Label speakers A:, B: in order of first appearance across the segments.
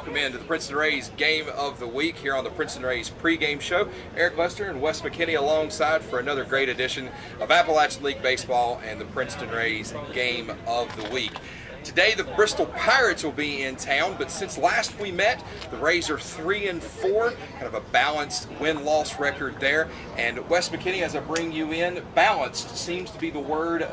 A: welcome into the Princeton Rays Game of the Week here on the Princeton Rays pregame show. Eric Lester and Wes McKinney alongside for another great edition of Appalachian League Baseball and the Princeton Rays Game of the Week. Today the Bristol Pirates will be in town, but since last we met, the Rays are 3-4, kind of a balanced win-loss record there. And Wes McKinney, as I bring you in, balanced seems to be the word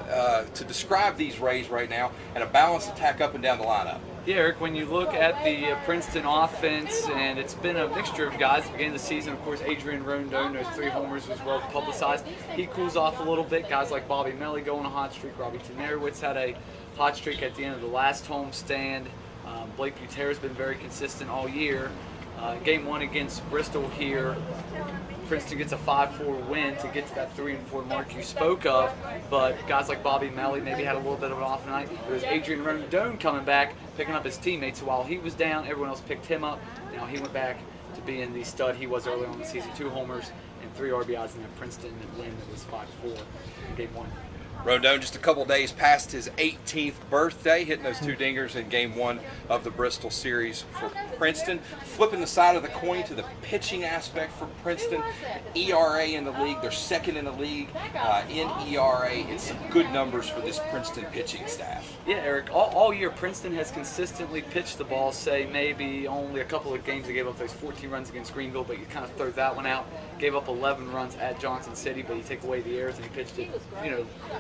A: to describe these Rays right now, and a balanced attack up and down the lineup.
B: Yeah, Eric, when you look at the Princeton offense, and it's been a mixture of guys at the beginning of the season. Of course, Adrian Rondon, those 3 homers was well publicized. He cools off a little bit. Guys like Bobby Melly go on a hot streak. Robbie Tenerowitz had a hot streak at the end of the last homestand. Blake Buter's been very consistent all year. Game 1 against Bristol here, Princeton gets a 5-4 win to get to that 3-4 mark you spoke of, but guys like Bobby Melly maybe had a little bit of an off night. There was Adrian Rondon coming back, picking up his teammates. So while he was down, everyone else picked him up. Now he went back to being the stud he was early on in the season. 2 homers and 3 RBIs in that Princeton win that was 5-4 in Game 1.
A: Rondon just a couple days past his 18th birthday, hitting those 2 dingers in Game 1 of the Bristol series for Princeton. Flipping the side of the coin to the pitching aspect for Princeton, ERA in the league, they're second in the league in ERA. It's some good numbers for this Princeton pitching staff.
B: Yeah, Eric, all year Princeton has consistently pitched the ball, say maybe only a couple of games they gave up those 14 runs against Greenville, but you kind of throw that one out. Gave up 11 runs at Johnson City, but you take away the errors and he pitched it,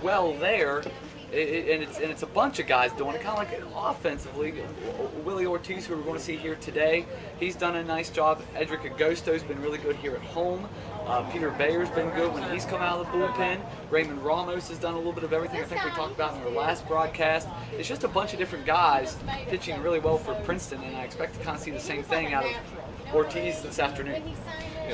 B: well there, and it's a bunch of guys doing it, kind of like offensively. Willie Ortiz, who we're going to see here today, he's done a nice job. Edric Agosto's been really good here at home. Peter Bayer's been good when he's come out of the bullpen. Raymond Ramos has done a little bit of everything I think we talked about in our last broadcast. It's just a bunch of different guys pitching really well for Princeton, and I expect to kind of see the same thing out of Ortiz this afternoon.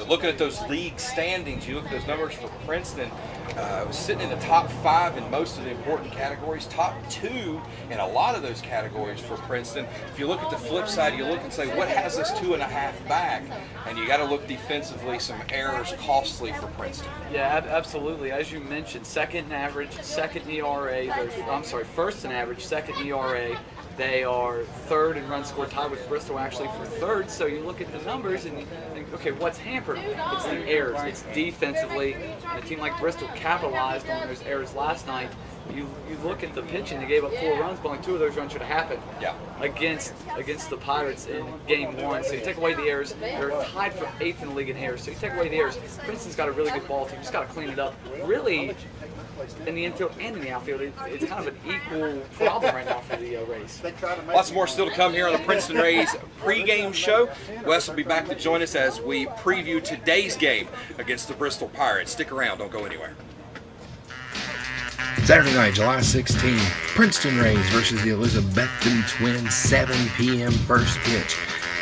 A: Looking at those league standings, you look at those numbers for Princeton, was sitting in the top 5 in most of the important categories, top 2 in a lot of those categories for Princeton. If you look at the flip side, you look and say, what has us 2.5 back? And you got to look defensively, some errors costly for Princeton.
B: Yeah, absolutely. As you mentioned, second in average, second ERA, first in average, second ERA. They are third in runs scored, tied with Bristol actually for third. So you look at the numbers and you think, okay, what's hampered? It's the errors. It's defensively. And a team like Bristol capitalized on those errors last night. You look at the pitching, they gave up 4 runs, but only 2 of those runs should have happened against the Pirates in Game 1. So you take away the errors, they're tied for 8th in the league in errors. So you take away the errors. Princeton's got a really good ball team, just got to clean it up. Really, in the infield and in the outfield, it's kind of an equal problem right now for the Rays.
A: Lots more still to come here on the Princeton Rays pregame show. Wes will be back to join us as we preview today's game against the Bristol Pirates. Stick around, don't go anywhere.
C: Saturday night, July 16th, Princeton Rays versus the Elizabethton Twins, 7 p.m. first pitch.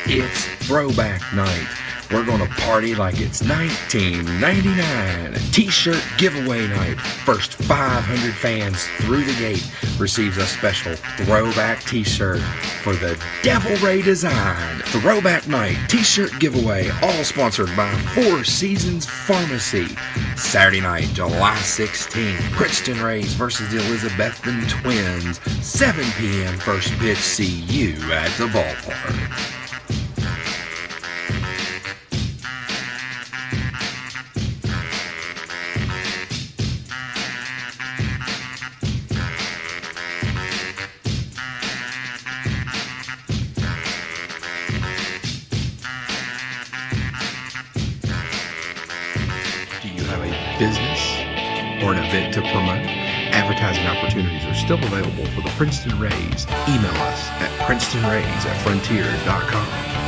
C: It's throwback night. We're going to party like it's 1999. T-shirt giveaway night. First 500 fans through the gate receives a special throwback T-shirt for the Devil Ray design. Throwback night T-shirt giveaway, all sponsored by 4 Seasons Pharmacy. Saturday night, July 16th, Princeton Rays versus the Elizabethton Twins. 7 p.m. first pitch. See you at the ballpark. Business or an event to promote? Advertising opportunities are still available for the Princeton Rays. Email us at princetonrays@frontier.com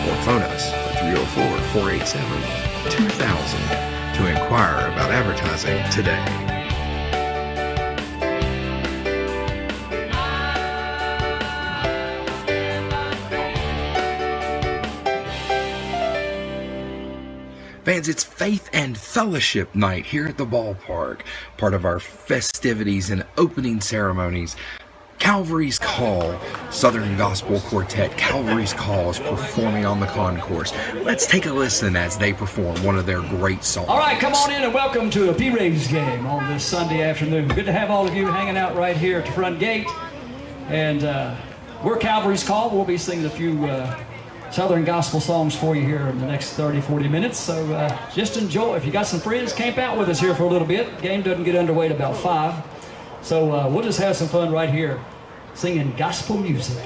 C: or phone us at 304-487-2000 to inquire about advertising today. Fans, it's Faith and Fellowship Night here at the ballpark, part of our festivities and opening ceremonies. Calvary's Call, Southern Gospel Quartet, Calvary's Call is performing on the concourse. Let's take a listen as they perform one of their great songs.
D: All right, come on in and welcome to a P-Rays game on this Sunday afternoon. Good to have all of you hanging out right here at the front gate. And we're Calvary's Call. We'll be singing a few Southern gospel songs for you here in the next 30, 40 minutes. So just enjoy. If you got some friends, camp out with us here for a little bit. Game doesn't get underway at about 5. So we'll just have some fun right here singing gospel music.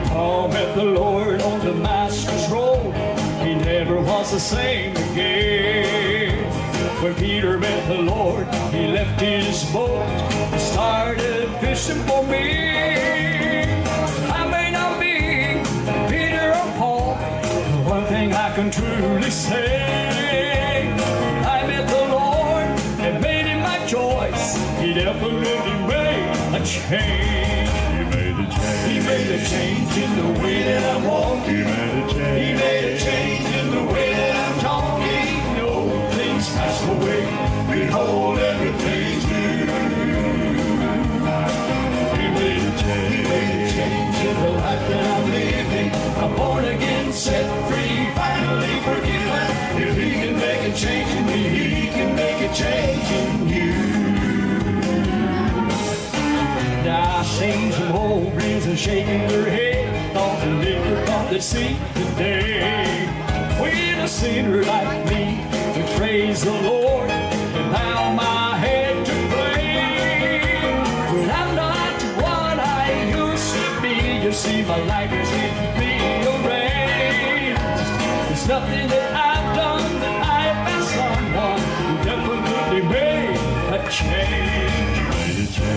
E: Paul met the Lord on Damascus Road. He never was the same again. When Peter met the Lord, he left his boat and started fishing for me. I may not be Peter or Paul, but one thing I can truly say, I met the Lord and made him my choice. He definitely made a change. He made a change in the way that I walk. He made a change in the way that I'm talking. Old things pass away. Behold, everything's new. He made a change in the life that I'm living. I'm born again, set free, finally forgiven. If he can make a change in me, he can make a change in you. Now I seen some old friends and shaking their head, thought they never thought they'd see today. When a sinner like me would praise the Lord and bow my head to pray. When I'm not what I used to be, you see my life is in rearranged. There's nothing that I've done that I've been someone who definitely made a change.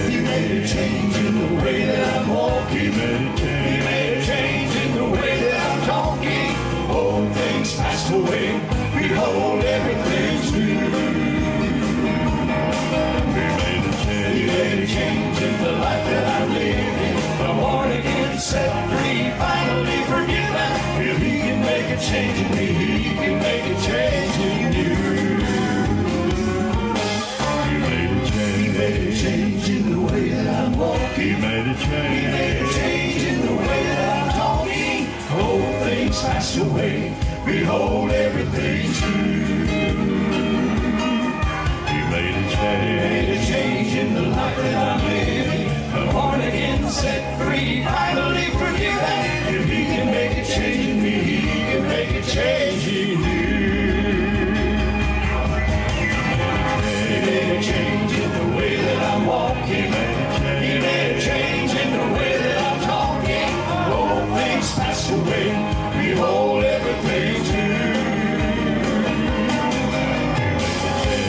E: He made a change in the way that I'm walking. He made a change in the way that I'm talking. Old things passed away. Behold, everything's new. He made a change in the life that I'm living. I'm born again, set free, finally forgiven. If he can make a change in me, he can make a change in you. He made a change in the way that I'm walking. He made a change in the way that I'm talking. Old things passed away. Behold, everything's new. He made a change in the life that I'm living. I'm born again, set free, finally forgiven. If he can make a change in me, he can make a change in you. He made a change in the way that I'm walking. He made a change in the way that I'm talking. Old things passed away. Behold, everything's new.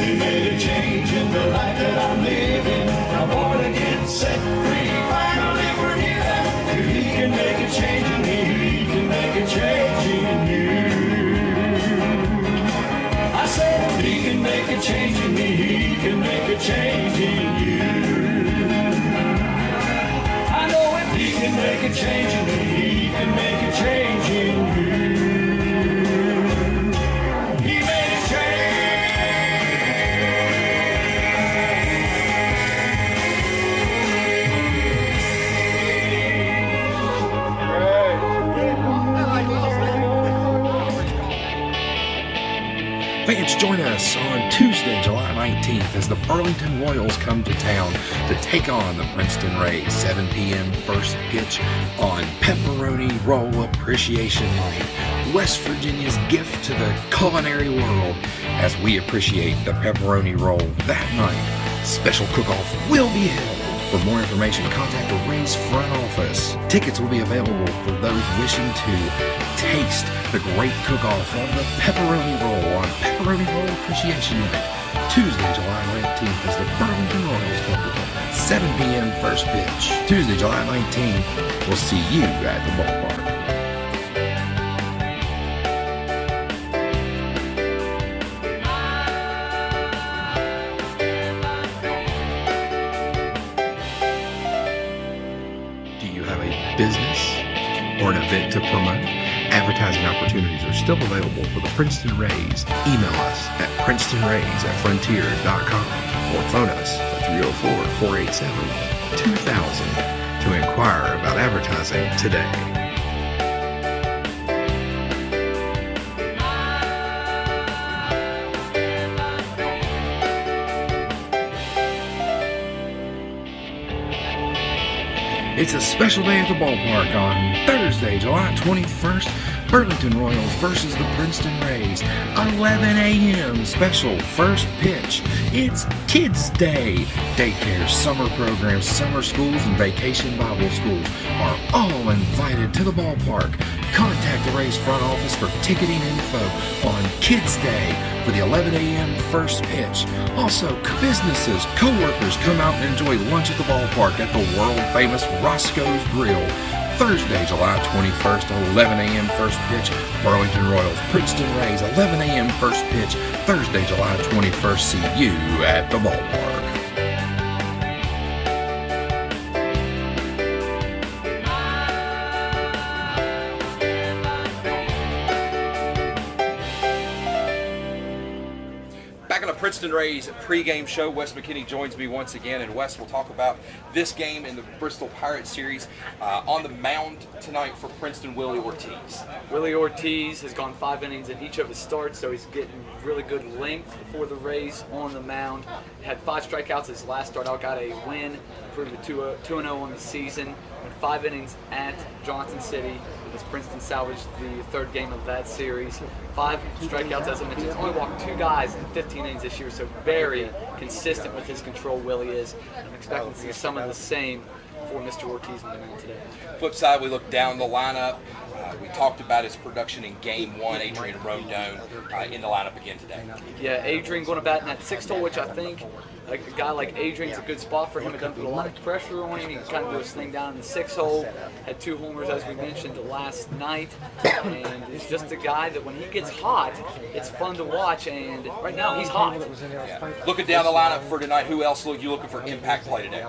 E: He made a change in the life that I'm living. I'm born again, set free, finally forgiven. If he can make a change in me, he can make a change in you. I said if he can make a change in me, he can make a change in you. I know if he can make a change in me, he can make a change in you. He made a change.
C: Fans, join us on Tuesday, July 19th as the Burlington Royals come to town to take on the Princeton Rays. 7 p.m. first pitch on Pepperoni Roll Appreciation Night. West Virginia's gift to the culinary world as we appreciate the pepperoni roll that night. Special cook-off will be held. For more information, contact the Rays front office. Tickets will be available for those wishing to taste the great cook-off of the pepperoni roll on Pepperoni Roll Appreciation Night. Tuesday, July 19th is the Burlington Royals come to town. 7 p.m. first pitch. Tuesday, July 19th, we'll see you at the ballpark. Business or an event to promote? Advertising opportunities are still available for the Princeton Rays. Email us at princetonrays@frontier.com or phone us at 304-487-2000 to inquire about advertising today. It's a special day at the ballpark on Thursday, July 21st. Burlington Royals versus the Princeton Rays. 11 a.m. special first pitch. It's Kids Day. Daycare, summer programs, summer schools, and vacation Bible schools are all invited to the ballpark. Contact the Rays front office for ticketing info on Kids Day for the 11 a.m. first pitch. Also, businesses, co-workers come out and enjoy lunch at the ballpark at the world-famous Roscoe's Grill. Thursday, July 21st, 11 a.m. first pitch. Burlington Royals, Princeton Rays, 11 a.m. first pitch. Thursday, July 21st. See you at the ballpark.
A: Back on the Princeton Rays pregame show, Wes McKinney joins me once again, and Wes will talk about this game in the Bristol Pirates series. On the mound tonight for Princeton, Willie Ortiz.
B: Willie Ortiz has gone 5 innings in each of his starts, so he's getting really good length for the Rays on the mound. Had 5 strikeouts his last start out, got a win, improved to 2-0 on the season. Went 5 innings at Johnson City as Princeton salvaged the 3rd game of that series. 5 strikeouts, as I mentioned. He's only walked 2 guys in 15 innings this year, so very consistent with his control, Willie is. I'm expecting to see some of the same for Mr. Ortiz on the mound today.
A: Flip side, we look down the lineup. We talked about his production in Game 1. Adrian Rondon in the lineup again today.
B: Yeah, Adrian going to bat in that 6th hole, which I think a guy like Adrian's a good spot for him. It doesn't put a lot of pressure on him. He can kind of do his thing down in the 6th hole. Had 2 homers, as we mentioned, last night. And he's just a guy that when he gets hot, it's fun to watch. And right now, he's hot.
A: Yeah. Looking down the lineup for tonight, who else are you looking for impact play today?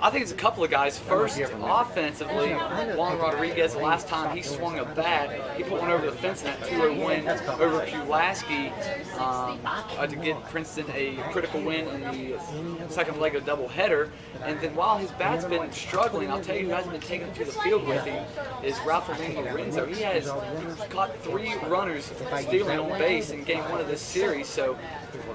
B: I think it's a couple of guys. First, offensively, Juan Rodriguez, the last time he swung a bat, he put one over the fence in that 2-0 win over Pulaski to get Princeton a critical win in the 2nd leg of doubleheader. And then while his bat's been struggling, I'll tell you who hasn't been taken to the field with him is Ralph Lorenzo. He has caught 3 runners stealing on base in Game 1 of this series. So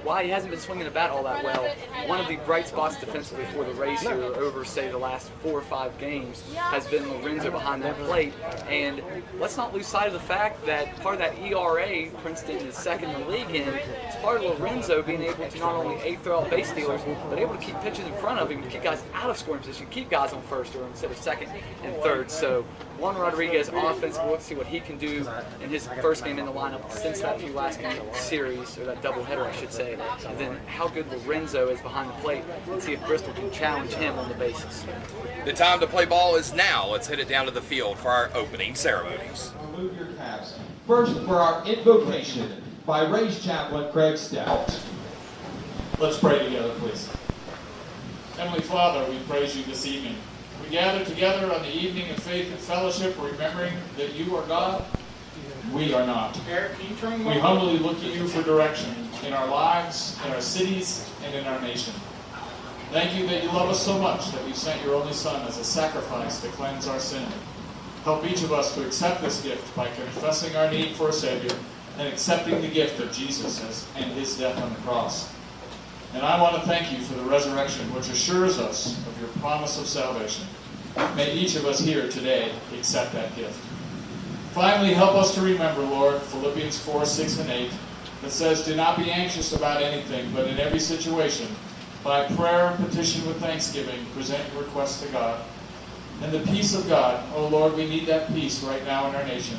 B: while he hasn't been swinging the bat all that well, one of the bright spots defensively for the Rays here over, say, the last 4 or 5 games has been Lorenzo behind that plate. And let's not lose sight of the fact that part of that ERA Princeton is 2nd in the league in is part of Lorenzo being able to not only throw out base stealers, but able to keep pitches in front of him, keep guys out of scoring position, keep guys on first or instead of 2nd and 3rd. So Juan Rodriguez offense, we'll see what he can do in his first game in the lineup since that Pulaski series, or that doubleheader I should say, and then how good Lorenzo is behind the plate, and see if Bristol can challenge him on the bases.
A: The time to play ball is now. Let's head it down to the field for our opening ceremonies.
F: Remove your caps. First for our invocation by Rays Chaplain Craig Stout.
G: Let's pray together, please. Heavenly Father, we praise you this evening. We gather together on the evening of faith and fellowship, remembering that you are God, we are not. We humbly look to you for direction in our lives, in our cities, and in our nation. Thank you that you love us so much that you sent your only Son as a sacrifice to cleanse our sin. Help each of us to accept this gift by confessing our need for a Savior and accepting the gift of Jesus and his death on the cross. And I want to thank you for the resurrection, which assures us of your promise of salvation. May each of us here today accept that gift. Finally, help us to remember, Lord, Philippians 4, 6, and 8, that says, do not be anxious about anything, but in every situation, by prayer and petition with thanksgiving, present your requests to God. And the peace of God, oh Lord, we need that peace right now in our nation,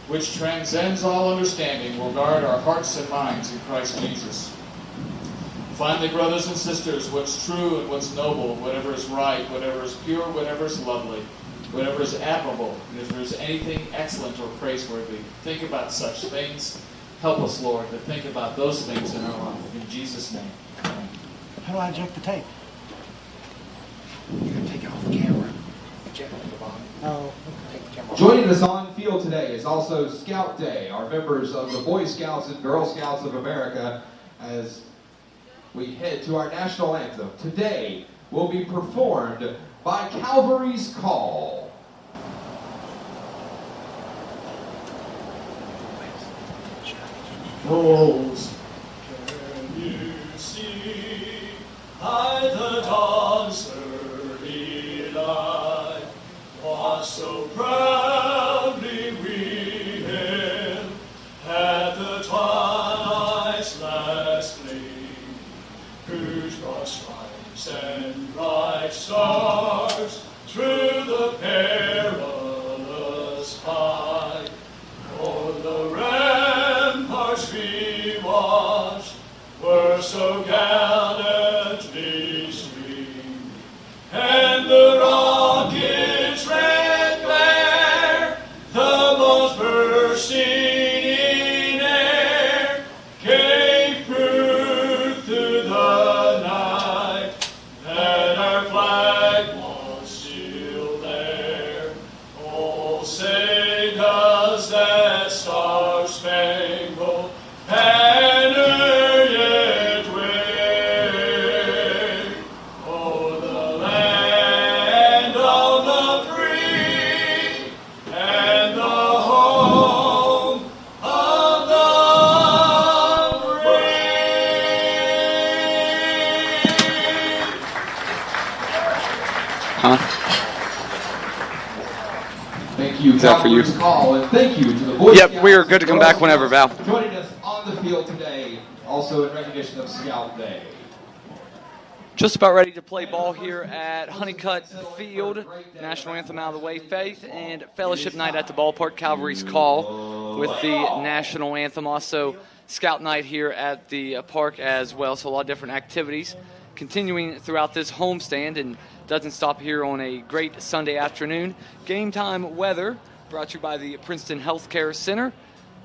G: which transcends all understanding, will guard our hearts and minds in Christ Jesus. Finally, brothers and sisters, what's true and what's noble, whatever is right, whatever is pure, whatever is lovely, whatever is admirable, and if there's anything excellent or praiseworthy, think about such things. Help us, Lord, to think about those things in our life. In Jesus' name, amen.
H: How do I eject the tape?
C: You're going to take it off the camera.
H: Oh, okay.
F: Joining us on field today is also Scout Day, our members of the Boy Scouts and Girl Scouts of America, as we head to our national anthem. Today will be performed by Calvary's Call.
G: Rose, can you see by the dawn's early light?
E: so gallantly stream, and the rocket's red glare, the bombs bursting in air, gave proof through the night that our flag was still there. Oh, say does that star-spangled banner yet wave o'er the land of the free and the home of the brave.
F: Thank you,
B: that for you?
F: Val, call, and thank you to the Boy
B: Yep,
F: Scouts
B: we are good to come
F: and
B: back
F: Girl
B: whenever,
F: Scouts
B: Val.
F: Joining us on the field today, also in recognition of Scout Day.
B: Just about ready to play ball here at Honeycutt Field. National anthem out of the way. Faith and Fellowship Night at the ballpark. Cavalry's call with the national anthem. Also, Scout Night here at the park as well. So a lot of different activities continuing throughout this homestand, and doesn't stop here on a great Sunday afternoon. Game time weather brought to you by the Princeton Healthcare Center.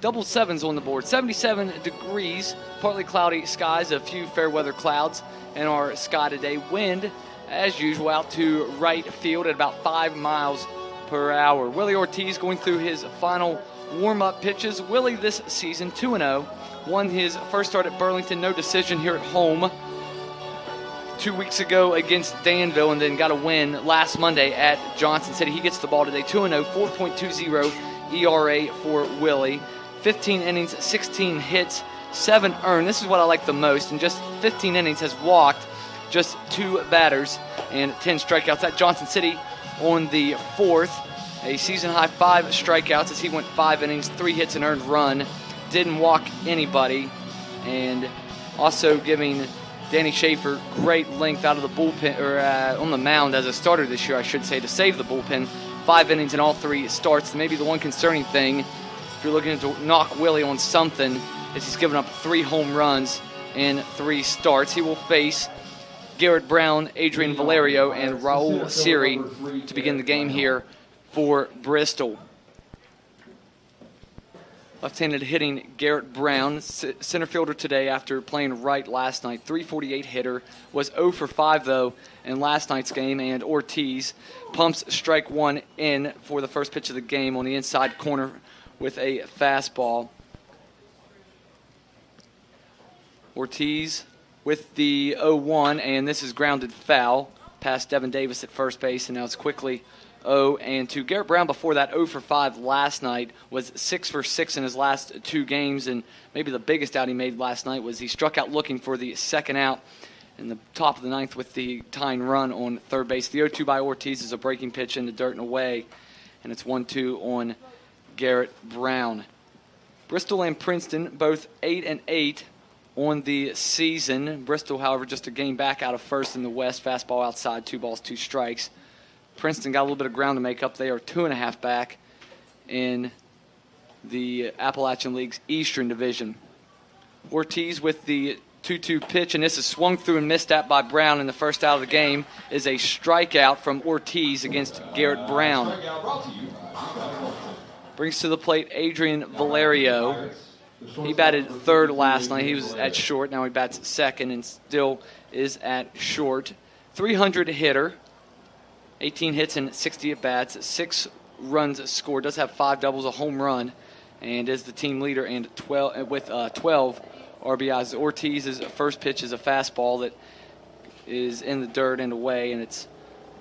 B: Double sevens on the board, 77 degrees, partly cloudy skies, a few fair weather clouds in our sky today. Wind, as usual, out to right field at about 5 miles per hour. Willie Ortiz going through his final warm-up pitches. Willie this season 2-0, won his first start at Burlington, no decision here at home 2 weeks ago against Danville, and then got a win last Monday at Johnson City. He gets the ball today, 2-0, 4.20 ERA for Willie. 15 innings, 16 hits, 7 earned. This is what I like the most. In just 15 innings, has walked just 2 batters and 10 strikeouts. At Johnson City on the 4th, a season-high 5 strikeouts as he went 5 innings, 3 hits, and earned run. Didn't walk anybody, and also giving Danny Schaefer great length out of the bullpen, or on the mound as a starter this year, I should say, to save the bullpen. 5 innings in all 3 starts. Maybe the one concerning thing, if you're looking to knock Willie on something, is he's given up 3 home runs in 3 starts. He will face Garrett Brown, Adrian Valerio, and Raul Siri to begin the game here for Bristol. Left-handed hitting Garrett Brown, center fielder today after playing right last night. 348 hitter, was 0 for 5 though in last night's game. And Ortiz pumps strike 1 in for the first pitch of the game on the inside corner with a fastball. Ortiz with the 0-1, and this is grounded foul past Devin Davis at first base, and now it's quickly 0-2. Garrett Brown before that 0 for 5 last night, was 6 for 6 in his last 2 games, and maybe the biggest out he made last night was he struck out looking for the second out in the top of the 9th with the tying run on third base. The 0-2 by Ortiz is a breaking pitch into dirt and away, and it's 1-2 on Garrett Brown. Bristol and Princeton both 8-8 on the season. Bristol, however, just a game back out of first in the West. Fastball outside, 2 balls, 2 strikes. Princeton got a little bit of ground to make up. They are 2.5 back in the Appalachian League's Eastern Division. Ortiz with the 2-2 pitch, and this is swung through and missed at by Brown in the first out of the game, is a strikeout from Ortiz against Garrett Brown. Brings to the plate Adrian Valerio. He batted third last night. He was at short. Now he bats second and still is at short. 300 hitter, 18 hits and 60 at-bats, 6 runs scored, does have 5 doubles, a home run, and is the team leader and 12 RBIs. Ortiz's first pitch is a fastball that is in the dirt and away, and it's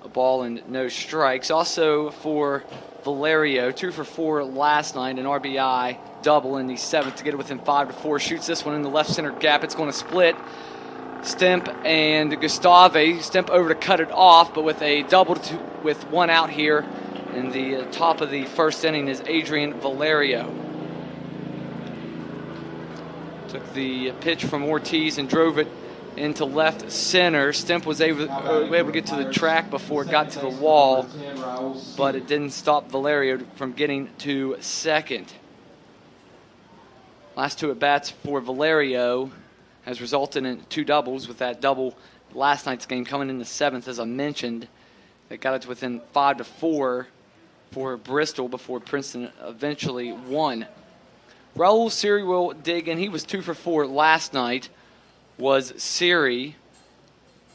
B: a ball and no strikes. Also for Valerio, 2 for 4 last night, an RBI double in the 7th to get it within 5-4. Shoots this one in the left center gap. It's going to split Stemp and Gustave. Stemp over to cut it off, but with a double with 1 out here in the top of the first inning is Adrian Valerio. Took the pitch from Ortiz and drove it into left center. Stemp was able to get to the track before it got to the wall, but it didn't stop Valerio from getting to second. Last 2 at-bats for Valerio has resulted in 2 doubles, with that double last night's game coming in the 7th, as I mentioned. That got it to within 5-4 for Bristol before Princeton eventually won. Raul Siri will dig in. He was 2 for 4 last night. Siri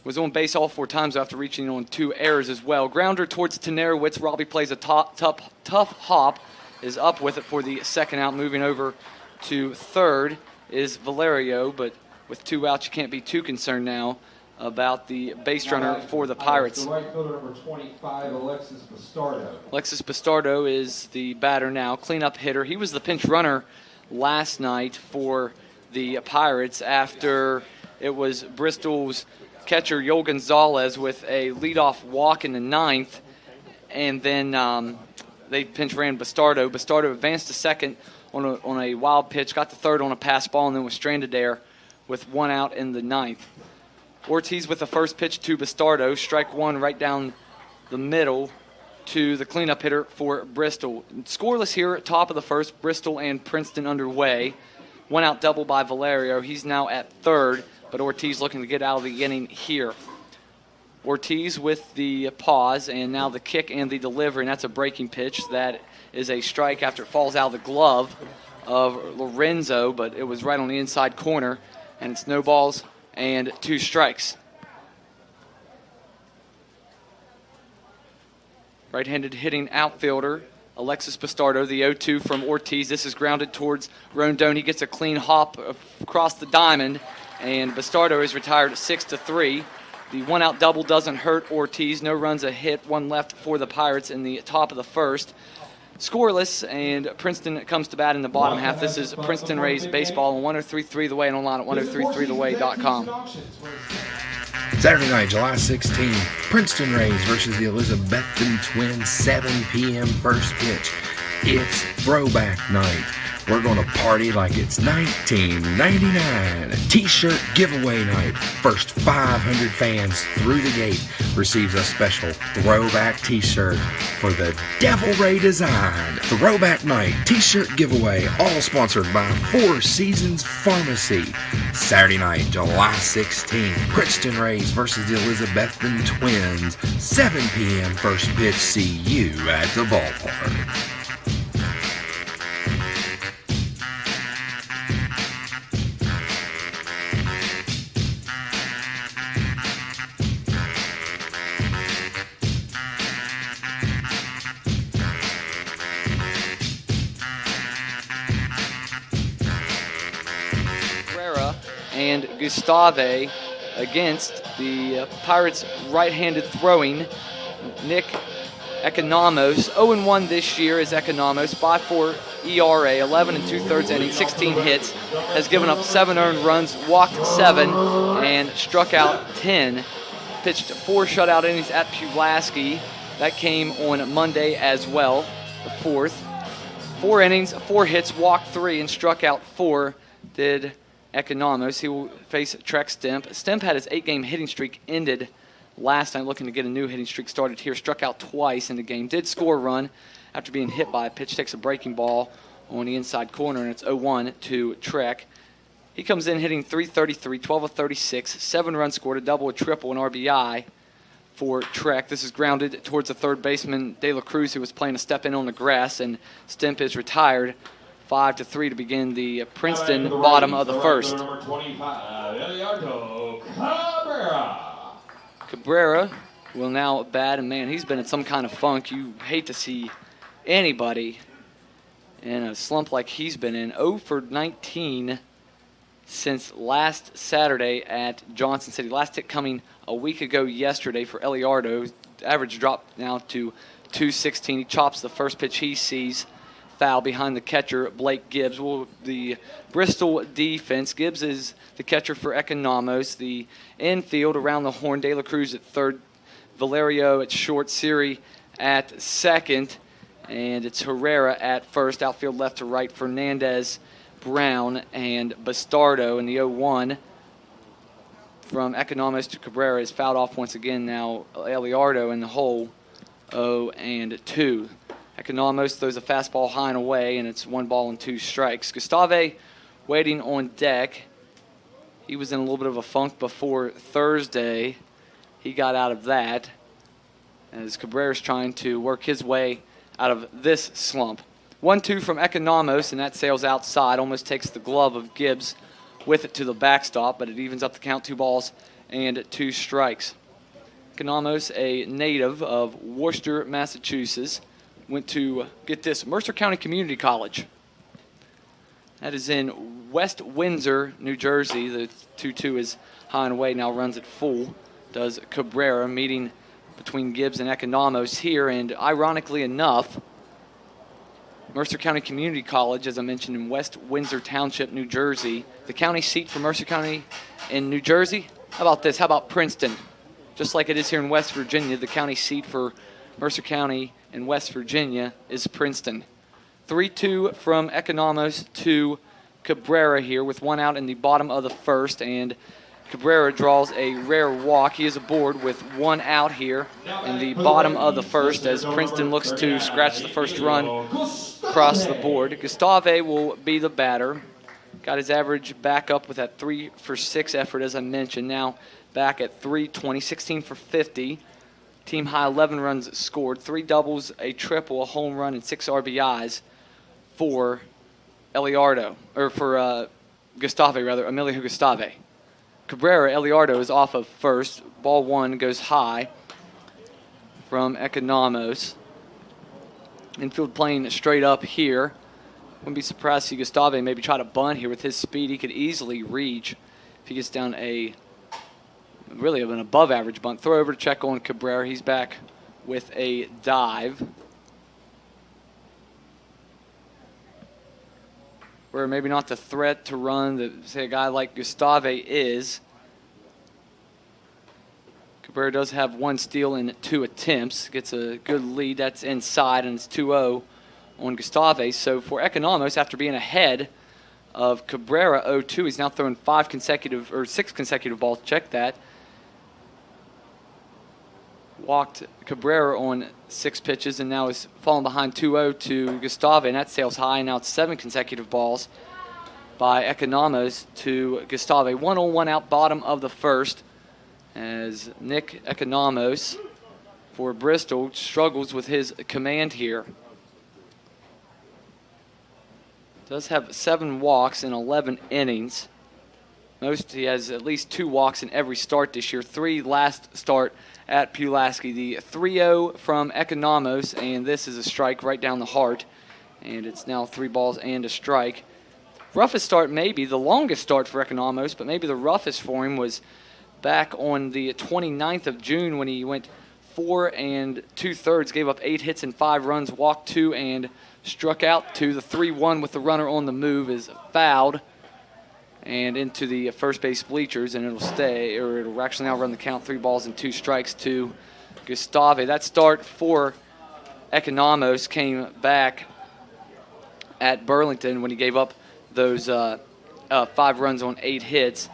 B: was on base all 4 times after reaching on 2 errors as well. Grounder towards Tenerowitz. Robbie plays a tough hop, is up with it for the 2nd out. Moving over to 3rd is Valerio, but with 2 outs, you can't be too concerned now about the base runner for the Pirates.
F: The right fielder, number 25, Alexis Bastardo.
B: Alexis Bastardo is the batter now, cleanup hitter. He was the pinch runner last night for the Pirates after it was Bristol's catcher Yoel Gonzalez with a leadoff walk in the 9th, and then they pinch ran Bastardo. Bastardo advanced to 2nd on a wild pitch, got to 3rd on a pass ball, and then was stranded there with 1 out in the 9th. Ortiz with the first pitch to Bastardo, strike 1 right down the middle to the cleanup hitter for Bristol. Scoreless here at top of the 1st, Bristol and Princeton underway. 1 out double by Valerio. He's now at 3rd, but Ortiz looking to get out of the inning here. Ortiz with the pause, and now the kick and the delivery, and that's a breaking pitch. That is a strike after it falls out of the glove of Lorenzo, but it was right on the inside corner, and it's no balls and 2 strikes. Right-handed hitting outfielder Alexis Bastardo, the 0-2 from Ortiz. This is grounded towards Rondon. He gets a clean hop across the diamond, and Bastardo is retired at 6-3. The 1-out double doesn't hurt Ortiz. No runs, a hit, 1 left for the Pirates in the top of the 1st. Scoreless, and Princeton comes to bat in the bottom half. This is Princeton Rays baseball on 103.3 The Way and online at 103.3theway.com.
C: Saturday night, July 16th, Princeton Rays versus the Elizabethton Twins, 7 p.m. first pitch. It's throwback night. We're going to party like it's 1999. A t-shirt giveaway night. First 500 fans through the gate receives a special throwback t-shirt for the Devil Ray design. Throwback night t-shirt giveaway, all sponsored by Four Seasons Pharmacy. Saturday night, July 16th, Princeton Rays versus the Elizabethton Twins, 7 p.m. first pitch. See you at the ballpark.
B: And Gustave against the Pirates' right-handed throwing Nick Economos. 0-1 this year is Economos. 5.4 ERA, 11 2/3 innings, 16 hits. Has given up 7 earned runs, walked 7, and struck out 10. Pitched 4 shutout innings at Pulaski. That came on Monday as well, the 4th. 4 innings, 4 hits, walked 3, and struck out 4. Did Economos. He will face Trek Stemp. Stemp had his 8-game hitting streak ended last night, looking to get a new hitting streak started here. Struck out twice in the game. Did score a run after being hit by a pitch. Takes a breaking ball on the inside corner, and it's 0-1 to Trek. He comes in hitting .333, 12 of 36, 7 runs scored, a double, a triple, and RBI for Trek. This is grounded towards the third baseman, De La Cruz, who was playing a step in on the grass, and Stemp is retired. 5-3 to begin the Princeton bottom of the 1st.
F: Number 25, Eliardo Cabrera.
B: Cabrera will now bat, and man, he's been in some kind of funk. You hate to see anybody in a slump like he's been in. 0 for 19 since last Saturday at Johnson City. Last hit coming a week ago yesterday for Eliardo. Average dropped now to .216. He chops the first pitch he sees. Foul behind the catcher, Blake Gibbs. Well, the Bristol defense, Gibbs is the catcher for Economos. The infield around the horn, De La Cruz at 3rd, Valerio at short, Siri at 2nd, and it's Herrera at 1st. Outfield left to right, Fernandez, Brown, and Bastardo. And the 0-1 from Economos to Cabrera is fouled off once again. Now Eliardo in the hole, 0-2. Economos throws a fastball high and away, and it's 1 ball and 2 strikes. Gustave waiting on deck. He was in a little bit of a funk before Thursday. He got out of that as Cabrera's trying to work his way out of this slump. 1-2 from Economos, and that sails outside. Almost takes the glove of Gibbs with it to the backstop, but it evens up the count. 2 balls and 2 strikes. Economos, a native of Worcester, Massachusetts, went to, get this, Mercer County Community College. That is in West Windsor, New Jersey. The 2-2 is high and away, now runs at full. Does Cabrera, meeting between Gibbs and Economos here, and ironically enough, Mercer County Community College, as I mentioned, in West Windsor Township, New Jersey. The county seat for Mercer County in New Jersey. How about this? How about Princeton? Just like it is here in West Virginia, the county seat for Mercer County in West Virginia is Princeton. 3-2 from Economos to Cabrera here with 1 out in the bottom of the first, and Cabrera draws a rare walk. He is aboard with 1 out here in the bottom of the first as Princeton looks to scratch the first run across the board. Gustave will be the batter. Got his average back up with that 3-for-6 effort, as I mentioned. Now back at 320, 16 for 50. Team high 11 runs scored, 3 doubles, a triple, a home run, and 6 RBIs for Emilio Gustave. Cabrera, Eliardo is off of first. Ball 1 goes high from Economos. Infield playing straight up here. Wouldn't be surprised to see Gustave maybe try to bunt here with his speed. He could easily reach if he gets down really an above average bunt. Throw over to check on Cabrera. He's back with a dive. Where maybe not the threat to run that, say, a guy like Gustave is. Cabrera does have 1 steal in 2 attempts. Gets a good lead. That's inside, and it's 2-0 on Gustave. So for Economos, after being ahead of Cabrera 0-2, he's now thrown 6 consecutive balls. Check that. Walked Cabrera on 6 pitches and now is falling behind 2-0 to Gustave, and that sails high. Now it's 7 consecutive balls by Economos to Gustave. 1-on-1 out bottom of the first as Nick Economos for Bristol struggles with his command here. Does have 7 walks in 11 innings. He has at least 2 walks in every start this year. 3 last start at Pulaski. The 3-0 from Economos, and this is a strike right down the heart. And it's now 3 balls and a strike. Roughest start, maybe the longest start for Economos, but maybe the roughest for him was back on the 29th of June when he went 4 2/3, gave up 8 hits and 5 runs, walked 2 and struck out 2. The 3-1 with the runner on the move is fouled and into the first base bleachers, and it'll actually now run the count 3 balls and 2 strikes to Gustave. That start for Economos came back at Burlington when he gave up those 5 runs on 8 hits.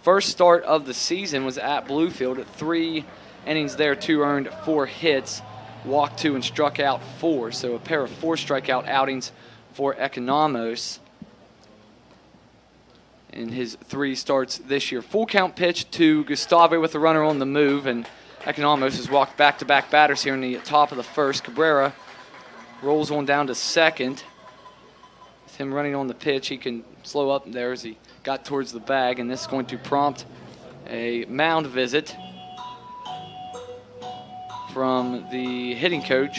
B: First start of the season was at Bluefield. 3 innings there, 2 earned, 4 hits, walked 2 and struck out 4. So a pair of 4 strikeout outings for Economos in his 3 starts this year. Full count pitch to Gustave with the runner on the move, and Economos has walked back-to-back batters here in the top of the first. Cabrera rolls on down to second. With him running on the pitch, he can slow up there as he got towards the bag, and this is going to prompt a mound visit from the hitting coach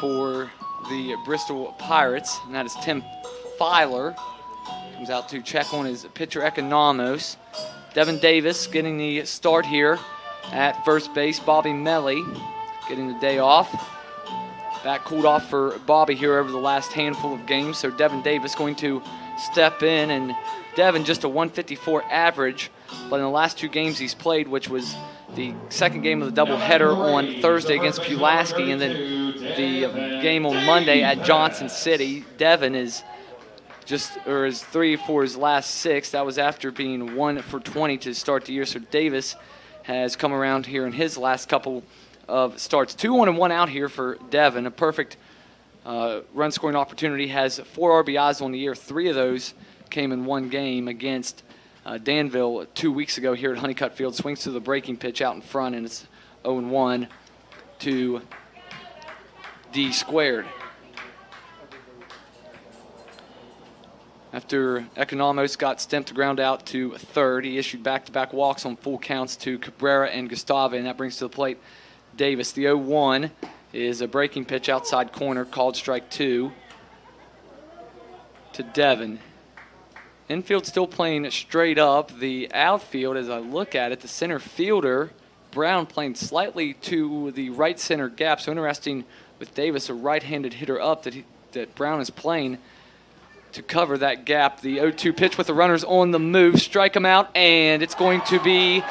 B: for the Bristol Pirates, and that is Tim Filer. Comes out to check on his pitcher, Economos. Devin Davis getting the start here at first base. Bobby Melly getting the day off. Back cooled off for Bobby here over the last handful of games, so Devin Davis going to step in, and Devin just a 154 average, but in the last 2 games he's played, which was the second game of the doubleheader on Thursday against Pulaski and then the game on Monday at Johnson City, Devin is 3 for his last 6. That was after being 1 for 20 to start the year. So Davis has come around here in his last couple of starts. 2 on and 1 out here for Devin. A perfect run scoring opportunity. Has 4 RBIs on the year. 3 of those came in 1 game against Danville 2 weeks ago here at Honeycutt Field. Swings to the breaking pitch out in front, and it's 0-1 to D squared. After Economos got Stemp to ground out to third, he issued back-to-back walks on full counts to Cabrera and Gustave, and that brings to the plate Davis. The 0-1 is a breaking pitch outside corner, called strike 2 to Devin. Infield still playing straight up. The outfield, as I look at it, the center fielder, Brown, playing slightly to the right center gap. So interesting with Davis, a right-handed hitter up that Brown is playing to cover that gap. The 0-2 pitch with the runners on the move. Strike him out, and it's going to be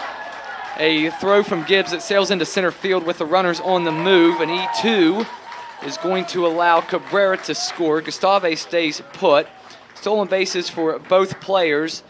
B: a throw from Gibbs that sails into center field with the runners on the move. An E2 is going to allow Cabrera to score. Gustave stays put. Stolen bases for both players,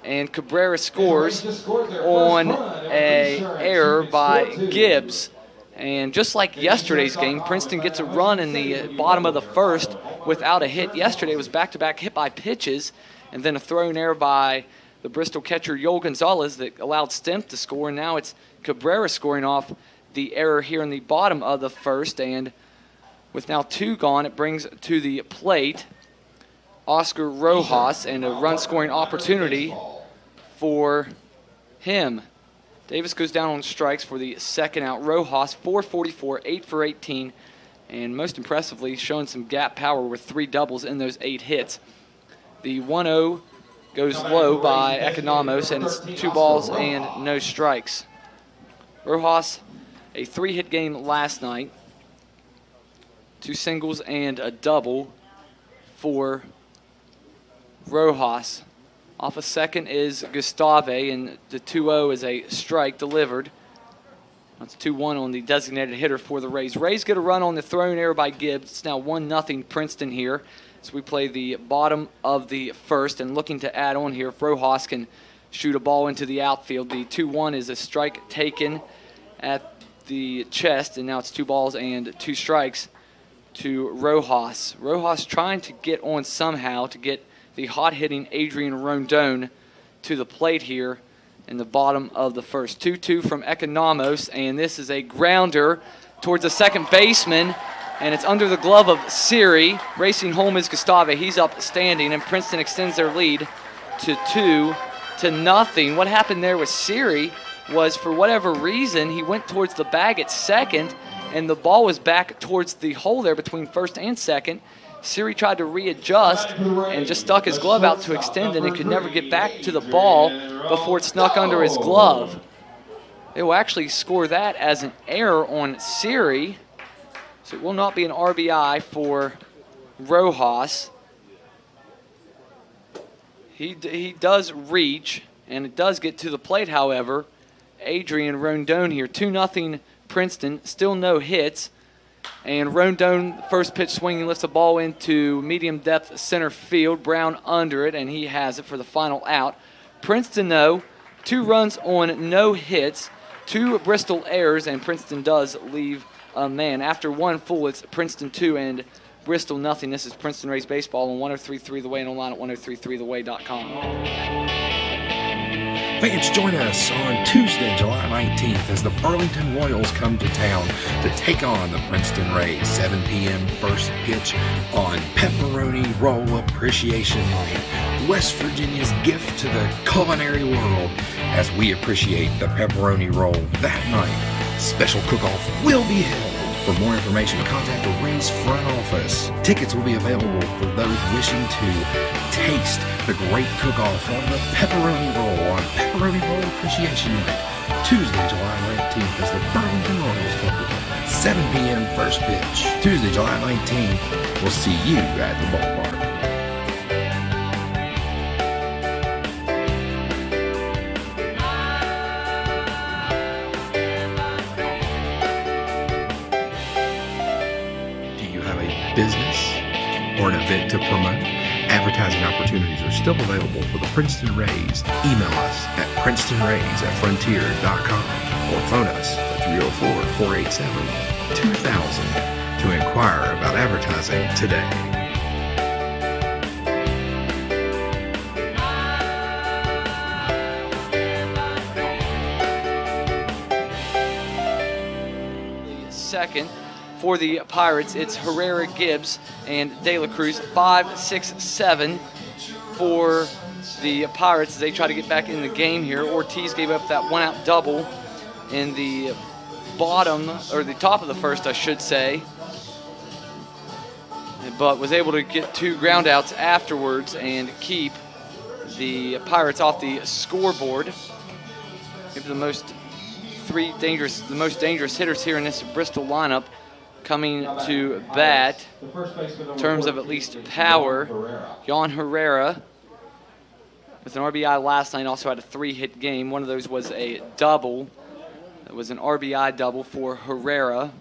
B: and Cabrera scores on an error by Gibbs. And just like yesterday's game, Princeton gets a run in the bottom of the first without a hit. Yesterday it was back-to-back hit by pitches, and then a thrown error by the Bristol catcher Yoel Gonzalez that allowed Stemp to score. And now it's Cabrera scoring off the error here in the bottom of the first. And with now 2 gone, it brings to the plate Oscar Rojas, and a run-scoring opportunity for him. Davis goes down on strikes for the second out. Rojas, 444, 8 for 18, and most impressively showing some gap power with 3 doubles in those 8 hits. The 1-0 goes low by Economos, and it's 2 balls and no strikes. Rojas, a 3-hit game last night, 2 singles and a double for Rojas. Off a second is Gustave, and the 2-0 is a strike delivered. That's 2-1 on the designated hitter for the Rays. Rays get a run on the thrown error by Gibbs. It's now 1-0 Princeton here as we play the bottom of the first, and looking to add on here if Rojas can shoot a ball into the outfield. The 2-1 is a strike taken at the chest, and now it's 2 balls and 2 strikes to Rojas. Rojas trying to get on somehow to get the hot-hitting Adrian Rondon to the plate here in the bottom of the first. 2-2 from Economos, and this is a grounder towards the second baseman, and it's under the glove of Siri. Racing home is Gustave. He's up standing, and Princeton extends their lead to 2-0. What happened there with Siri was, for whatever reason, he went towards the bag at second, and the ball was back towards the hole there between first and second. Siri tried to readjust and just stuck his glove out to extend it and could never get back to the ball before it snuck under his glove. They will actually score that as an error on Siri, so it will not be an RBI for Rojas. He does reach, and it does get to the plate, however. Adrian Rondon here, 2-0 Princeton, still no hits. And Rondon, first pitch swinging, lifts the ball into medium depth center field. Brown under it, and he has it for the final out. Princeton, though, 2 runs on no hits, 2 Bristol errors, and Princeton does leave a man. After 1 full, it's Princeton 2 and Bristol nothing. This is Princeton Rays Baseball on 103.3 The Way and online at 103.3theway.com.
C: Fans, join us on Tuesday, July 19th as the Burlington Royals come to town to take on the Princeton Rays. 7 p.m. first pitch on Pepperoni Roll Appreciation Night. West Virginia's gift to the culinary world as we appreciate the pepperoni roll that night. Special cook-off will be held. For more information, contact the Rays front office. Tickets will be available for those wishing to taste the great cook-off on the Pepperoni Roll on Pepperoni Roll Appreciation Night. Tuesday, July 19th as the Burlington Royals come to town. 7 p.m. first pitch. Tuesday, July 19th, we'll see you at the ballpark. Business or an event to promote? Advertising opportunities are still available for the Princeton Rays. Email us at princetonrays@frontier.com or phone us at 304-487-2000 to inquire about advertising today.
B: second. For the Pirates, it's Herrera, Gibbs, and De La Cruz. 5, 6, 7 for the Pirates as they try to get back in the game here. Ortiz gave up that one-out double in the top of the first, I should say, but was able to get 2 ground outs afterwards and keep the Pirates off the scoreboard. Maybe the most dangerous hitters here in this Bristol lineup coming to bat in terms of at least power. Jan Herrera with an RBI last night, also had a 3-hit game. One of those was a double. It was an RBI double for Herrera.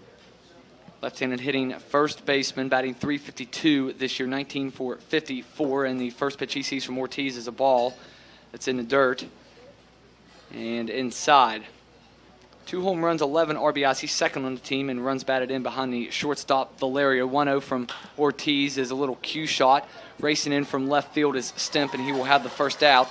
B: Left-handed hitting first baseman, batting .352 this year, 19 for 54, and the first pitch he sees from Ortiz is a ball that's in the dirt and inside. 2 home runs, 11 RBIs. He's second on the team and runs batted in behind the shortstop Valerio. 1-0 from Ortiz is a little cue shot. Racing in from left field is Stemp, and he will have the first out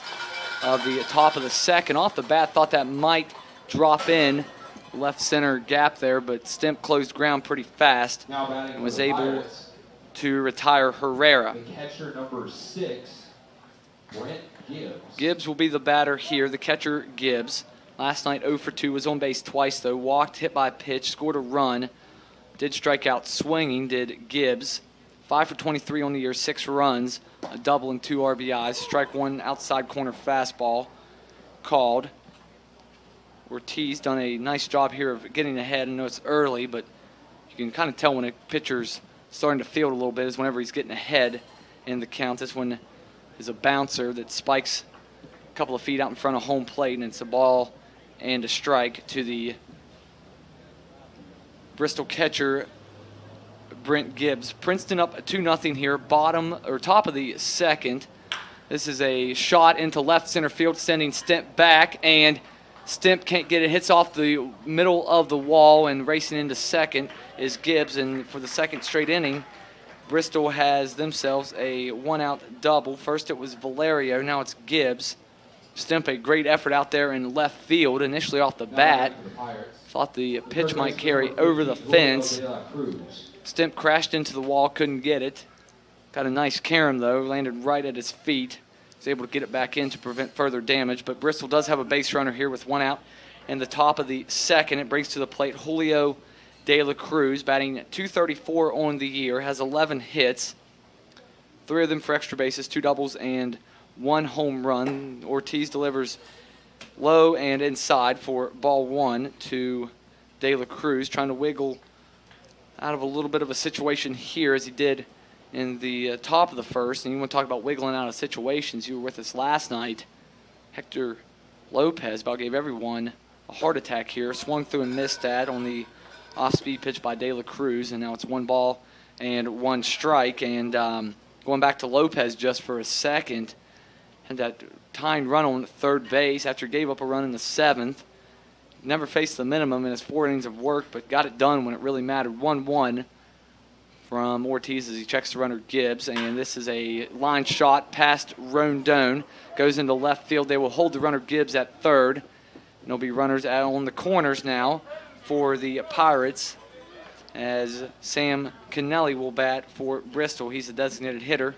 B: of the top of the second. Off the bat, thought that might drop in left center gap there, but Stemp closed ground pretty fast and was able to retire Herrera.
F: The catcher number 6, Brent Gibbs.
B: Gibbs will be the batter here, the catcher Gibbs. Last night 0 for 2, was on base twice though, walked, hit by a pitch, scored a run, did strike out swinging, did Gibbs. 5 for 23 on the year, 6 runs, a double and 2 RBIs, strike 1 outside corner fastball called. Ortiz done a nice job here of getting ahead. I know it's early, but you can kind of tell when a pitcher's starting to field a little bit is whenever he's getting ahead in the count. That's when there's a bouncer that spikes a couple of feet out in front of home plate, and it's a ball and a strike to the Bristol catcher, Brent Gibbs. Princeton up 2-0 here, top of the second. This is a shot into left center field, sending Stemp back, and Stemp can't get it. Hits off the middle of the wall, and racing into second is Gibbs. And for the second straight inning, Bristol has themselves a 1-out double. First it was Valerio, now it's Gibbs. Stemp, a great effort out there in left field. Initially off the bat, thought the pitch might carry over the fence. Stemp crashed into the wall, couldn't get it. Got a nice carom though, landed right at his feet. Was able to get it back in to prevent further damage. But Bristol does have a base runner here with 1 out in the top of the second. It brings to the plate Julio De La Cruz, batting .234 on the year, has 11 hits, 3 of them for extra bases, 2 doubles, and 1 home run. Ortiz delivers low and inside for ball 1 to De La Cruz, trying to wiggle out of a little bit of a situation here as he did in the top of the first. And you want to talk about wiggling out of situations. You were with us last night. Hector Lopez about gave everyone a heart attack here. Swung through and missed that on the off-speed pitch by De La Cruz. And now it's 1 ball and 1 strike. And going back to Lopez just for a second, had that tying run on third base after he gave up a run in the 7th. Never faced the minimum in his 4 innings of work, but got it done when it really mattered. 1-1 from Ortiz as he checks the runner Gibbs, and this is a line shot past Rondon. Goes into left field. They will hold the runner Gibbs at third. And there'll be runners out on the corners now for the Pirates as Sam Kennelly will bat for Bristol. He's the designated hitter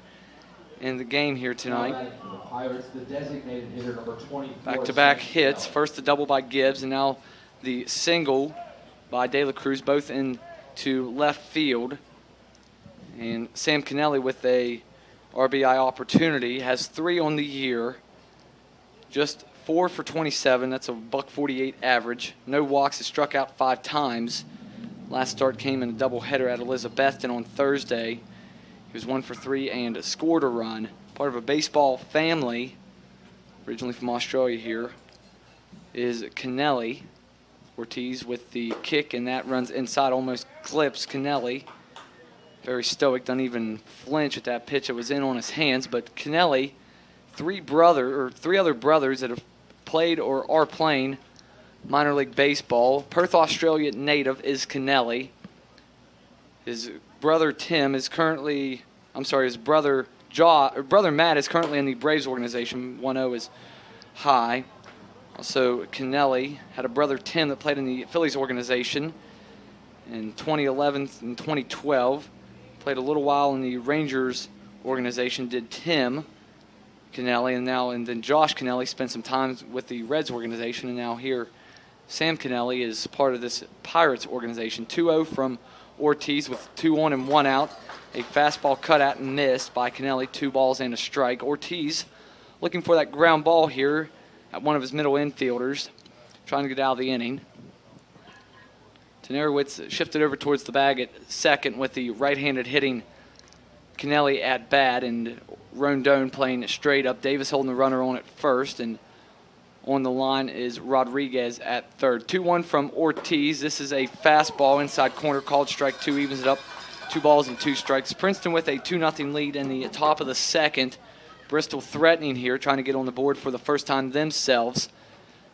B: in the game here tonight. Back-to-back hits. First the double by Gibbs, and now the single by De La Cruz, both into left field. And Sam Kennelly with a RBI opportunity, has 3 on the year, just 4 for 27. That's a .148 average. No walks, has struck out 5 times. Last start came in a doubleheader at Elizabethton on Thursday. He was 1 for 3 and scored a run. Part of a baseball family, originally from Australia here, is Kennelly. Ortiz with the kick, and that runs inside, almost clips Kennelly. Very stoic, doesn't even flinch at that pitch that was in on his hands. But Kennelly, 3 other brothers that have played or are playing minor league baseball. Perth, Australia native is Kennelly. His brother Tim is currently, his brother Matt is currently in the Braves organization. 1-0 is high. Also, Kennelly had a brother Tim that played in the Phillies organization. in 2011 and 2012. Played a little while in the Rangers organization, did Tim Kennelly, and then Josh Kennelly spent some time with the Reds organization, and now here Sam Kennelly is part of this Pirates organization. 2-0 from Ortiz with 2 on and 1 out. A fastball cut out and missed by Kennelly, 2 balls and a strike. Ortiz looking for that ground ball here at one of his middle infielders, trying to get out of the inning. Tenarowitz shifted over towards the bag at second with the right-handed hitting Kennelly at bat, and Rondon playing straight up. Davis holding the runner on at first, and on the line is Rodriguez at third. 2-1 from Ortiz. This is a fastball inside corner, called strike 2, evens it up. 2 balls and 2 strikes. Princeton with a 2-0 lead in the top of the second. Bristol threatening here, trying to get on the board for the first time themselves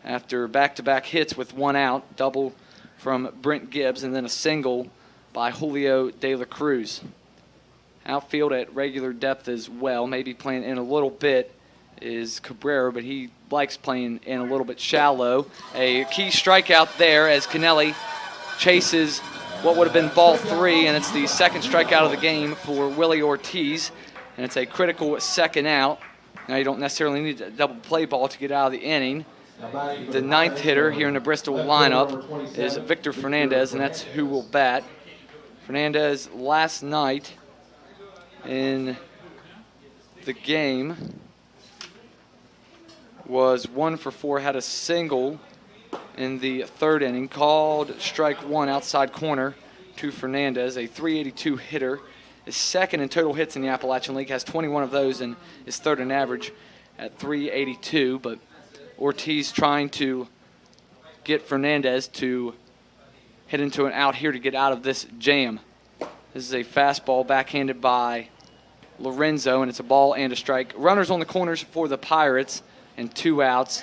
B: after back-to-back hits with 1 out, double from Brent Gibbs, and then a single by Julio De La Cruz. Outfield at regular depth as well, maybe playing in a little bit is Cabrera, but he likes playing in a little bit shallow. A key strikeout there as Kennelly chases what would have been ball 3, and it's the second strikeout of the game for Willie Ortiz, and it's a critical second out. Now you don't necessarily need a double play ball to get out of the inning. The 9th hitter here in the Bristol lineup is Victor Fernandez, and that's who will bat. Fernandez last night in the game was 1 for 4, had a single in the 3rd inning, called strike 1 outside corner to Fernandez, a .382 hitter. Is second in total hits in the Appalachian League, has 21 of those, and is third in average at .382. But Ortiz trying to get Fernandez to hit into an out here to get out of this jam. This is a fastball backhanded by Lorenzo, and it's a ball and a strike. Runners on the corners for the Pirates, and 2 outs.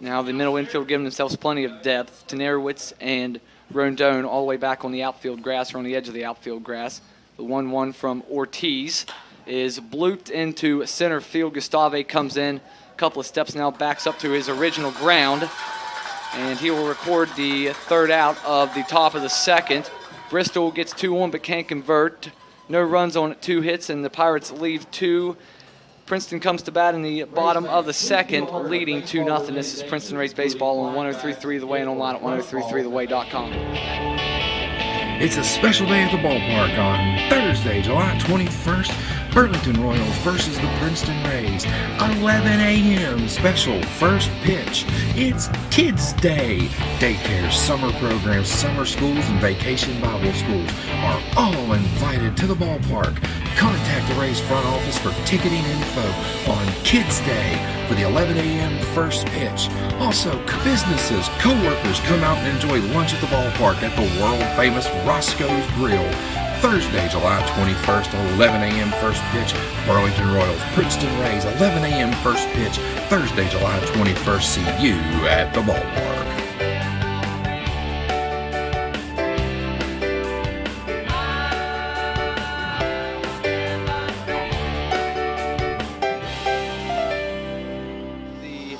B: Now the middle infield giving themselves plenty of depth. Tenarowitz and Rondon all the way back on the outfield grass, or on the edge of the outfield grass. The 1-1 from Ortiz is blooped into center field. Gustave comes in a couple of steps now, backs up to his original ground, and he will record the 3rd out of the top of the 2nd. Bristol gets 2 on but can't convert. No runs on 2 hits, and the Pirates leave 2. Princeton comes to bat in the bottom of the 2nd, leading 2-0. This is Princeton Rays Baseball on 103.3 The Way and online at 103.3theway.com.
C: It's a special day at the ballpark on Thursday, July 21st. Burlington Royals versus the Princeton Rays. 11 a.m. special first pitch. It's Kids Day. Daycare, summer programs, summer schools, and vacation Bible schools are all invited to the ballpark. Contact the Rays front office for ticketing info on Kids Day for the 11 a.m. first pitch. Also, businesses, co-workers come out and enjoy lunch at the ballpark at the world-famous Roscoe's Grill. Thursday, July 21st, 11 a.m. first pitch. Burlington Royals, Princeton Rays, 11 a.m. first pitch. Thursday, July 21st. See you at the ballpark.
B: The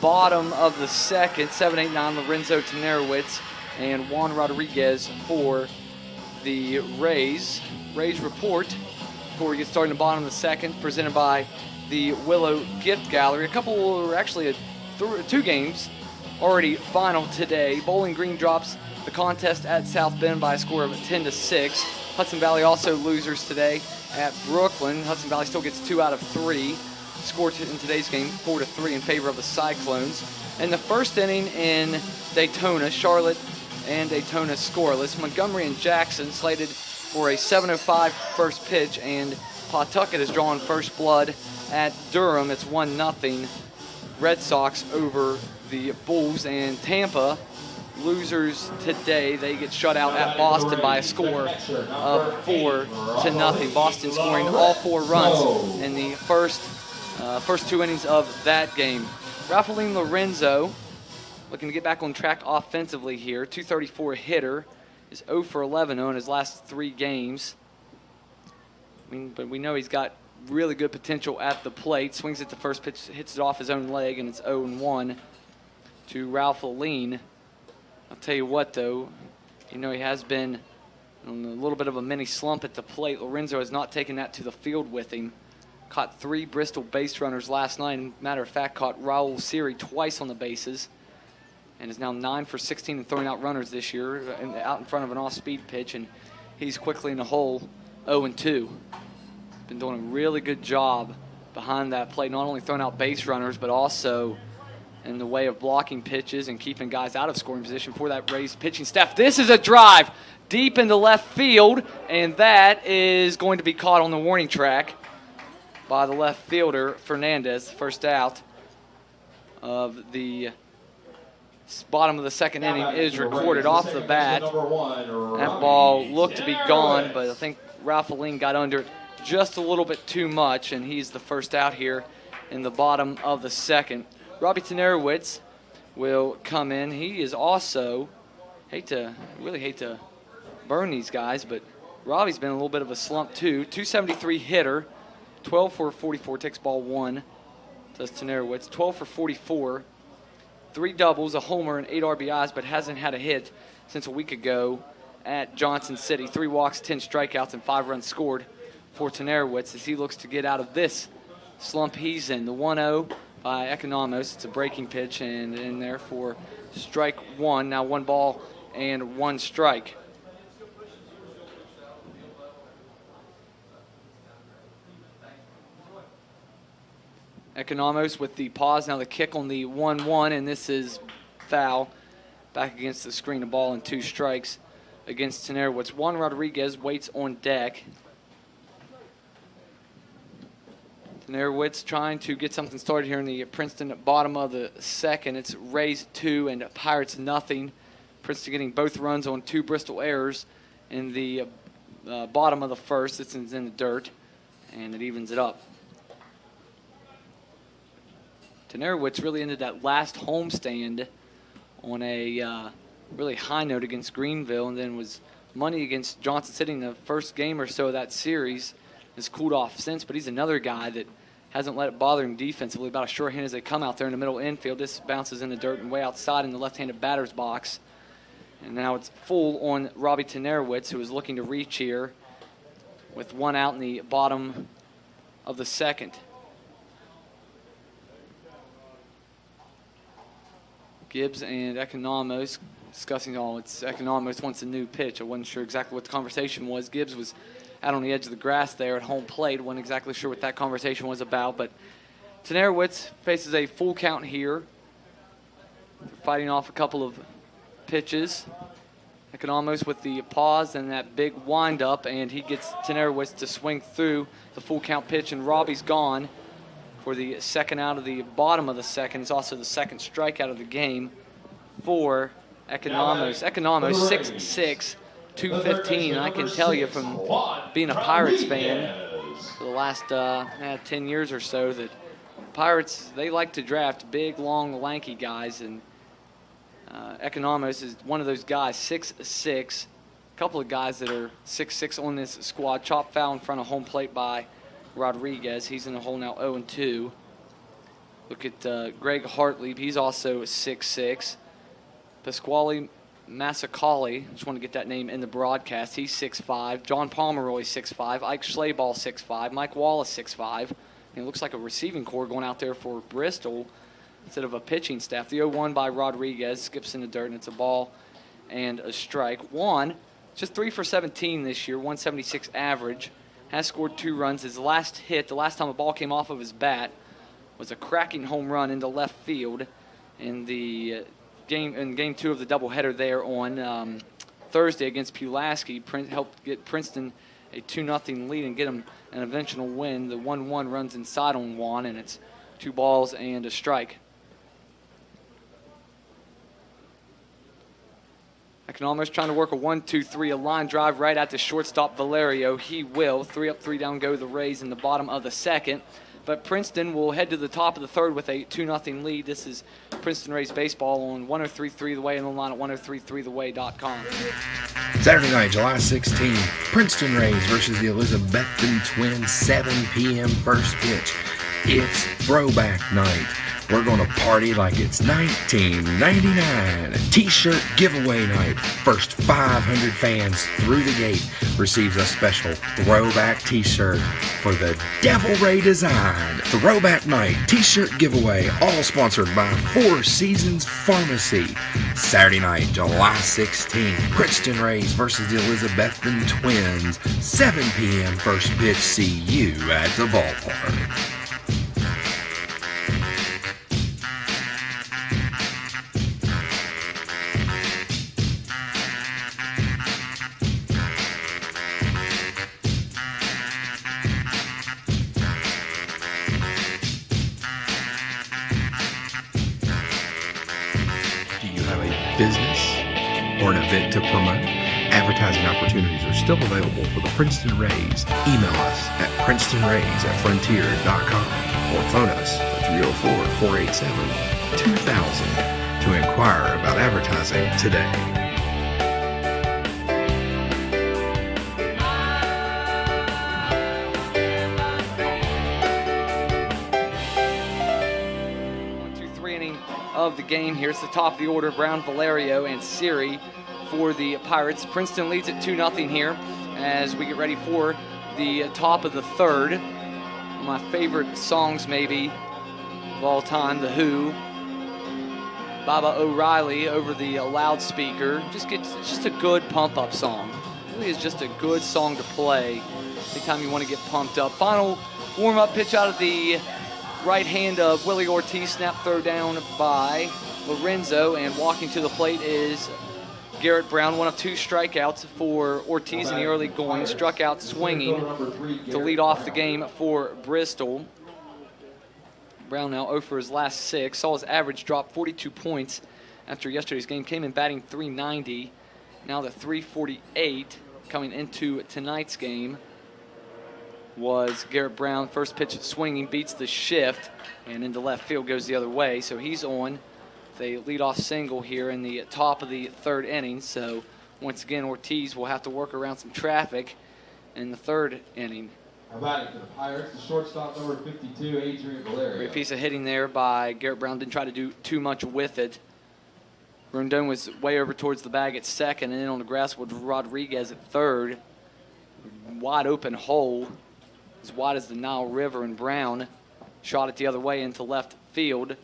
B: bottom of the 2nd, 7-8-9, Lorenzo Tenarowitz and Juan Rodriguez for the Rays. Rays report before we get started in the bottom of the 2nd, presented by the Willow Gift Gallery. A couple, or actually 2 games already final today. Bowling Green drops the contest at South Bend by a score of 10-6. Hudson Valley also losers today at Brooklyn. Hudson Valley still gets 2 out of 3. Score in today's game 4-3 in favor of the Cyclones. In the 1st inning in Daytona, Charlotte and Daytona scoreless. Montgomery and Jackson slated for a 7:05 first pitch, and Pawtucket has drawn first blood at Durham. It's 1-0 Red Sox over the Bulls, and Tampa losers today. They get shut out at Boston by a score of 4-0. Boston scoring all 4 runs in the first 2 innings of that game. Rafaelin Lorenzo looking to get back on track offensively here. .234 hitter, is 0 for 11 in his last 3 games. But we know he's got really good potential at the plate. Swings at the first pitch, hits it off his own leg, and it's 0-1. to Ralph Aline. I'll tell you what, though, he has been on a little bit of a mini slump at the plate. Lorenzo has not taken that to the field with him. Caught 3 Bristol base runners last night. Matter of fact, caught Raul Siri twice on the bases. And is now 9 for 16 and throwing out runners this year, out in front of an off-speed pitch. And he's quickly in the hole, 0-2. Been doing a really good job behind that plate, not only throwing out base runners, but also in the way of blocking pitches and keeping guys out of scoring position for that Rays pitching staff. This is a drive deep into left field, and that is going to be caught on the warning track by the left fielder, Fernandez. First out of the bottom of the second inning is recorded off the bat. That ball looked to be gone, but I think Ralph Aline got under it just a little bit too much, and he's the first out here in the bottom of the second. Robbie Tenerowitz will come in. He is also, really hate to burn these guys, but Robbie's been a little bit of a slump too. 273 hitter, 12 for 44, takes ball 1, does Tenerowitz. 12 for 44, 3 doubles, a homer, and 8 RBIs, but hasn't had a hit since a week ago at Johnson City. 3 walks, 10 strikeouts, and 5 runs scored for Tenerowitz as he looks to get out of this slump he's in. The 1-0 by Economos. It's a breaking pitch, and in there for strike 1. Now 1 ball and 1 strike. Economos with the pause. Now the kick on the 1-1, and this is foul. Back against the screen, a ball and 2 strikes against Tenerowitz. Juan Rodriguez waits on deck. Tenerowitz trying to get something started here in the Princeton bottom of the second. It's Rays 2 and Pirates nothing. Princeton getting both runs on 2 Bristol errors in the bottom of the first. It's in the dirt, and it evens it up. Tenerowitz really ended that last homestand on a really high note against Greenville, and then was money against Johnson City in the first game or so of that series. Has cooled off since, but he's another guy that hasn't let it bother him defensively. About a shorthand as they come out there in the middle infield. This bounces in the dirt and way outside in the left-handed batter's box. And now it's full on Robbie Tenerowitz, who is looking to reach here with 1 out in the bottom of the second. Gibbs and Economos discussing, it's Economos wants a new pitch. I wasn't sure exactly what the conversation was. Gibbs was out on the edge of the grass there at home plate. Wasn't exactly sure what that conversation was about, but Tenerowitz faces a full count here. Fighting off a couple of pitches. Economos with the pause and that big windup, and he gets Tenerowitz to swing through the full count pitch, and Robbie's gone for the second out of the bottom of the second. It's also the second strikeout of the game for Economos. Economos 6'6", 215. I can tell you from being a Pirates fan for the last 10 years or so that Pirates, they like to draft big, long, lanky guys, and Economos is one of those guys, 6'6". A couple of guys that are 6'6" on this squad. Chop foul in front of home plate by Rodriguez. He's in the hole now, 0-2. Look at Greg Hartley. He's also 6'6". Pasquale Massacali, just want to get that name in the broadcast. He's 6'5". John Pomeroy, 6'5". Ike Schlaball, 6'5". Mike Wallace, 6'5". It looks like a receiving core going out there for Bristol instead of a pitching staff. The 0-1 by Rodriguez skips in the dirt, and it's a ball and a strike. Juan, just 3 for 17 this year, 176 average. Has scored 2 runs. His last hit, the last time a ball came off of his bat, was a cracking home run into left field in the game 2 of the doubleheader there on Thursday against Pulaski. Helped get Princeton a 2-0 lead and get them an eventual win. The 1-1 runs inside on Juan, and it's 2 balls and a strike. Economos trying to work a 1-2-3, a line drive right at the shortstop Valerio. He will. 3 up, 3 down go the Rays in the bottom of the second. But Princeton will head to the top of the third with a 2-0 lead. This is Princeton Rays baseball on 103.3 The Way and online at 103.3theway.com.
C: Saturday night, July 16th, Princeton Rays versus the Elizabethton Twins, 7 p.m. first pitch. It's throwback night. We're gonna party like it's 1999. T-shirt giveaway night. First 500 fans through the gate receives a special throwback t-shirt for the Devil Ray design. Throwback night t-shirt giveaway, all sponsored by Four Seasons Pharmacy. Saturday night, July 16th, Princeton Rays versus the Elizabethton Twins. 7 p.m. first pitch. See you at the ballpark. Business or an event to promote? Advertising opportunities are still available for the Princeton Rays. Email us at princetonrays@frontier.com or phone us at 304-487-2000 to inquire about advertising today.
B: Of the game here. It's the top of the order. Brown, Valerio, and Siri for the Pirates. Princeton leads at 2-0 here as we get ready for the top of the third. One of my favorite songs maybe of all time, The Who. Baba O'Reilly over the loudspeaker. It's just a good pump-up song. It really is just a good song to play anytime you want to get pumped up. Final warm-up pitch out of the right hand of Willie Ortiz, snap throw down by Lorenzo, and walking to the plate is Garrett Brown. One of two strikeouts for Ortiz in the early going. Struck out swinging to lead off the game for Bristol. Brown now 0 for his last 6. Saw his average drop 42 points after yesterday's game. Came in batting .390. Now the .348 coming into tonight's game was Garrett Brown. First pitch swinging, beats the shift, and into left field goes the other way. So he's on the leadoff single here in the top of the third inning. So once again, Ortiz will have to work around some traffic in the third inning.
F: Batting for the Pirates, the shortstop number 52, Adrian Valerio.
B: Great piece of hitting there by Garrett Brown. Didn't try to do too much with it. Rondon was way over towards the bag at second, and then on the grass with Rodriguez at third. Wide open hole, as wide as the Nile River, and Brown shot it the other way into left field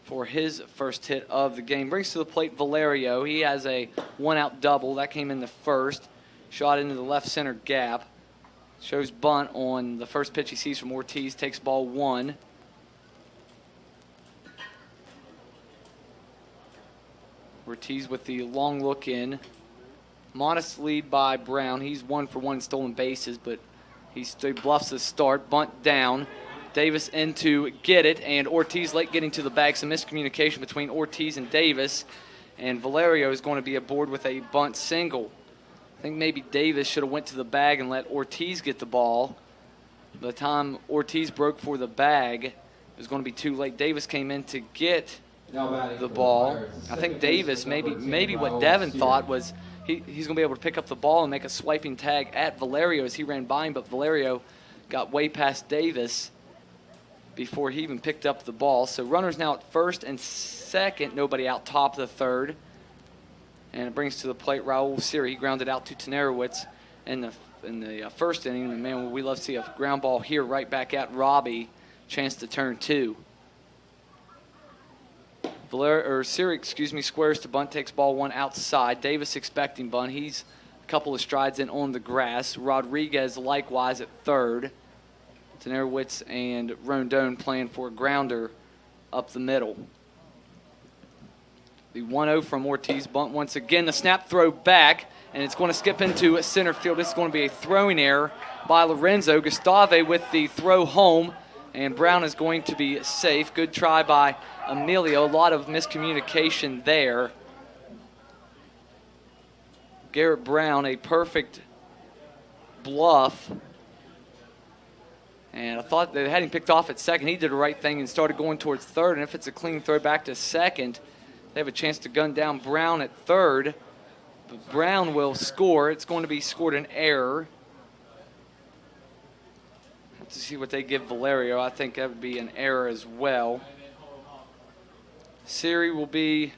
B: for his first hit of the game. Brings to the plate Valerio. He has a one-out double. That came in the first. Shot into the left center gap. Shows bunt on the first pitch he sees from Ortiz. Takes ball 1. Ortiz with the long look in. Modest lead by Brown. He's 1 for 1 stolen bases, but he bluffs the start. Bunt down. Davis in to get it, and Ortiz late getting to the bag. Some miscommunication between Ortiz and Davis, and Valerio is going to be aboard with a bunt single. I think maybe Davis should have went to the bag and let Ortiz get the ball. By the time Ortiz broke for the bag, it was going to be too late. Davis came in to get the ball. I think Davis, maybe what Devin thought was he's going to be able to pick up the ball and make a swiping tag at Valerio as he ran by him, but Valerio got way past Davis before he even picked up the ball. So runners now at first and second, nobody out top of the third. And it brings to the plate Raul Siri. He grounded out to Tenerowitz in the first inning. And man, we love to see a ground ball here right back at Robbie. Chance to turn 2. Siri, squares to bunt, takes ball 1 outside. Davis expecting bunt. He's a couple of strides in on the grass. Rodriguez likewise at third. Tenerowitz and Rondon playing for a grounder up the middle. The 1-0 from Ortiz. Bunt once again. The snap throw back, and it's going to skip into center field. This is going to be a throwing error by Lorenzo. Gustave with the throw home, and Brown is going to be safe. Good try by Emilio. A lot of miscommunication there. Garrett Brown, a perfect bluff. And I thought they had him picked off at second. He did the right thing and started going towards third. And if it's a clean throw back to second, they have a chance to gun down Brown at third. But Brown will score. It's going to be scored an error. Have to see what they give Valerio. I think that would be an error as well. Siri's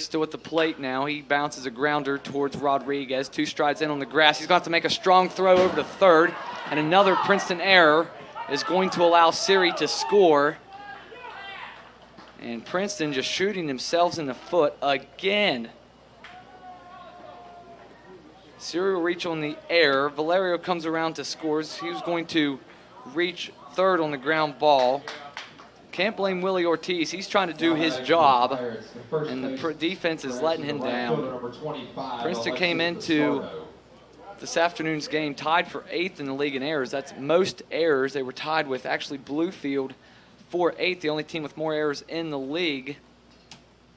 B: still at the plate now. He bounces a grounder towards Rodriguez. 2 strides in on the grass. He's going to have to make a strong throw over to third. And another Princeton error is going to allow Siri to score. And Princeton just shooting themselves in the foot again. Siri will reach on the air. Valerio comes around to scores. He was going to reach third on the ground ball. Can't blame Willie Ortiz. He's trying to do his job, and the defense is letting him down. Princeton came into this afternoon's game tied for 8th in the league in errors. That's most errors. They were tied with actually Bluefield for 8th. The only team with more errors in the league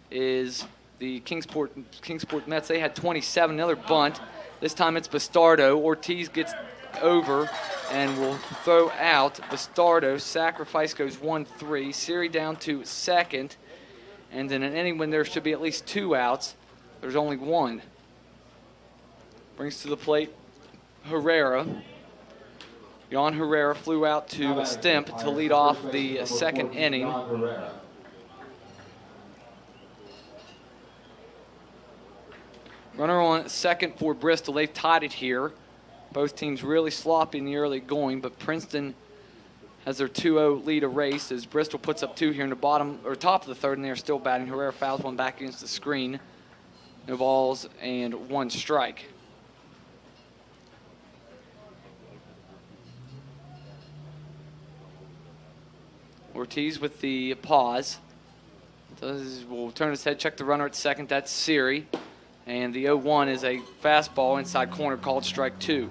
B: is the Kingsport Mets. They had 27. Another bunt. This time it's Bastardo. Ortiz gets over and will throw out. Bastardo. Sacrifice goes 1-3. Siri down to second. And in an inning when there should be at least 2 outs, there's only 1. Brings to the plate Herrera. Jan Herrera flew out to Stemp to lead off the second inning. Runner on second for Bristol. They've tied it here. Both teams really sloppy in the early going, but Princeton has their 2-0 lead erased as Bristol puts up 2 here in the bottom or top of the third, and they're still batting. Herrera fouls one back against the screen. No balls and 1 strike. Ortiz with the pause. Will turn his head, check the runner at second. That's Siri. And the 0-1 is a fastball inside corner called strike 2.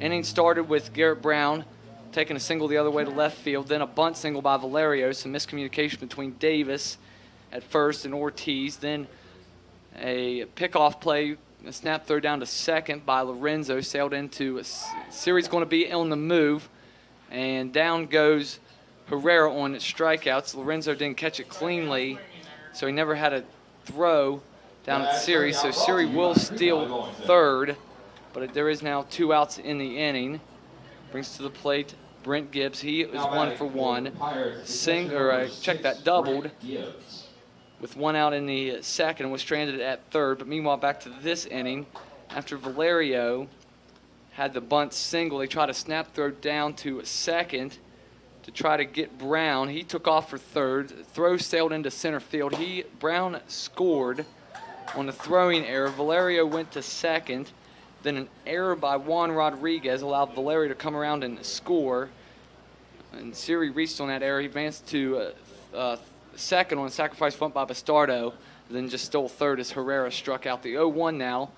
B: Inning started with Garrett Brown taking a single the other way to left field, then a bunt single by Valerio, some miscommunication between Davis at first and Ortiz, then a pickoff play, a snap throw down to second by Lorenzo, sailed into Siri's going to be on the move, and down goes Herrera on strikeouts. Lorenzo didn't catch it cleanly, so he never had a throw down at Siri, so Siri will steal third, but there is now 2 outs in the inning. Brings to the plate Brent Gibbs. He is 1 for 1. Check that, doubled with 1 out in the second, was stranded at third. But meanwhile, back to this inning, after Valerio had the bunt single, they tried a snap throw down to second to try to get Brown. He took off for third. Throw sailed into center field. Brown scored on the throwing error. Valerio went to second. Then an error by Juan Rodriguez allowed Valerio to come around and score. And Siri reached on that error. He advanced to second on a sacrifice bunt by Bastardo. Then just stole third as Herrera struck out. The 0-1 now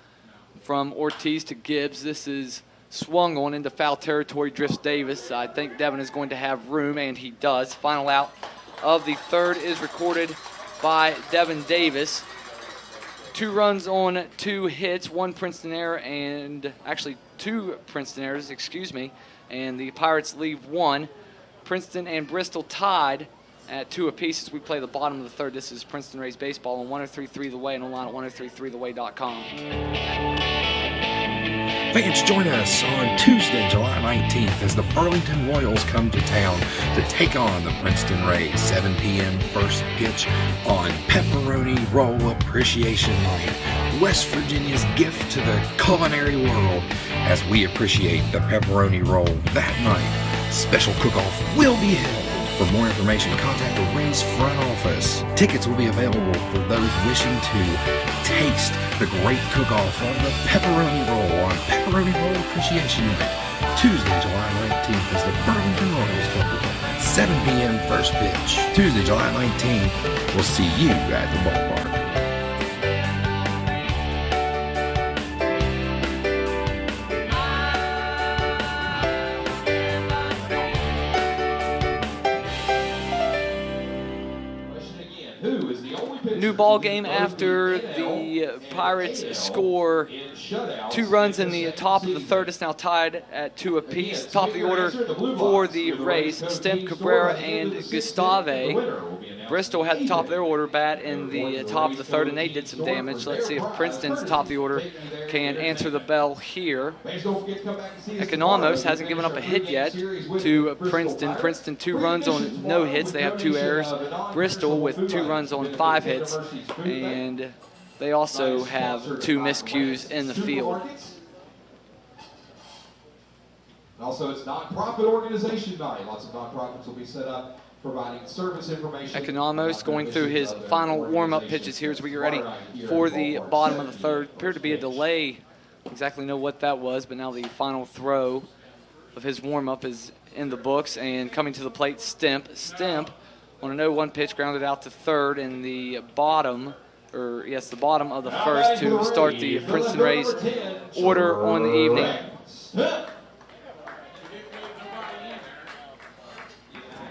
B: from Ortiz to Gibbs. This is swung on into foul territory, drifts Davis. I think Devin is going to have room, and he does. Final out of the third is recorded by Devin Davis. 2 runs on 2 hits, 1 Princeton error, and actually 2 Princeton errors, excuse me, and the Pirates leave 1. Princeton and Bristol tied at 2 apiece as we play the bottom of the third. This is Princeton Rays baseball on 103.3 The Way and online at 103.3theway.com.
C: Fans, join us on Tuesday, July 19th as the Burlington Royals come to town to take on the Princeton Rays. 7 p.m. first pitch on Pepperoni Roll Appreciation Night. West Virginia's gift to the culinary world as we appreciate the pepperoni roll that night. Special cook-off will be held. For more information, contact the Rays front office. Tickets will be available for those wishing to taste the great cook-off of the pepperoni roll on Pepperoni Roll Appreciation Night. Tuesday, July 19th as the Burlington Royals come to town. 7 p.m. first pitch. Tuesday, July 19th. We'll see you at the ballpark.
B: New ball game after the Pirates score 2 runs in the top of the third. It's now tied at 2 apiece. Top of the order for the Rays, Stemp, Cabrera, and Gustave. Bristol had the top of their order bat in the top of the third, and they did some damage. Let's see if Princeton's top of the order can answer the bell here. Economos hasn't given up a hit yet to Princeton. Princeton 2 runs on no hits. They have 2 errors. Bristol with 2 runs on 5 hits, and they also have 2 miscues in the field.
F: Also, it's nonprofit organization night. Lots of nonprofits will be set up providing service information.
B: Economos going through his final warm-up pitches here as we get ready for the bottom of the third. Appeared to be a delay. Exactly know what that was, but now the final throw of his warm-up is in the books. And coming to the plate, Stemp. Stemp on a 0-1 pitch, grounded out to third in the bottom, the bottom of the first to start the Princeton Rays order on the evening.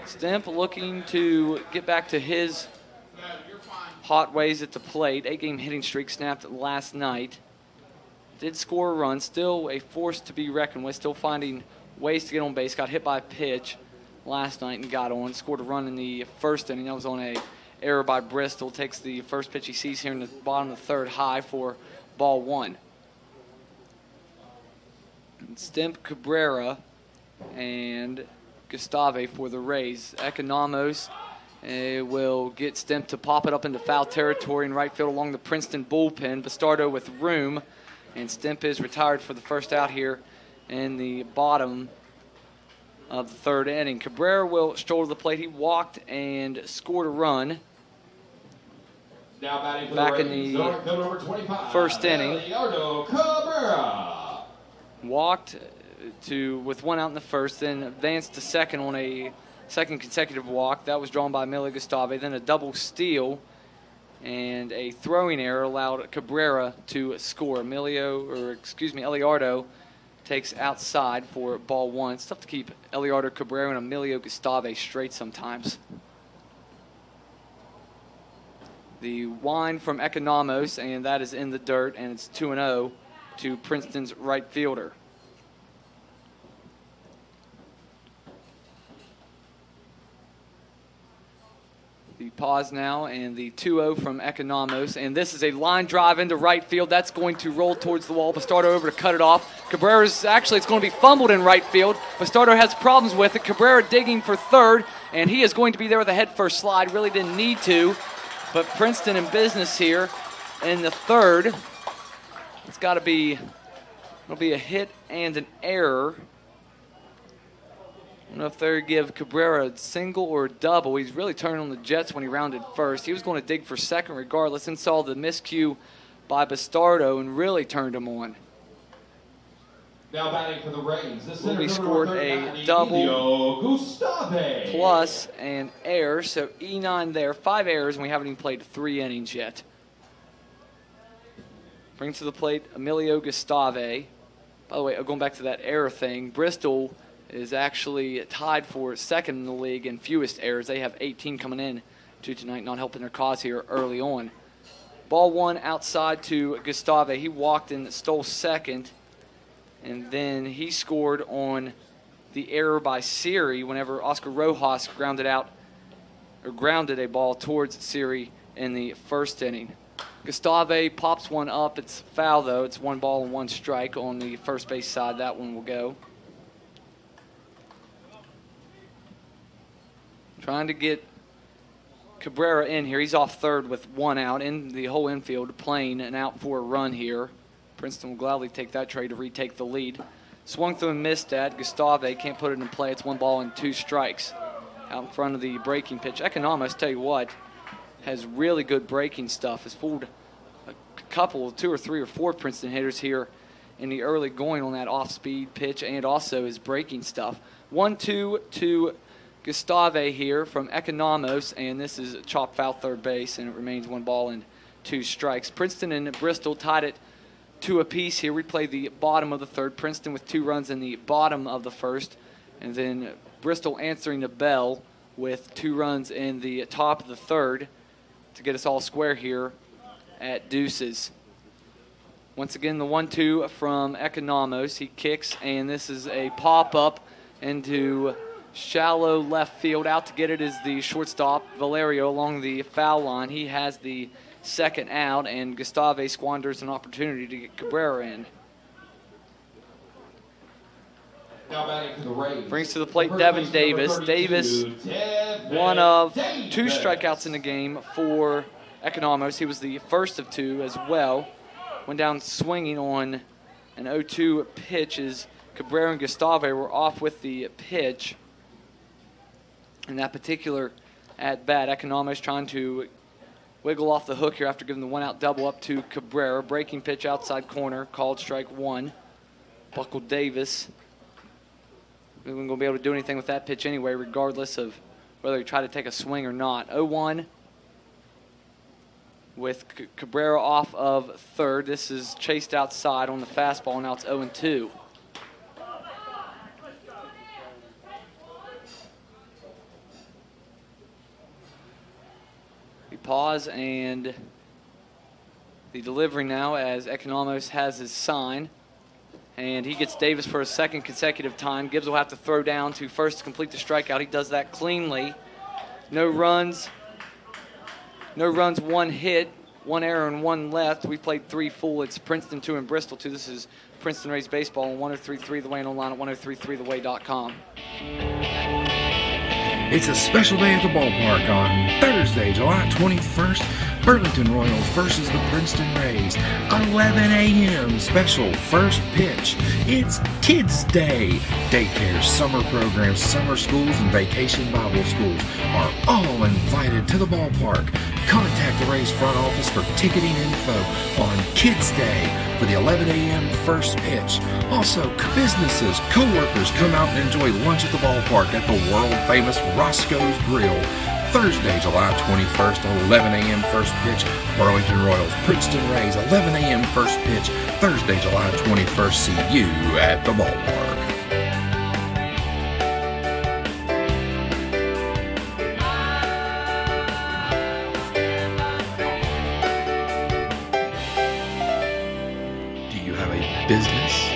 B: Stemp looking to get back to his hot ways at the plate. 8-game hitting streak snapped last night. Did score a run, still a force to be reckoned with, still finding ways to get on base. Got hit by a pitch last night and got on. Scored a run in the first inning. That was on a error by Bristol. Takes the first pitch he sees here in the bottom of the third, high for ball 1. And Stemp, Cabrera, and Gustave for the Rays. Economos will get Stemp to pop it up into foul territory in right field along the Princeton bullpen. Bastardo with room, and Stemp is retired for the first out here in the bottom of the third inning. Cabrera will stroll to the plate. He walked and scored a run back in the first inning. Walked with 1 out in the first, then advanced to second on a second consecutive walk. That was drawn by Emilio Gustave. Then a double steal and a throwing error allowed Cabrera to score. Eliardo takes outside for ball 1. It's tough to keep Eliardo, Cabrera, and Emilio Gustave straight sometimes. The wind from Economos, and that is in the dirt, and it's 2-0 to Princeton's right fielder. The pause now, and the 2-0 from Economos. And this is a line drive into right field. That's going to roll towards the wall. Bastardo over to cut it off. Cabrera's it's going to be fumbled in right field. Bastardo has problems with it. Cabrera digging for third, and he is going to be there with a head-first slide. Really didn't need to, but Princeton in business here in the third. It'll be a hit and an error. I don't know if they're going to give Cabrera a single or a double. He's really turned on the Jets when he rounded first. He was going to dig for second regardless, and saw the miscue by Bastardo and really turned him on.
F: Now batting for the Rays.
B: He scored a double plus an error, so E9 there. 5 errors, and we haven't even played 3 innings yet. Brings to the plate Emilio Gustave. By the way, going back to that error thing, Bristol is actually tied for second in the league in fewest errors. They have 18 coming in to tonight, not helping their cause here early on. Ball 1 outside to Gustave. He walked and stole second, and then he scored on the error by Siri whenever Oscar Rojas grounded a ball towards Siri in the first inning. Gustave pops one up. It's foul, though. It's 1 ball and 1 strike on the first base side. That one will go. Trying to get Cabrera in here. He's off third with 1 out in the whole infield, playing an out for a run here. Princeton will gladly take that trade to retake the lead. Swung through and missed at. Gustave can't put it in play. It's 1 ball and 2 strikes out in front of the breaking pitch. Economos, tell you what, has really good breaking stuff. Has fooled a couple, 2 or 3 or 4 Princeton hitters here in the early going on that off-speed pitch, and also his breaking stuff. 1-2 to Gustave here from Economos, and this is a chop foul third base, and it remains 1 ball and 2 strikes. Princeton and Bristol tied it 2 apiece here. We play the bottom of the third. Princeton with 2 runs in the bottom of the first, and then Bristol answering the bell with 2 runs in the top of the third to get us all square here at deuces. Once again, the 1-2 from Economos. He kicks, and this is a pop-up into shallow left field. Out to get it is the shortstop, Valerio, along the foul line. He has the second out, and Gustave squanders an opportunity to get Cabrera in.
F: Now batting for the Rays.
B: Brings to the plate Devin Davis. Davis, one of 2 strikeouts in the game for Economos. He was the first of 2 as well. Went down swinging on an 0-2 pitch as Cabrera and Gustave were off with the pitch. In that particular at-bat, Economos trying to wiggle off the hook here after giving the 1-out double up to Cabrera. Breaking pitch outside corner, called strike 1. Buckle Davis. We weren't going to be able to do anything with that pitch anyway, regardless of whether he tried to take a swing or not. 0-1 with Cabrera off of third. This is chased outside on the fastball. Now it's 0-2. We pause, and the delivery now as Economos has his sign. And he gets Davis for a second consecutive time. Gibbs will have to throw down to first to complete the strikeout. He does that cleanly. No runs, 1 hit, 1 error, and 1 left. We played 3 full. It's Princeton 2 and Bristol 2. This is Princeton Rays Baseball on 103.3 The Way and online at 103.3theway.com.
C: It's a special day at the ballpark on Thursday, July 21st. Burlington Royals versus the Princeton Rays. 11 a.m. special first pitch. It's Kids Day. Daycares, summer programs, summer schools, and vacation Bible schools are all invited to the ballpark. Contact the Rays front office for ticketing info on Kids Day for the 11 a.m. first pitch. Also, businesses, co-workers come out and enjoy lunch at the ballpark at the world-famous Roscoe's Grill. Thursday, July 21st, 11 a.m. first pitch. Burlington Royals, Princeton Rays, 11 a.m. first pitch. Thursday, July 21st. See you at the ballpark. Do you have a business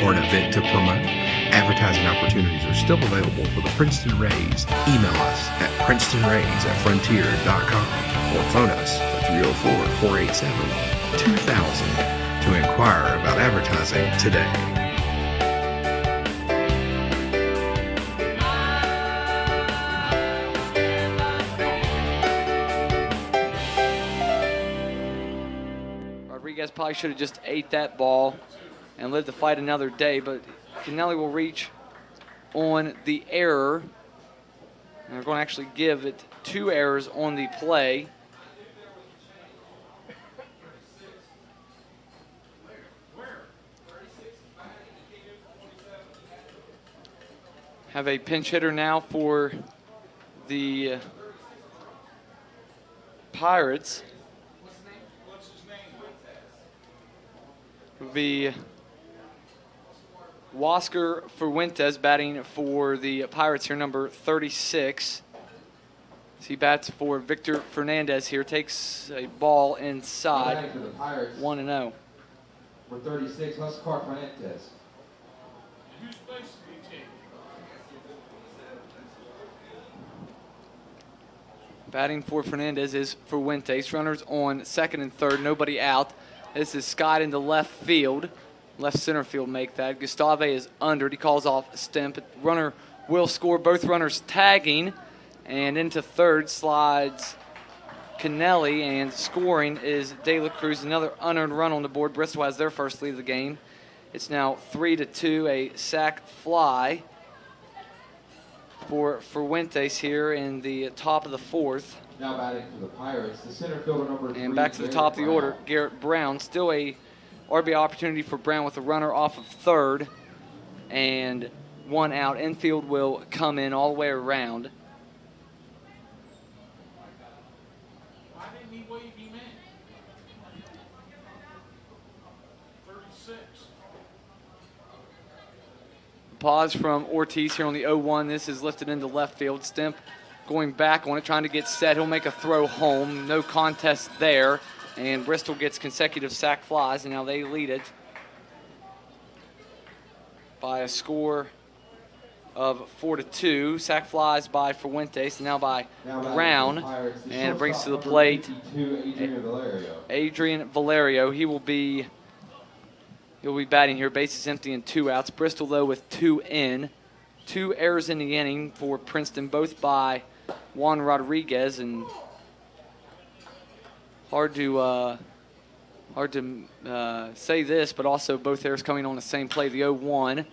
C: or an event to promote? Advertising opportunities are still available for the Princeton Rays. Email us at princetonrays@frontier.com or phone us at 304-487-2000 to inquire about advertising today.
B: Rodriguez probably should have just ate that ball and lived to fight another day, but Kennelly will reach on the error. And they're going to actually give it 2 errors on the play. Have a pinch hitter now for the Pirates. Would be Wasker Fuentes batting for the Pirates here, number 36. As he bats for Victor Fernandez here, takes a ball inside, 1-0.
F: For 36, Huskar Fernandez.
B: Batting for Fernandez is Fuentes. Runners on second and third, nobody out. This is skied into left field. Left center field make that. Gustave is under. He calls off Stemp. Runner will score. Both runners tagging. And into third slides Kennelly. And scoring is De La Cruz. Another unearned run on the board. Bristol has their first lead of the game. It's now 3-2. A sac fly for Fuentes here in the top of the fourth.
F: Now batting for the Pirates, the center fielder number 3.
B: And back to the top of the order, Garrett Brown. Still a RBI opportunity for Brown with a runner off of third and 1 out. Infield will come in all the way around.
G: Why didn't he wave him in? 36.
B: Pause from Ortiz here on the 0-1. This is lifted into left field. Stemp going back on it, trying to get set. He'll make a throw home. No contest there. And Bristol gets consecutive sac flies, and now they lead it by a score of 4-2. Sack flies by Fuentes, now by Brown, and it brings to the plate Adrian Valerio. He'll be batting here. Bases empty and 2 outs. Bristol, though, with 2 in. 2 errors in the inning for Princeton, both by Juan Rodriguez, and hard to say this, but also both errors coming on the same play. The 0-1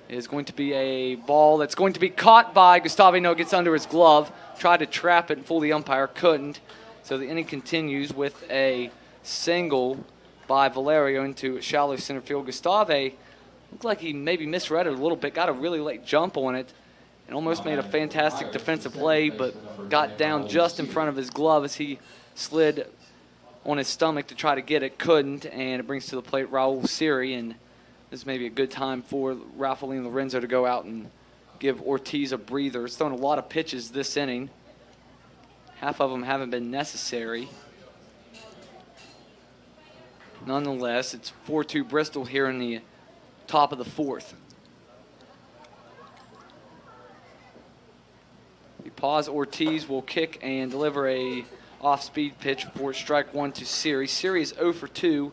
B: is going to be a ball that's going to be caught by Gustavo. No, gets under his glove. Tried to trap it and fool the umpire, couldn't. So the inning continues with a single by Valerio into shallow center field. Gustave looked like he maybe misread it a little bit, got a really late jump on it, and almost made a fantastic defensive play, but got down just in front of his glove as he slid on his stomach to try to get it, couldn't, and it brings to the plate Raul Siri, and this may be a good time for Rafaelino Lorenzo to go out and give Ortiz a breather. He's thrown a lot of pitches this inning. Half of them haven't been necessary. Nonetheless, it's 4-2 Bristol here in the top of the 4th. The pause. Ortiz will kick and deliver a off-speed pitch for strike 1 to Siri. Siri is 0 for 2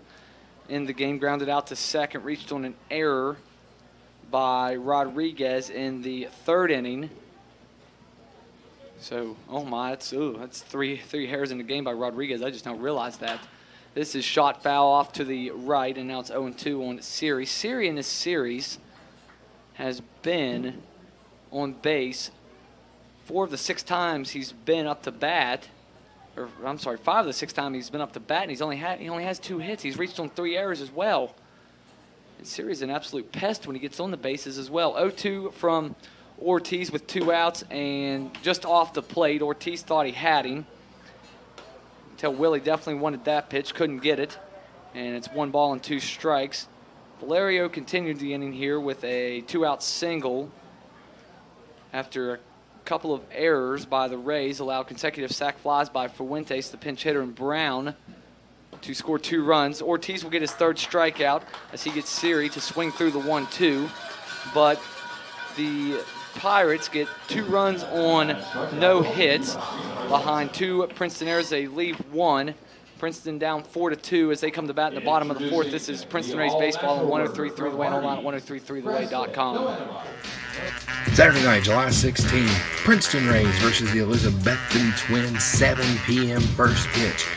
B: in the game, grounded out to second, reached on an error by Rodriguez in the 3rd inning. So, oh my, that's three errors in the game by Rodriguez. I just now realized that. This is shot foul off to the right, and now it's 0-2 on Siri. Siri in this series has been on base 4 of the 6 times he's been up to bat. Or I'm sorry, 5 of the 6 times he's been up to bat, and he only has 2 hits. He's reached on 3 errors as well. And Siri's an absolute pest when he gets on the bases as well. 0-2 from Ortiz with 2 outs, and just off the plate, Ortiz thought he had him. Until Willie definitely wanted that pitch, couldn't get it, and it's 1 ball and 2 strikes. Valerio continued the inning here with a 2-out single after a couple of errors by the Rays allowed consecutive sac flies by Fuentes, the pinch hitter, and Brown to score 2 runs. Ortiz will get his 3rd strikeout as he gets Siri to swing through the 1-2, but the Pirates get 2 runs on no hits behind 2 Princeton errors. They leave 1. Princeton down 4-2 as they come to bat in the bottom of the 4th. This is Princeton Rays baseball on 103.3 The Way and online at 103.3theway.com.
C: Saturday night, July 16th, Princeton Rays versus the Elizabethton Twins, 7 p.m. first pitch.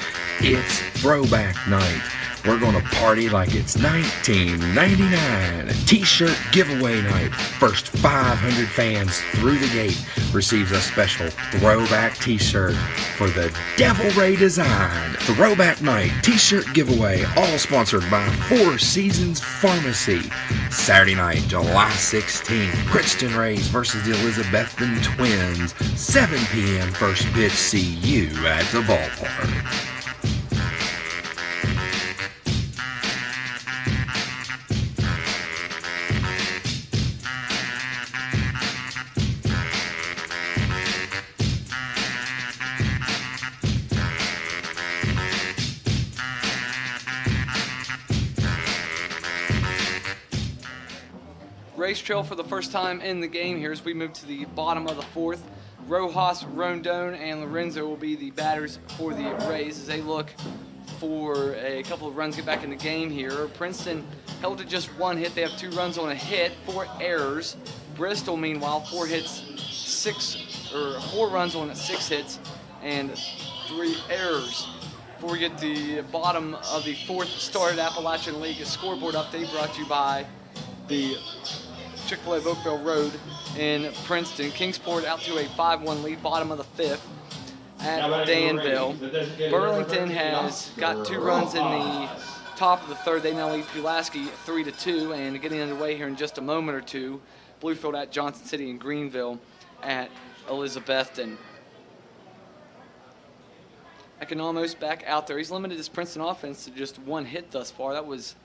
C: It's throwback night. We're going to party like it's 1999. T-shirt giveaway night. First 500 fans through the gate receives a special throwback T-shirt for the Devil Ray design. Throwback night T-shirt giveaway, all sponsored by 4 Seasons Pharmacy. Saturday night, July 16th, Princeton Rays versus the Elizabethton Twins. 7 p.m. first pitch. See you at the ballpark.
B: Race trail for the first time in the game here as we move to the bottom of the 4th. Rojas, Rondon, and Lorenzo will be the batters for the Rays as they look for a couple of runs to get back in the game here. Princeton held to just 1 hit. They have 2 runs on a hit, 4 errors. Bristol, meanwhile, 4 runs on 6 hits and 3 errors. Before we get the bottom of the 4th started Appalachian League, a scoreboard update brought to you by the Chick-fil-A of Oakville Road in Princeton. Kingsport out to a 5-1 lead, bottom of the 5th at Danville. Burlington has got 2 runs in the top of the 3rd. They now lead Pulaski 3-2, and getting underway here in just a moment or two, Bluefield at Johnson City and Greenville at Elizabethton. Economos back out there. He's limited his Princeton offense to just 1 hit thus far. That was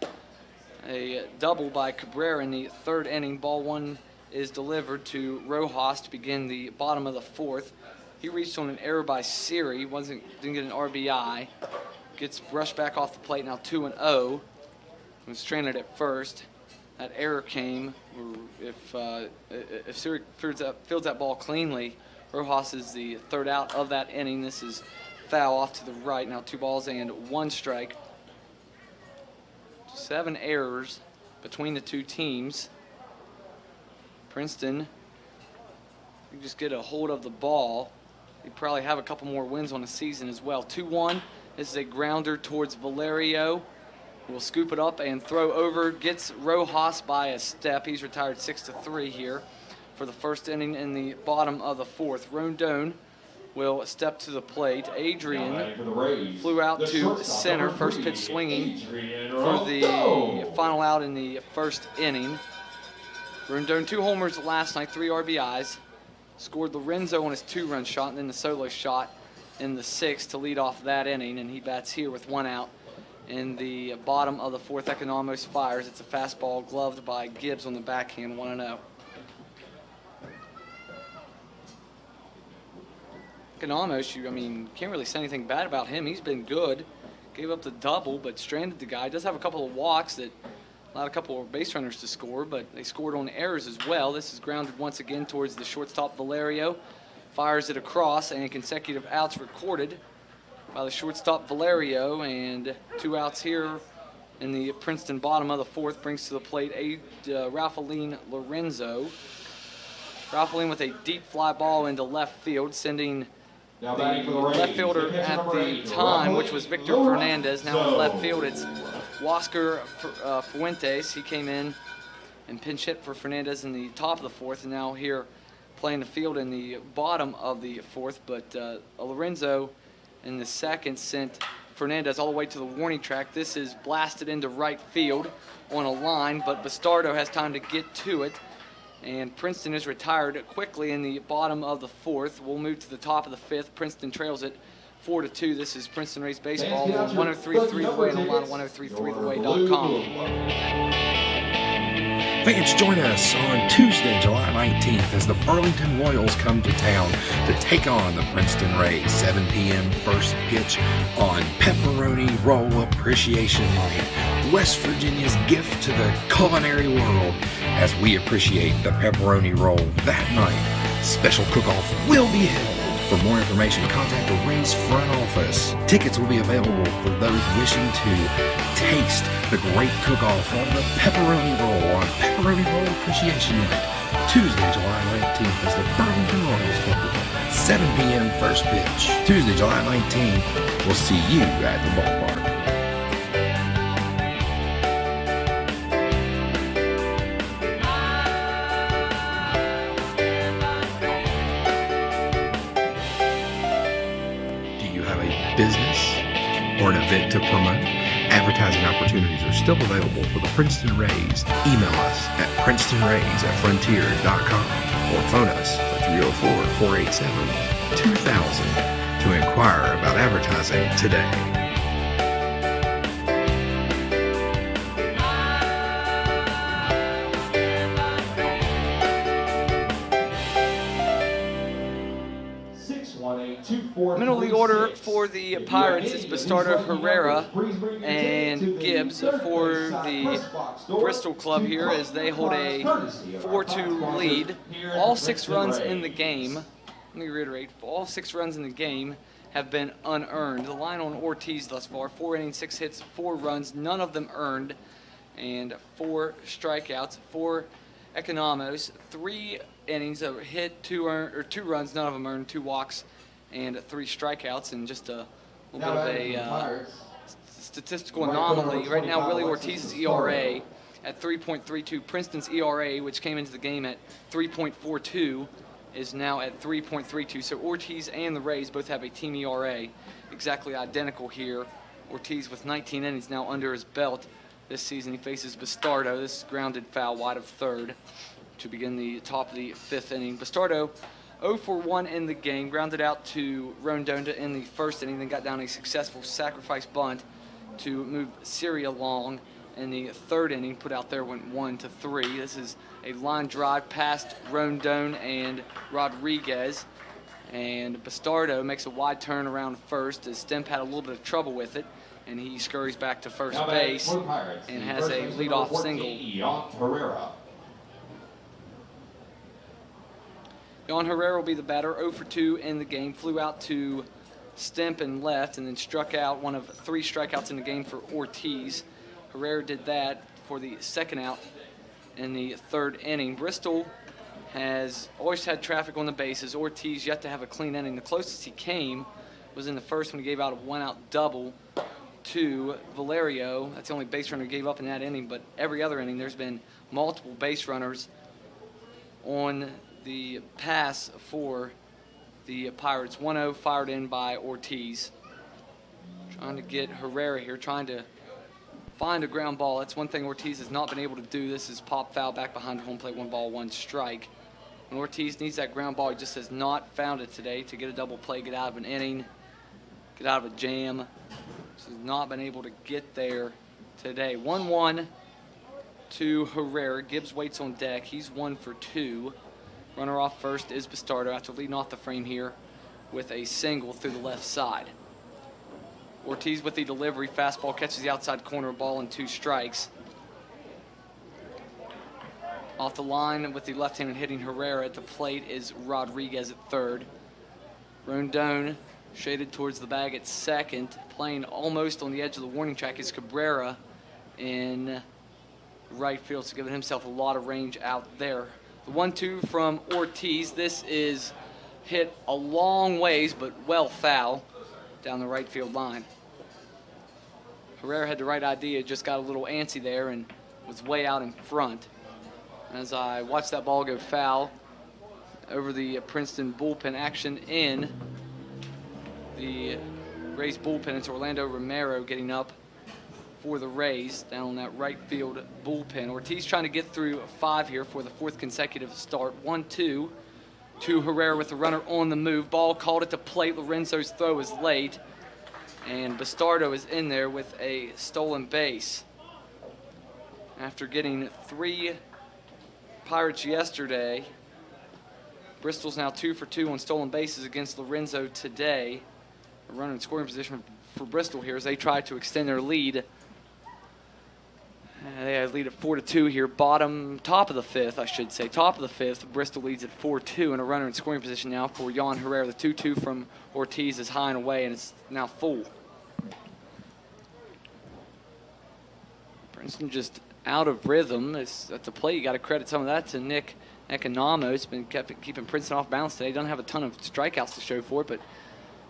B: a double by Cabrera in the 3rd inning. Ball 1 is delivered to Rojas to begin the bottom of the 4th. He reached on an error by Siri, didn't get an RBI. Gets brushed back off the plate, now 2-0. Was stranded at first. that error came, or if Siri fields that ball cleanly, Rojas is the third out of that inning. This is foul off to the right. Now 2 balls and 1 strike. 7 errors between the two teams. Princeton, you just get a hold of the ball. You probably have a couple more wins on the season as well. 2-1. This is a grounder towards Valerio. Will scoop it up and throw over. Gets Rojas by a step. He's retired 6-3 here for the first inning in the bottom of the 4th. Rondon will step to the plate. Adrian flew out to center. First pitch swinging for the final out in the first inning. Rondon 2 homers last night, 3 RBIs. Scored Lorenzo on his 2-run shot, and then the solo shot in the 6th to lead off that inning, and he bats here with 1 out. In the bottom of the 4th, Economos fires. It's a fastball gloved by Gibbs on the backhand, 1-0. Economos, can't really say anything bad about him. He's been good. Gave up the double, but stranded the guy. Does have a couple of walks that allowed a couple of base runners to score, but they scored on errors as well. This is grounded once again towards the shortstop, Valerio. Fires it across, and consecutive outs recorded by the shortstop, Valerio, and 2 outs here in the Princeton bottom of the 4th. Brings to the plate Ralphaline Lorenzo. Ralphaline with a deep fly ball into left field, sending the left fielder at the time, which was Victor Fernandez. Now in left field, it's Huáscar Fuentes. He came in and pinch hit for Fernandez in the top of the 4th, and now here playing the field in the bottom of the 4th. But Lorenzo in the 2nd sent Fernandez all the way to the warning track. This is blasted into right field on a line, but Bastardo has time to get to it. And Princeton is retired quickly in the bottom of the 4th. We'll move to the top of the 5th. Princeton trails it 4-2. This is Princeton Rays Baseball on 103.3 The Way and online 103.3theway.com.
C: Fans, join us on Tuesday, July 19th as the Burlington Royals come to town to take on the Princeton Rays. 7 p.m. first pitch on Pepperoni Roll Appreciation Night. West Virginia's gift to the culinary world as we appreciate the pepperoni roll that night. Special cook-off will be held. For more information, contact the Rays front office. Tickets will be available for those wishing to taste the great cook-off on the pepperoni roll on Pepperoni Roll Appreciation Night, Tuesday, July 19th, as the Burlington Royals come to town. 7 p.m. first pitch. Tuesday, July 19th. We'll see you at the ballpark. Business or an event to promote? Advertising opportunities are still available for the Princeton Rays. Email us at princetonrays@frontier.com or phone us at 304-487-2000 to inquire about advertising today.
B: Middle of the order for the Pirates is Bastardo, Herrera, and Gibbs for the Bristol club here as they hold a 4-2 lead. All 6 runs in the game, let me reiterate, all 6 runs in the game have been unearned. The line on Ortiz thus far, 4 innings, 6 hits, 4 runs, none of them earned, and 4 strikeouts. For Economos, 3 innings, a hit, 2 runs, none of them earned, 2 walks, and 3 strikeouts, and just a little bit of a statistical anomaly. Right now, Willie Ortiz's ERA at 3.32. Princeton's ERA, which came into the game at 3.42, is now at 3.32. So Ortiz and the Rays both have a team ERA exactly identical here. Ortiz with 19 innings now under his belt this season. He faces Bastardo. This is grounded foul wide of third to begin the top of the 5th inning. Bastardo 0 for 1 in the game, grounded out to Rondon in the first inning, then got down a successful sacrifice bunt to move Siri along in the 3rd inning. Put out there, went 1-3. This is a line drive past Rondon and Rodriguez, and Bastardo makes a wide turn around first as Stemp had a little bit of trouble with it. and he scurries back to first
F: Now
B: base
F: for the Pirates,
B: and
F: the
B: has
F: first
B: a
F: baseman,
B: leadoff
F: number 14,
B: single.
F: Jan Herrera.
B: Jan Herrera will be the batter, 0 for 2 in the game. Flew out to Stemp and left, and then struck out, one of 3 strikeouts in the game for Ortiz. Herrera did that for the second out in the 3rd inning. Bristol has always had traffic on the bases. Ortiz yet to have a clean inning. The closest he came was in the first when he gave out a 1-out double to Valerio. That's the only base runner he gave up in that inning, but every other inning there's been multiple base runners on the pass for the Pirates. 1-0 fired in by Ortiz. Trying to get Herrera here, trying to find a ground ball. That's one thing Ortiz has not been able to do. This is pop foul back behind home plate, 1 ball, 1 strike. When Ortiz needs that ground ball, he just has not found it today to get a double play, get out of an inning, get out of a jam. Just has not been able to get there today. 1-1 to Herrera. Gibbs waits on deck. He's 1 for 2. Runner off first is Bastardo after leading off the frame here with a single through the left side. Ortiz with the delivery. Fastball catches the outside corner, ball and 2 strikes. Off the line with the left-handed hitting Herrera at the plate is Rodriguez at third. Rondon shaded towards the bag at second. Playing almost on the edge of the warning track is Cabrera in right field, so giving himself a lot of range out there. The 1-2 from Ortiz. This is hit a long ways, but well foul down the right field line. Herrera had the right idea, just got a little antsy there and was way out in front. As I watched that ball go foul over the Princeton bullpen, action in the Rays bullpen. It's Orlando Romero getting up for the Rays down on that right field bullpen. Ortiz trying to get through 5 here for the 4th consecutive start. 1-2 to Herrera with the runner on the move. Ball called at the plate. Lorenzo's throw is late, and Bastardo is in there with a stolen base. After getting 3 Pirates yesterday, Bristol's now 2 for 2 on stolen bases against Lorenzo today. A runner in scoring position for Bristol here as they try to extend their lead. They lead at 4-2 here. Top of the 5th, I should say. Top of the 5th. Bristol leads at 4-2 and a runner in scoring position now for Jan Herrera. The 2-2 from Ortiz is high and away, and it's now full. Princeton just out of rhythm. It's at the plate. You got to credit some of that to Nick Economou. It's been keeping Princeton off balance today. Doesn't have a ton of strikeouts to show for it, but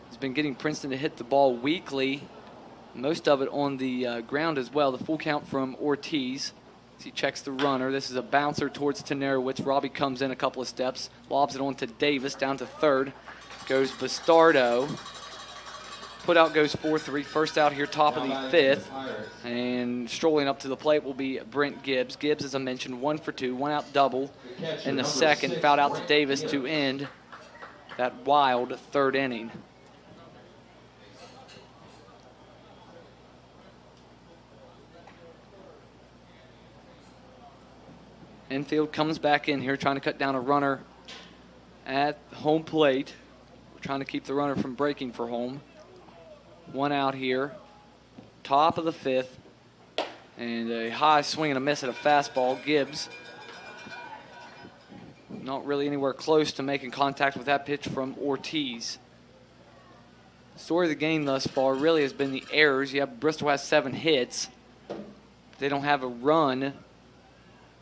B: he's been getting Princeton to hit the ball weakly. Most of it on the ground as well. The full count from Ortiz as he checks the runner. This is a bouncer towards Tenerowicz. Robbie comes in a couple of steps, lobs it on to Davis, down to third. Goes Bastardo. Put out goes 4-3. First out here, top of the 5th. And strolling up to the plate will be Brent Gibbs. Gibbs, as I mentioned, 1 for 2. 1-out double in the second. Fouled out to Davis to end that wild 3rd inning. Infield comes back in here trying to cut down a runner at home plate. We're trying to keep the runner from breaking for home. 1 out here. Top of the 5th. And a high swing and a miss at a fastball. Gibbs not really anywhere close to making contact with that pitch from Ortiz. Story of the game thus far really has been the errors. Bristol has 7 hits. They don't have a run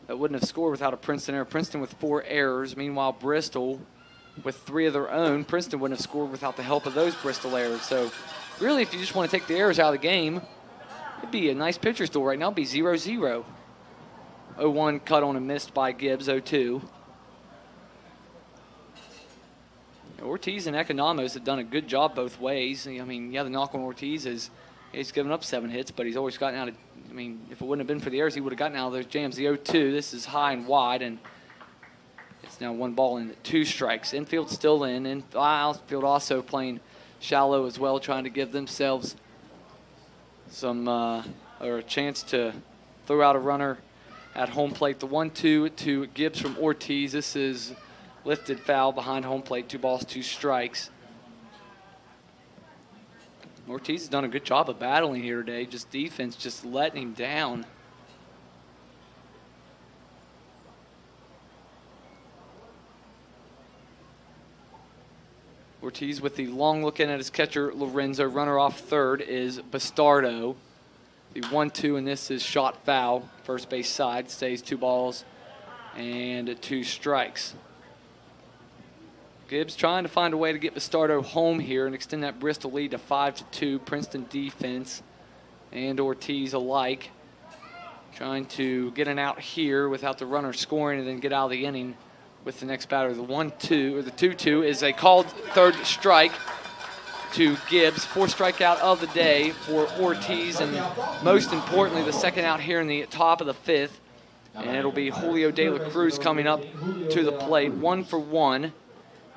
B: that wouldn't have scored without a Princeton error. Princeton with 4 errors. Meanwhile, Bristol with 3 of their own. Princeton wouldn't have scored without the help of those Bristol errors. So really, if you just want to take the errors out of the game, it'd be a nice pitcher's duel right now. It'd be 0-0. 0-1 cut on and missed by Gibbs. 0-2. Ortiz and Economou have done a good job both ways. I mean, the knock on Ortiz is he's given up 7 hits, but he's always gotten out of, if it wouldn't have been for the errors, he would have gotten out of those jams. The 0-2, this is high and wide, and it's now 1 ball and 2 strikes. Infield still in. Outfield also playing shallow as well, trying to give themselves some or a chance to throw out a runner at home plate. The 1-2 to Gibbs from Ortiz. This is lifted foul behind home plate. 2 balls, 2 strikes. Ortiz has done a good job of battling here today. Just defense just letting him down. Ortiz with the long look in at his catcher, Lorenzo. Runner off third is Bastardo. The 1-2, and this is shot foul. First base side stays 2 balls and 2 strikes. Gibbs trying to find a way to get Bastardo home here and extend that Bristol lead to 5-2. Princeton defense and Ortiz alike trying to get an out here without the runner scoring and then get out of the inning with the next batter. The 1-2 or the 2-2 is a called third strike to Gibbs. 4th strikeout of the day for Ortiz, and most importantly, the second out here in the top of the 5th. And it'll be Julio De La Cruz coming up to the plate. 1 for 1.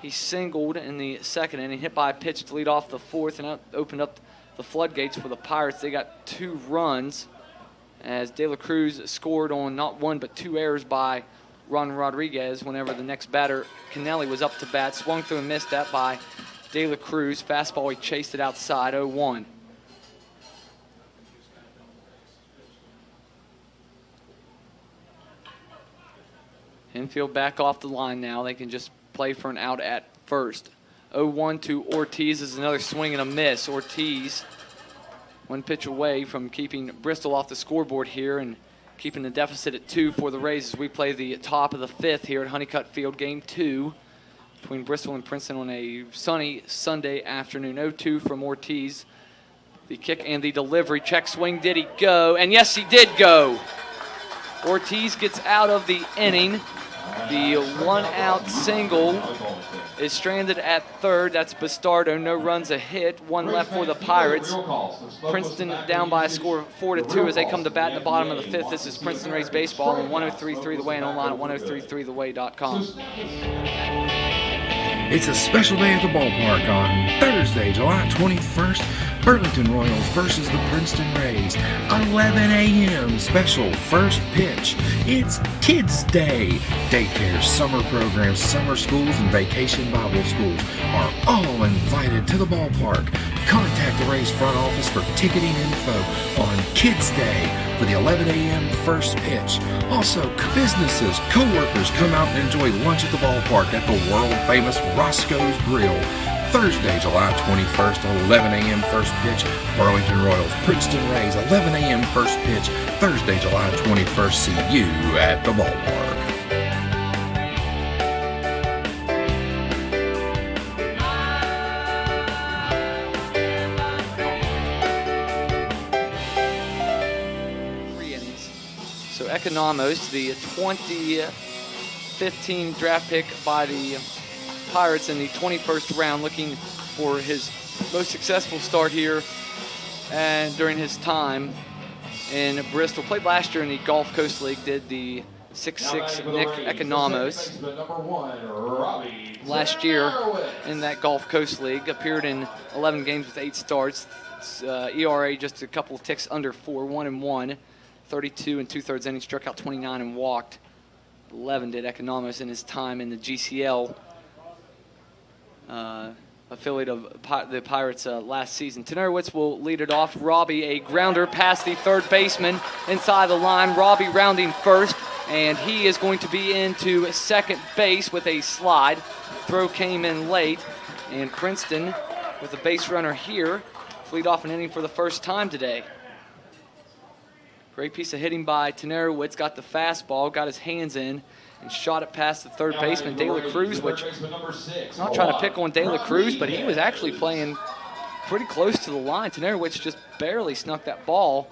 B: He singled in the second inning, hit by a pitch to lead off the 4th, and opened up the floodgates for the Pirates. They got 2 runs as De La Cruz scored on not 1 but 2 errors by Ron Rodriguez whenever the next batter, Kennelly, was up to bat. Swung through and missed that by De La Cruz. Fastball, he chased it outside, 0-1. Infield back off the line now. They can just play for an out at first. 0-1 to Ortiz is another swing and a miss. Ortiz 1 pitch away from keeping Bristol off the scoreboard here and keeping the deficit at 2 for the Rays as we play the top of the 5th here at Honeycutt Field, game 2 between Bristol and Princeton on a sunny Sunday afternoon. 0-2 from Ortiz. The kick and the delivery. Check swing. Did he go? And yes, he did go. Ortiz gets out of the inning. The 1-out single is stranded at third. That's Bastardo. No runs, a hit. 1 left for the Pirates. Princeton down by a score of 4-2 as they come to bat in the bottom of the 5th. This is Princeton Rays baseball on 103.3 The Way and online at 103.3theway.com.
C: It's a special day at the ballpark on Thursday, July 21st. Burlington Royals versus the Princeton Rays. 11 a.m. special first pitch. It's Kids Day. Daycare, summer programs, summer schools, and vacation Bible schools are all invited to the ballpark. Contact the Rays front office for ticketing info on Kids Day for the 11 a.m. first pitch. Also, businesses, co-workers come out and enjoy lunch at the ballpark at the world-famous Roscoe's Grill. Thursday, July 21st, 11 a.m. first pitch. Burlington Royals, Princeton Rays, 11 a.m. first pitch. Thursday, July 21st. See you at the ballpark.
B: So Economos, the 2015 draft pick by the Pirates in the 21st round, looking for his most successful start here and during his time in Bristol. Played last year in the Gulf Coast League, did the 6'6" Nick Economos. Last year in that Gulf Coast League, appeared in 11 games with 8 starts. ERA just a couple of ticks under 4, 1-1. 32 2/3 innings, struck out 29 and walked 11 did Economos in his time in the GCL affiliate of the Pirates last season. Tenerowitz will lead it off. Robbie, a grounder past the third baseman inside the line. Robbie rounding first, and he is going to be into second base with a slide. Throw came in late, and Princeton with a base runner here to lead off an inning for the first time today. Great piece of hitting by Tenerowitz. Got the fastball, got his hands in, and shot it past the third baseman, De La Cruz, which I'm not trying to pick on De La Cruz, but he was actually playing pretty close to the line. Tenerowitz just barely snuck that ball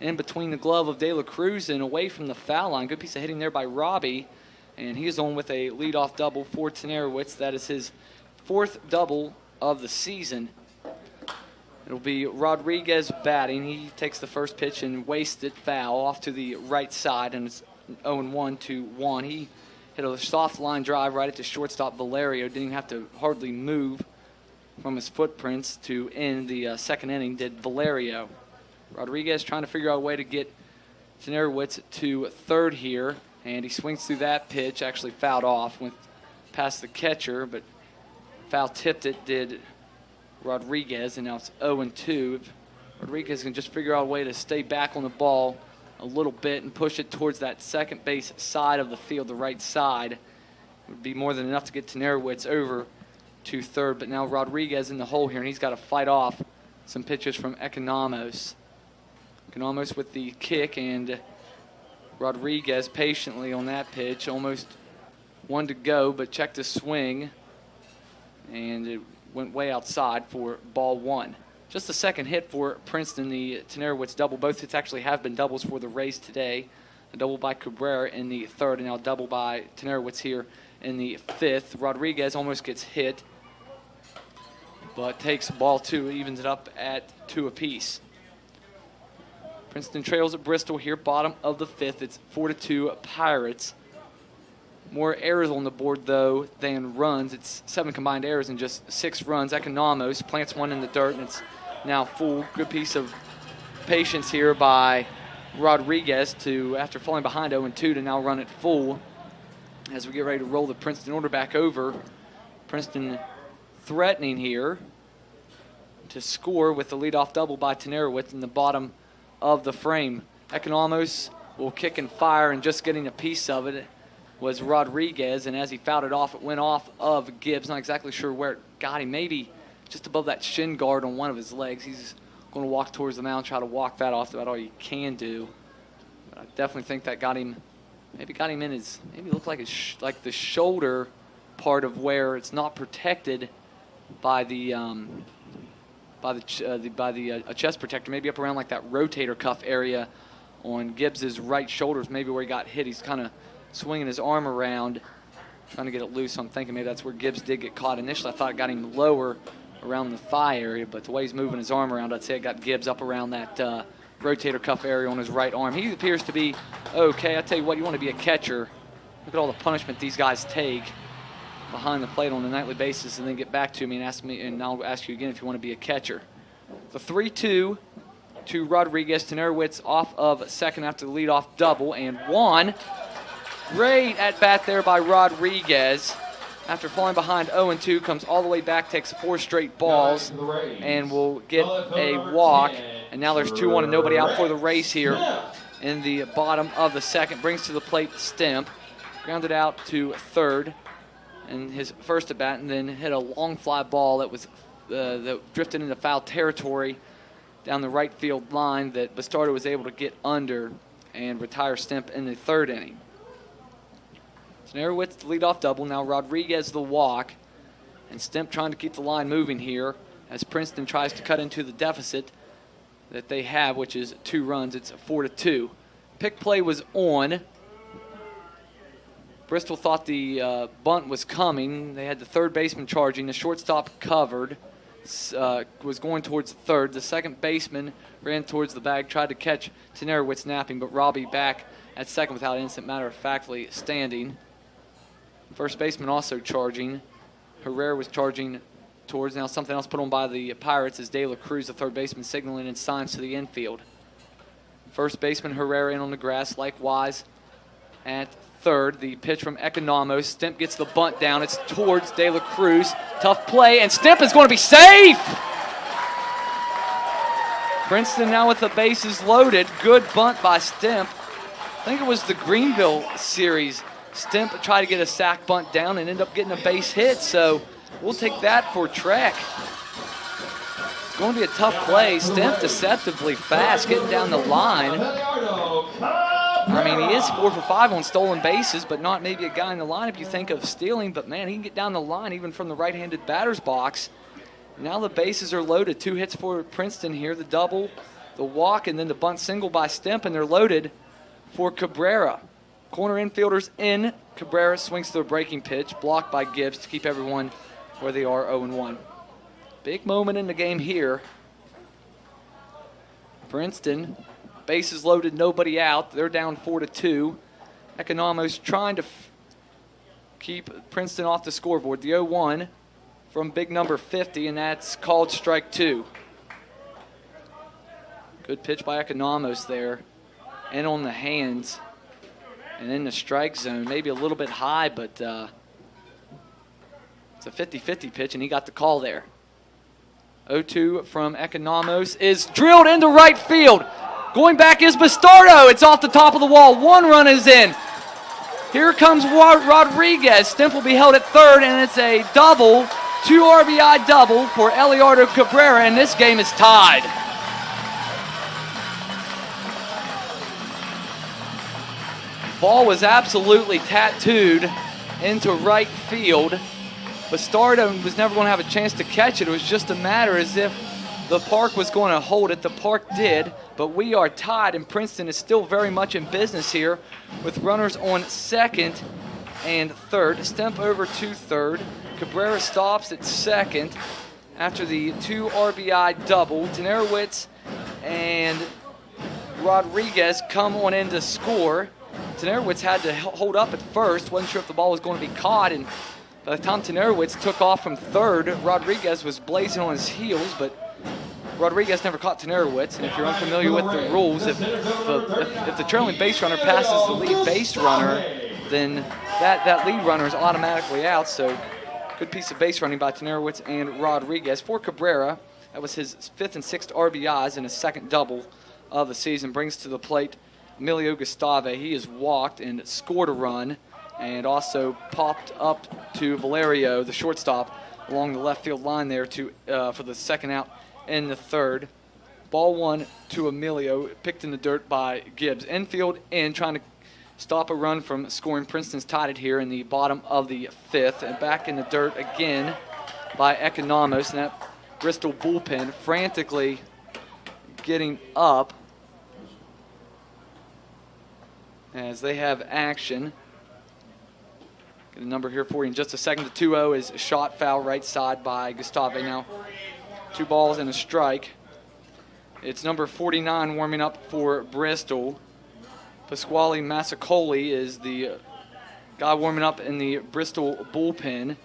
B: in between the glove of De La Cruz and away from the foul line. Good piece of hitting there by Robbie, and he is on with a leadoff double for Tenerowitz. That is his 4th double of the season. It'll be Rodriguez batting. He takes the first pitch and wastes it foul off to the right side, and it's 0-1 to 1. He hit a soft line drive right at the shortstop Valerio. Didn't even have to hardly move from his footprints to end the second inning, did Valerio. Rodriguez trying to figure out a way to get Tenerowitz to third here, and he swings through that pitch, actually fouled off, went past the catcher, but foul tipped it, did Rodriguez, and now it's 0-2. If Rodriguez can just figure out a way to stay back on the ball a little bit and push it towards that second base side of the field, the right side, it would be more than enough to get Tenarowitz over to third. But now Rodriguez in the hole here, and he's got to fight off some pitches from Economos. Economos with the kick, and Rodriguez patiently on that pitch. Almost one to go, but checked the swing, and it went way outside for ball one. Just the second hit for Princeton, the Tenarowitz double. Both hits actually have been doubles for the Rays today. A double by Cabrera in the third, and now a double by Tenarowitz here in the fifth. Rodriguez almost gets hit, but takes ball two, evens it up at 2 apiece. Princeton trails at Bristol here, bottom of the fifth. It's 4-2 Pirates. More errors on the board, though, than runs. It's 7 combined errors and just 6 runs. Economos plants one in the dirt, and it's now full. Good piece of patience here by Rodriguez to, after falling behind 0-2, to now run it full as we get ready to roll the Princeton order back over. Princeton threatening here to score with the leadoff double by Tenarowitz in the bottom of the frame. Economos will kick and fire, and just getting a piece of it was Rodriguez, and as he fouled it off, it went off of Gibbs. Not exactly sure where it got him, maybe just above that shin guard on one of his legs. He's going to walk towards the mound, try to walk that off. That's about all you can do. But I definitely think that got him, maybe got him in his, maybe looked like his like the shoulder part of where it's not protected by the chest protector, maybe up around like that rotator cuff area on Gibbs's right shoulders, maybe where he got hit. He's kind of swinging his arm around, trying to get it loose. So I'm thinking maybe that's where Gibbs did get caught initially. I thought it got him lower around the thigh area, but the way he's moving his arm around, I'd say it got Gibbs up around that rotator cuff area on his right arm. He appears to be okay. I tell you what, you want to be a catcher. Look at all the punishment these guys take behind the plate on a nightly basis, and then get back to me and ask me, and I'll ask you again if you want to be a catcher. The 3-2 to Rodriguez. Tenarowitz off of second after the leadoff double, and one. Great at bat there by Rodriguez. After falling behind 0-2, comes all the way back, takes 4 straight balls, and will get a walk. And now there's 2-1 and nobody out for the Rays here in the bottom of the second. Brings to the plate Stemp, grounded out to third in his first at bat, and then hit a long fly ball that was that drifted into foul territory down the right field line that Bastardo was able to get under and retire Stemp in the third inning. Tenarowitz the leadoff double. Now Rodriguez the walk. And Stemp trying to keep the line moving here as Princeton tries to cut into the deficit that they have, which is 2 runs. It's 4-2. Pick play was on. Bristol thought the bunt was coming. They had the third baseman charging. The shortstop covered. Was going towards the third. The second baseman ran towards the bag, tried to catch Tenarowitz napping, but Robbie back at second without instant matter-of-factly standing. First baseman also charging. Herrera was charging towards. Now something else put on by the Pirates is De La Cruz, the third baseman, signaling in signs to the infield. First baseman Herrera in on the grass, likewise at third. The pitch from Economos. Stemp gets the bunt down. It's towards De La Cruz. Tough play, and Stemp is going to be safe! Princeton now with the bases loaded. Good bunt by Stemp. I think it was the Greenville series. Stemp tried to get a sac bunt down and ended up getting a base hit, so we'll take that for Trek. It's going to be a tough play. Stemp deceptively fast, getting down the line. I mean, he is 4 for 5 on stolen bases, but not maybe a guy in the lineup you think of stealing, but man, he can get down the line even from the right-handed batter's box. Now the bases are loaded. 2 hits for Princeton here, the double, the walk, and then the bunt single by Stemp, and they're loaded for Cabrera. Corner infielders in. Cabrera swings to a breaking pitch, blocked by Gibbs to keep everyone where they are 0-1. Big moment in the game here. Princeton, bases loaded, nobody out. They're down 4-2. Economos trying to keep Princeton off the scoreboard. The 0-1 from big number 50, and that's called strike 2. Good pitch by Economos there. And on the hands. And in the strike zone, maybe a little bit high, but it's a 50-50 pitch, and he got the call there. 0-2 from Economos is drilled into right field. Going back is Bastardo. It's off the top of the wall. 1 run is in. Here comes Rodriguez. Stimp will be held at third, and it's a double, 2 RBI double for Eliardo Cabrera, and this game is tied. Ball was absolutely tattooed into right field. Bastardo was never going to have a chance to catch it. It was just a matter as if the park was going to hold it. The park did, but we are tied, and Princeton is still very much in business here with runners on second and third. Stemp over to third. Cabrera stops at second after the 2 RBI double. Tenerowitz and Rodriguez come on in to score. Tenerowitz had to hold up at first, wasn't sure if the ball was going to be caught, and by the time Tenerowitz took off from third, Rodriguez was blazing on his heels, but Rodriguez never caught Tenerowitz, and if you're unfamiliar with the rules, if the trailing base runner passes the lead base runner, then that lead runner is automatically out, so good piece of base running by Tenerowitz and Rodriguez. For Cabrera, that was his 5th and 6th RBIs and his 2nd double of the season. Brings to the plate Emilio Gustave. He has walked and scored a run and also popped up to Valerio, the shortstop, along the left field line there for the 2nd out in the 3rd. Ball 1 to Emilio, picked in the dirt by Gibbs. Infield in, trying to stop a run from scoring. Princeton's tied it here in the bottom of the 5th. And back in the dirt again by Economos. And that Bristol bullpen frantically getting up as they have action. Get a number here for you in just a second. The 2-0 is a shot foul right side by Gustave. Now 2 balls and a strike. It's number 49 warming up for Bristol. Pasquale Massacoli is the guy warming up in the Bristol bullpen.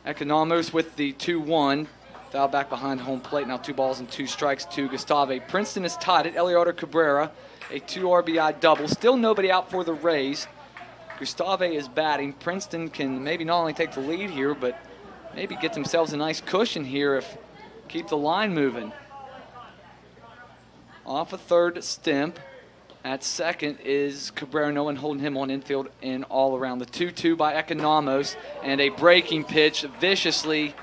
B: Economos with the 2-1. Foul back behind home plate. Now 2 balls and 2 strikes to Gustave. Princeton is tied at Eliardo Cabrera. A 2 RBI double. Still nobody out for the Rays. Gustave is batting. Princeton can maybe not only take the lead here, but maybe get themselves a nice cushion here if keep the line moving. Off a third, Stemp. At second is Cabrera. No one holding him on infield and all around. The 2-2 by Economos, and a breaking pitch viciously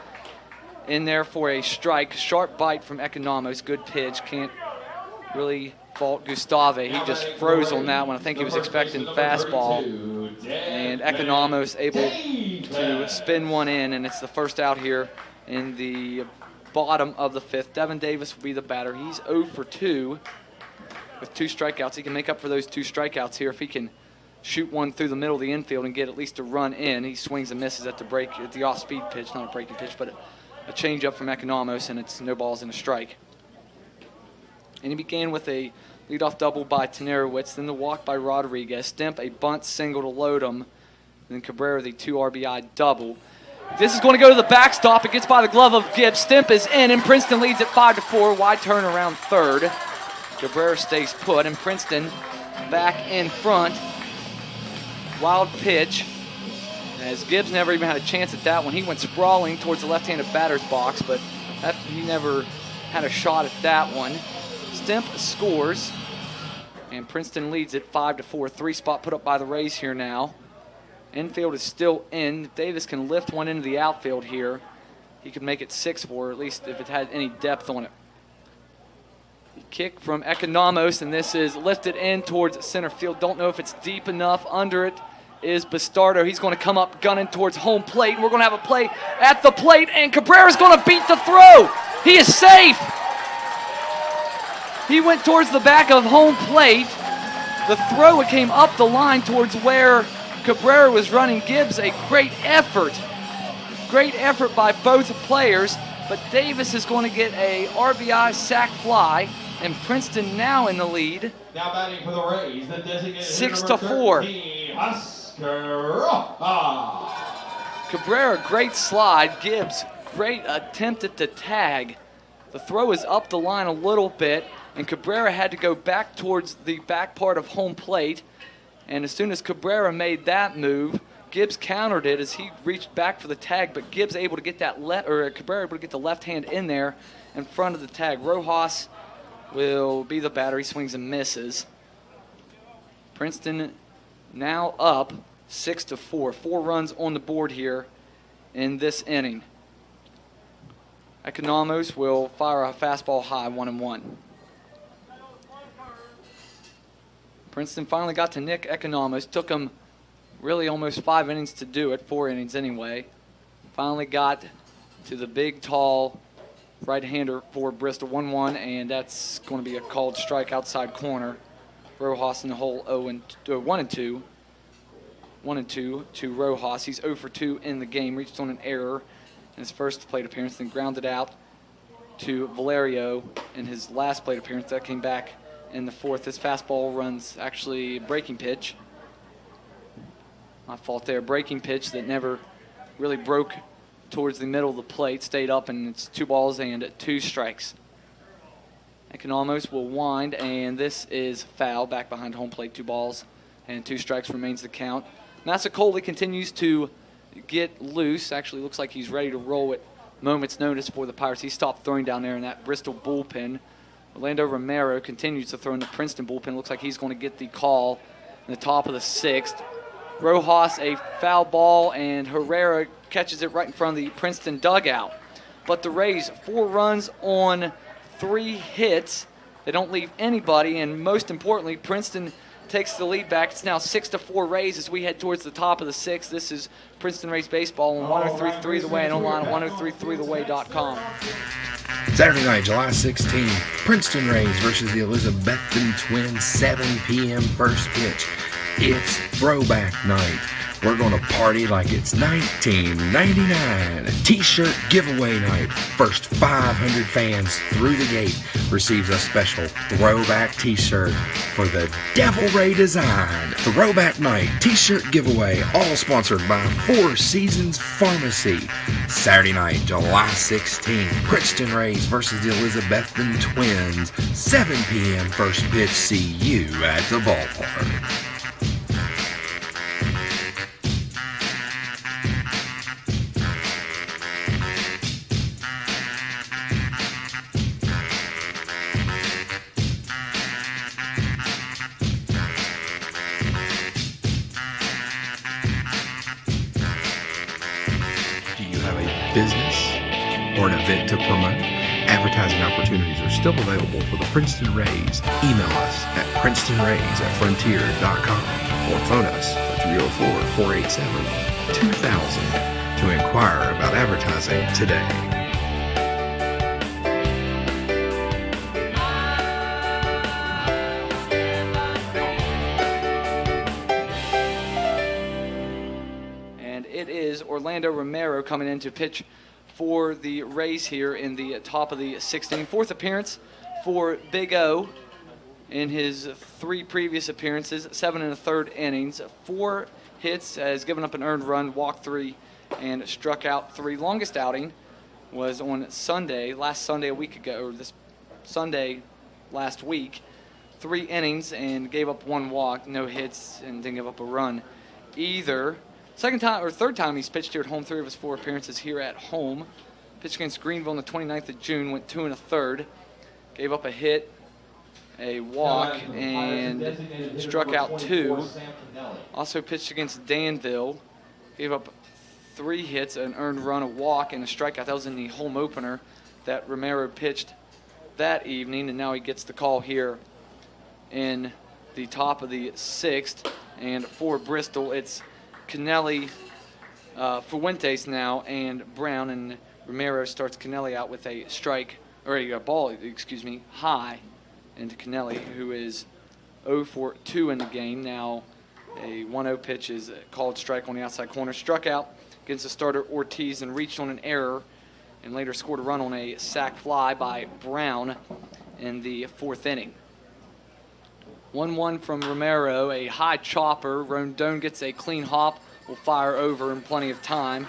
B: in there for a strike. Sharp bite from Economos. Good pitch. Can't really fault Gustave. He just froze on that one. I think he was expecting fastball. And Economos able to spin one in, and it's the first out here in the bottom of the 5th. Devin Davis will be the batter. He's 0 for 2 with 2 strikeouts. He can make up for those 2 strikeouts here if he can shoot one through the middle of the infield and get at least a run in. He swings and misses at the off-speed pitch, not a breaking pitch, but a change-up from Economos, and it's no balls and a strike. And he began with a leadoff double by Tenerowitz, then the walk by Rodriguez. Stemp a bunt single to load him, then Cabrera the 2 RBI double. This is going to go to the backstop. It gets by the glove of Gibbs. Stemp is in, and Princeton leads at 5-4. Wide turn around third. Cabrera stays put, and Princeton back in front. Wild pitch, as Gibbs never even had a chance at that one. He went sprawling towards the left-handed batter's box, but he never had a shot at that one. Stemp scores, and Princeton leads at 5-4. 3-spot put up by the Rays here now. Infield is still in. If Davis can lift one into the outfield here, he could make it 6-4, at least if it had any depth on it. Kick from Economos, and this is lifted in towards center field. Don't know if it's deep enough. Under it is Bastardo. He's going to come up gunning towards home plate. We're going to have a play at the plate, and Cabrera's going to beat the throw. He is safe. He went towards the back of home plate. The throw came up the line towards where Cabrera was running. Gibbs, a great effort. Great effort by both players, but Davis is going to get a RBI sac fly, and Princeton now in the lead.
F: Now batting for the Rays, the designated
B: 6-4. Cabrera, great slide. Gibbs, great attempt at the tag. The throw is up the line a little bit, and Cabrera had to go back towards the back part of home plate. And as soon as Cabrera made that move, Gibbs countered it as he reached back for the tag, but Gibbs able to get that Cabrera able to get the left hand in there in front of the tag. Rojas will be the batter. He swings and misses. Princeton now up 6-4. 4 runs on the board here in this inning. Economos will fire a fastball high, 1-1. Princeton finally got to Nick Economos. Took him really almost 5 innings to do it, 4 innings anyway. Finally got to the big, tall right-hander for Bristol, 1-1, and that's going to be a called strike outside corner. Rojas in the hole 1-2. 1-2 to Rojas. He's 0 for 2 in the game. Reached on an error in his first plate appearance, then grounded out to Valerio in his last plate appearance. That came back in the 4th. His fastball runs actually breaking pitch. My fault there. Breaking pitch that never really broke towards the middle of the plate. Stayed up, and it's 2 balls and 2 strikes. Economos will wind, and this is foul. Back behind home plate, 2 balls and 2 strikes remains the count. Massacoley continues to get loose. Actually looks like he's ready to roll at moment's notice for the Pirates. He stopped throwing down there in that Bristol bullpen. Orlando Romero continues to throw in the Princeton bullpen. Looks like he's going to get the call in the top of the 6th. Rojas, a foul ball, and Herrera catches it right in front of the Princeton dugout. But the Rays, 4 runs on 3 hits. They don't leave anybody, and most importantly, Princeton takes the lead back. It's now 6-4 Rays as we head towards the top of the 6th. This is Princeton Rays baseball on 103.3 The Way and online at 1033theway.com.
C: Saturday night, July 16th, Princeton Rays versus the Elizabethton Twins, 7 p.m. first pitch. It's throwback night. We're going to party like it's 1999. T-shirt giveaway night. First 500 fans through the gate receives a special throwback T-shirt for the Devil Ray design. Throwback night T-shirt giveaway, all sponsored by Four Seasons Pharmacy. Saturday night, July 16th, Princeton Rays versus the Elizabethton Twins. 7 p.m. first pitch. See you at the ballpark. Business or an event to promote? Advertising opportunities are still available for the Princeton Rays. Email us at princetonrays@frontier.com or phone us at 304-487-2000 to inquire about advertising today.
B: Orlando Romero coming in to pitch for the Rays here in the top of the 16th. 4th appearance for Big O in his 3 previous appearances, 7 1/3 innings, 4 hits, has given up an earned run, walked 3, and struck out 3. Longest outing was on Sunday, last Sunday a week ago, or this Sunday last week. 3 innings and gave up 1 walk, no hits, and didn't give up a run either. Third time he's pitched here at home. 3 of his 4 appearances here at home. Pitched against Greenville on the 29th of June, went 2 1/3, gave up a hit, a walk, and struck out 2. Also pitched against Danville, gave up 3 hits, an earned run, a walk, and a strikeout. That was in the home opener that Romero pitched that evening, and now he gets the call here in the top of the 6th. And for Bristol, it's Kennelly, Fuentes now, and Brown, and Romero starts Kennelly out with a ball, high into Kennelly, who is 0 for 2 in the game. Now a 1-0 pitch is called strike on the outside corner. Struck out against the starter Ortiz and reached on an error, and later scored a run on a sac fly by Brown in the 4th inning. 1-1 from Romero, a high chopper. Rondon gets a clean hop, will fire over in plenty of time.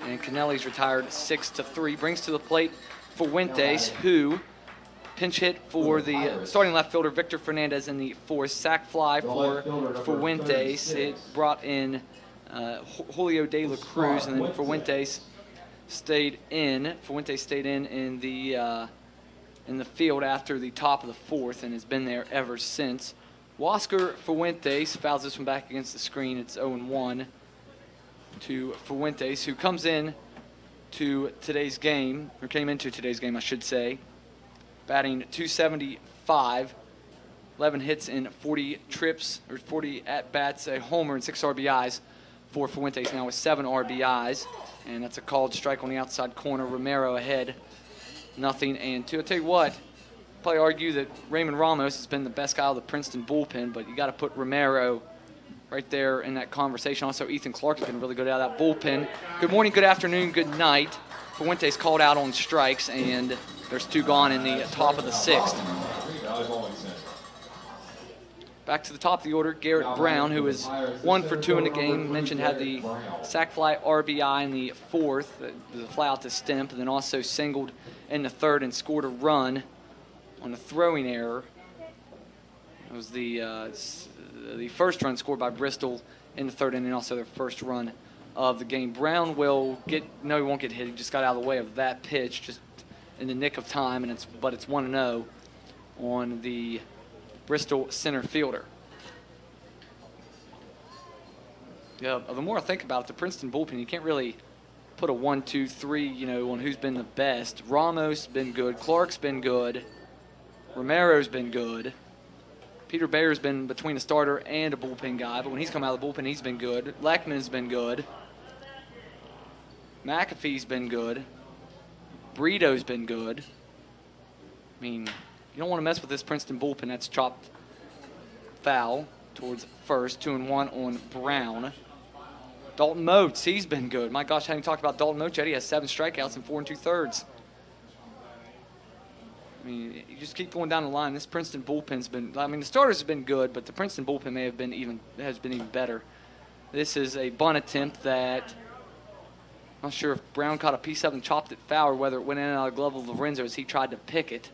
B: And Kennelly's retired 6-3. Brings to the plate Fuentes, who pinch hit for the starting left fielder Victor Fernandez in the 4th. Sac fly for Fuentes. It brought in Julio De La Cruz, and then Fuentes stayed in the field after the top of the fourth and has been there ever since. Huáscar Fuentes fouls this one back against the screen. It's 0-1 to Fuentes, who comes in to today's game, or came into today's game, I should say, batting .275, 11 hits and 40 trips, or 40 at-bats, a homer and 6 RBIs for Fuentes now with 7 RBIs. And that's a called strike on the outside corner. Romero ahead, 0-2. I'll tell you what, probably argue that Raymond Ramos has been the best guy of the Princeton bullpen, but you got to put Romero right there in that conversation. Also, Ethan Clark's been really good out of that bullpen. Good morning, good afternoon, good night. Fuentes called out on strikes, and there's 2 gone in the top of the 6th. Back to the top of the order, Garrett Brown, who is 1 for 2 in the game. Mentioned had the sac fly RBI in the 4th, the fly out to Stemp, and then also singled in the 3rd and scored a run on a throwing error. It was the first run scored by Bristol in the 3rd, and then also their first run of the game. Brown will he won't get hit. He just got out of the way of that pitch just in the nick of time, but it's 1-0 on the Bristol center fielder. Yeah, the more I think about it, the Princeton bullpen, you can't really put a 1, 2, 3, on who's been the best. Ramos been good. Clark's been good. Romero's been good. Peter Bayer's been between a starter and a bullpen guy, but when he's come out of the bullpen, he's been good. Leckman's been good. McAfee's been good. Brito's been good. I mean, you don't want to mess with this Princeton bullpen. That's chopped foul towards first. 2-1 on Brown. Dalton Moats, he's been good. My gosh, I hadn't talked about Dalton Moats yet. He has 7 strikeouts in 4 2/3. I mean, you just keep going down the line. This Princeton bullpen's been, the starters have been good, but the Princeton bullpen has been even better. This is a bunt attempt that I'm not sure if Brown caught a piece of and chopped it foul or whether it went in and out of the glove of Lorenzo as he tried to pick it.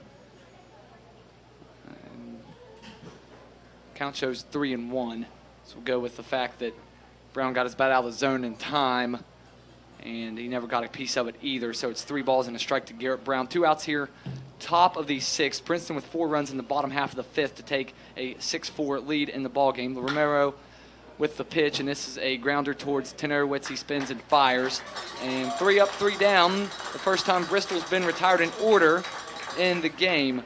B: Count shows 3-1. So we'll go with the fact that Brown got his bat out of the zone in time, and he never got a piece of it either. So it's 3 balls and a strike to Garrett Brown. 2 outs here, top of the 6th. Princeton with 4 runs in the bottom half of the 5th to take a 6-4 lead in the ballgame. Romero with the pitch, and this is a grounder towards Tenerowitz. He spins and fires. And 3 up, 3 down. The first time Bristol's been retired in order in the game.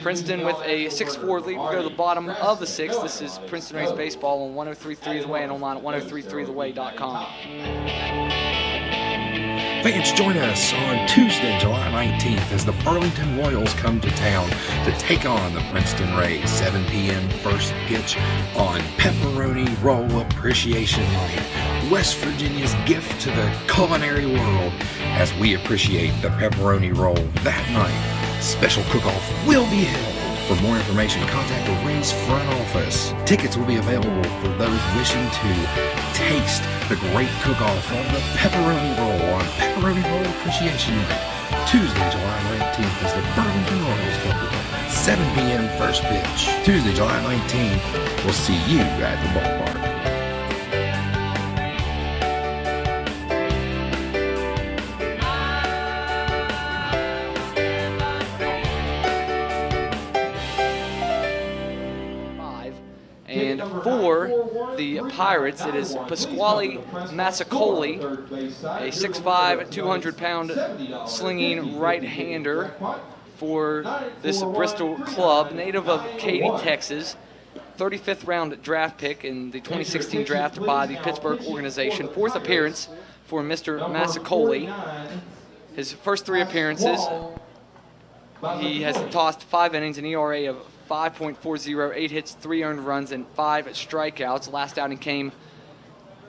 B: Princeton with a 6-4 lead. We'll go to the bottom of the 6th. This is Princeton Rays Baseball on 103.3 The Way and online at 103.3theway.com.
C: Fans, join us on Tuesday, July 19th as the Burlington Royals come to town to take on the Princeton Rays. 7 p.m. first pitch on Pepperoni Roll Appreciation Night. West Virginia's gift to the culinary world as we appreciate the pepperoni roll that night. Special cook-off will be held. For more information, contact the Rays front office. Tickets will be available for those wishing to taste the great cook-off of the pepperoni roll on Pepperoni Roll Appreciation Night. Tuesday, July 19th is the Burlington Royals come to town. 7 p.m. first pitch. Tuesday, July 19th. We'll see you at the ballpark.
B: And for the Pirates, it is Pasquale Massacoli, a 6'5", 200-pound slinging right-hander for this Bristol club, native of Katy, Texas. 35th round draft pick in the 2016 draft by the Pittsburgh organization. 4th appearance for Mr. Massacoli. His first 3 appearances, he has tossed 5 innings, an ERA of 5.40, 8 hits, 3 earned runs, and 5 strikeouts. Last outing came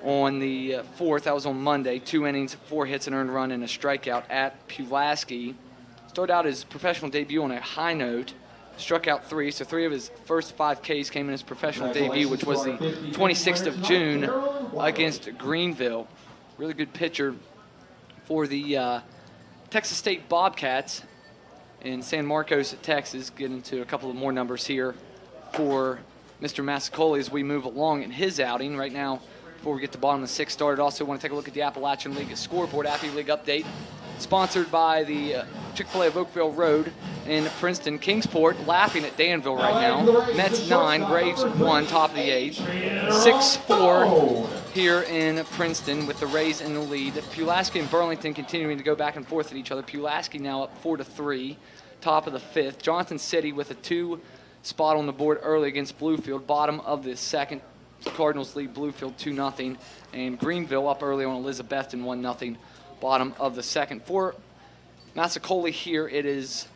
B: on the 4th. That was on Monday. 2 innings, 4 hits, an earned run, and a strikeout at Pulaski. Started out his professional debut on a high note. Struck out 3, so 3 of his first 5 Ks came in his professional debut, which was the 26th of June against Greenville. Really good pitcher for the Texas State Bobcats in San Marcos, Texas. Get into a couple of more numbers here for Mr. Massacoli as we move along in his outing. Right now, Before we get to bottom of the sixth started, also want to take a look at the Appalachian League scoreboard, Appy League update, sponsored by the Chick-fil-A of Oakville Road in Princeton. Kingsport laughing at Danville right now. Mets 9, Braves 1, top of the 8th. 6-4 here in Princeton with the Rays in the lead. Pulaski and Burlington continuing to go back and forth at each other. Pulaski now up 4-3, top of the 5th. Johnson City with a 2 spot on the board early against Bluefield, bottom of the 2nd. Cardinals lead Bluefield 2-0, and Greenville up early on Elizabethton 1-0, bottom of the 2nd. For Massacola here, it is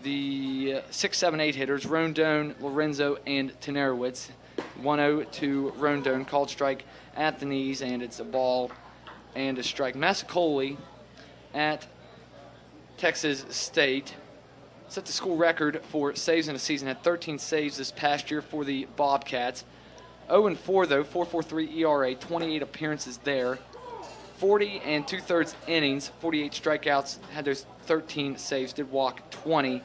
B: the 6, 7, 8 hitters, Rondone, Lorenzo, and Tenarowitz. 1-0 to Rondone, called strike at the knees, and it's a ball and a strike. Massacola at Texas State set the school record for saves in a season, had 13 saves this past year for the Bobcats. 0-4 though, 4.43 ERA, 28 appearances there. 40 2/3 innings, 48 strikeouts, had those 13 saves, did walk 20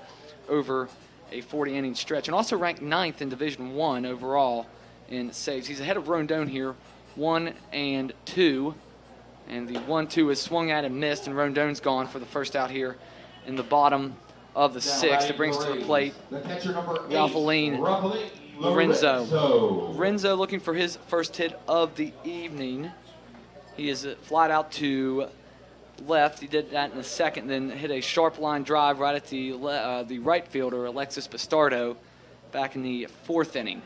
B: over a 40-inning stretch, and also ranked 9th in Division I overall in saves. He's ahead of Rondone here, 1-2, and the 1-2 is swung at and missed, and Rondone's gone for the first out here in the bottom of the 6th. It brings to the plate Ralph-Aline Lorenzo. Lorenzo looking for his first hit of the evening. He is flied out to left. He did that in the 2nd, then hit a sharp line drive right at the right fielder, Alexis Bastardo, back in the 4th inning.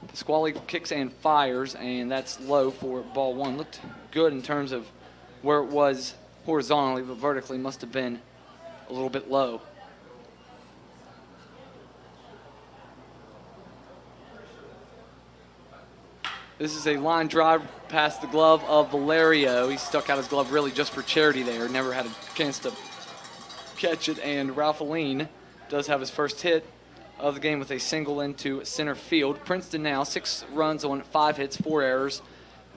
B: Pasquale kicks and fires, and that's low for ball 1. Looked good in terms of where it was horizontally, but vertically must have been a little bit low. This is a line drive past the glove of Valerio. He stuck out his glove really just for charity there. Never had a chance to catch it. And Ralph-Aline does have his first hit of the game with a single into center field. Princeton now 6 runs on 5 hits, 4 errors.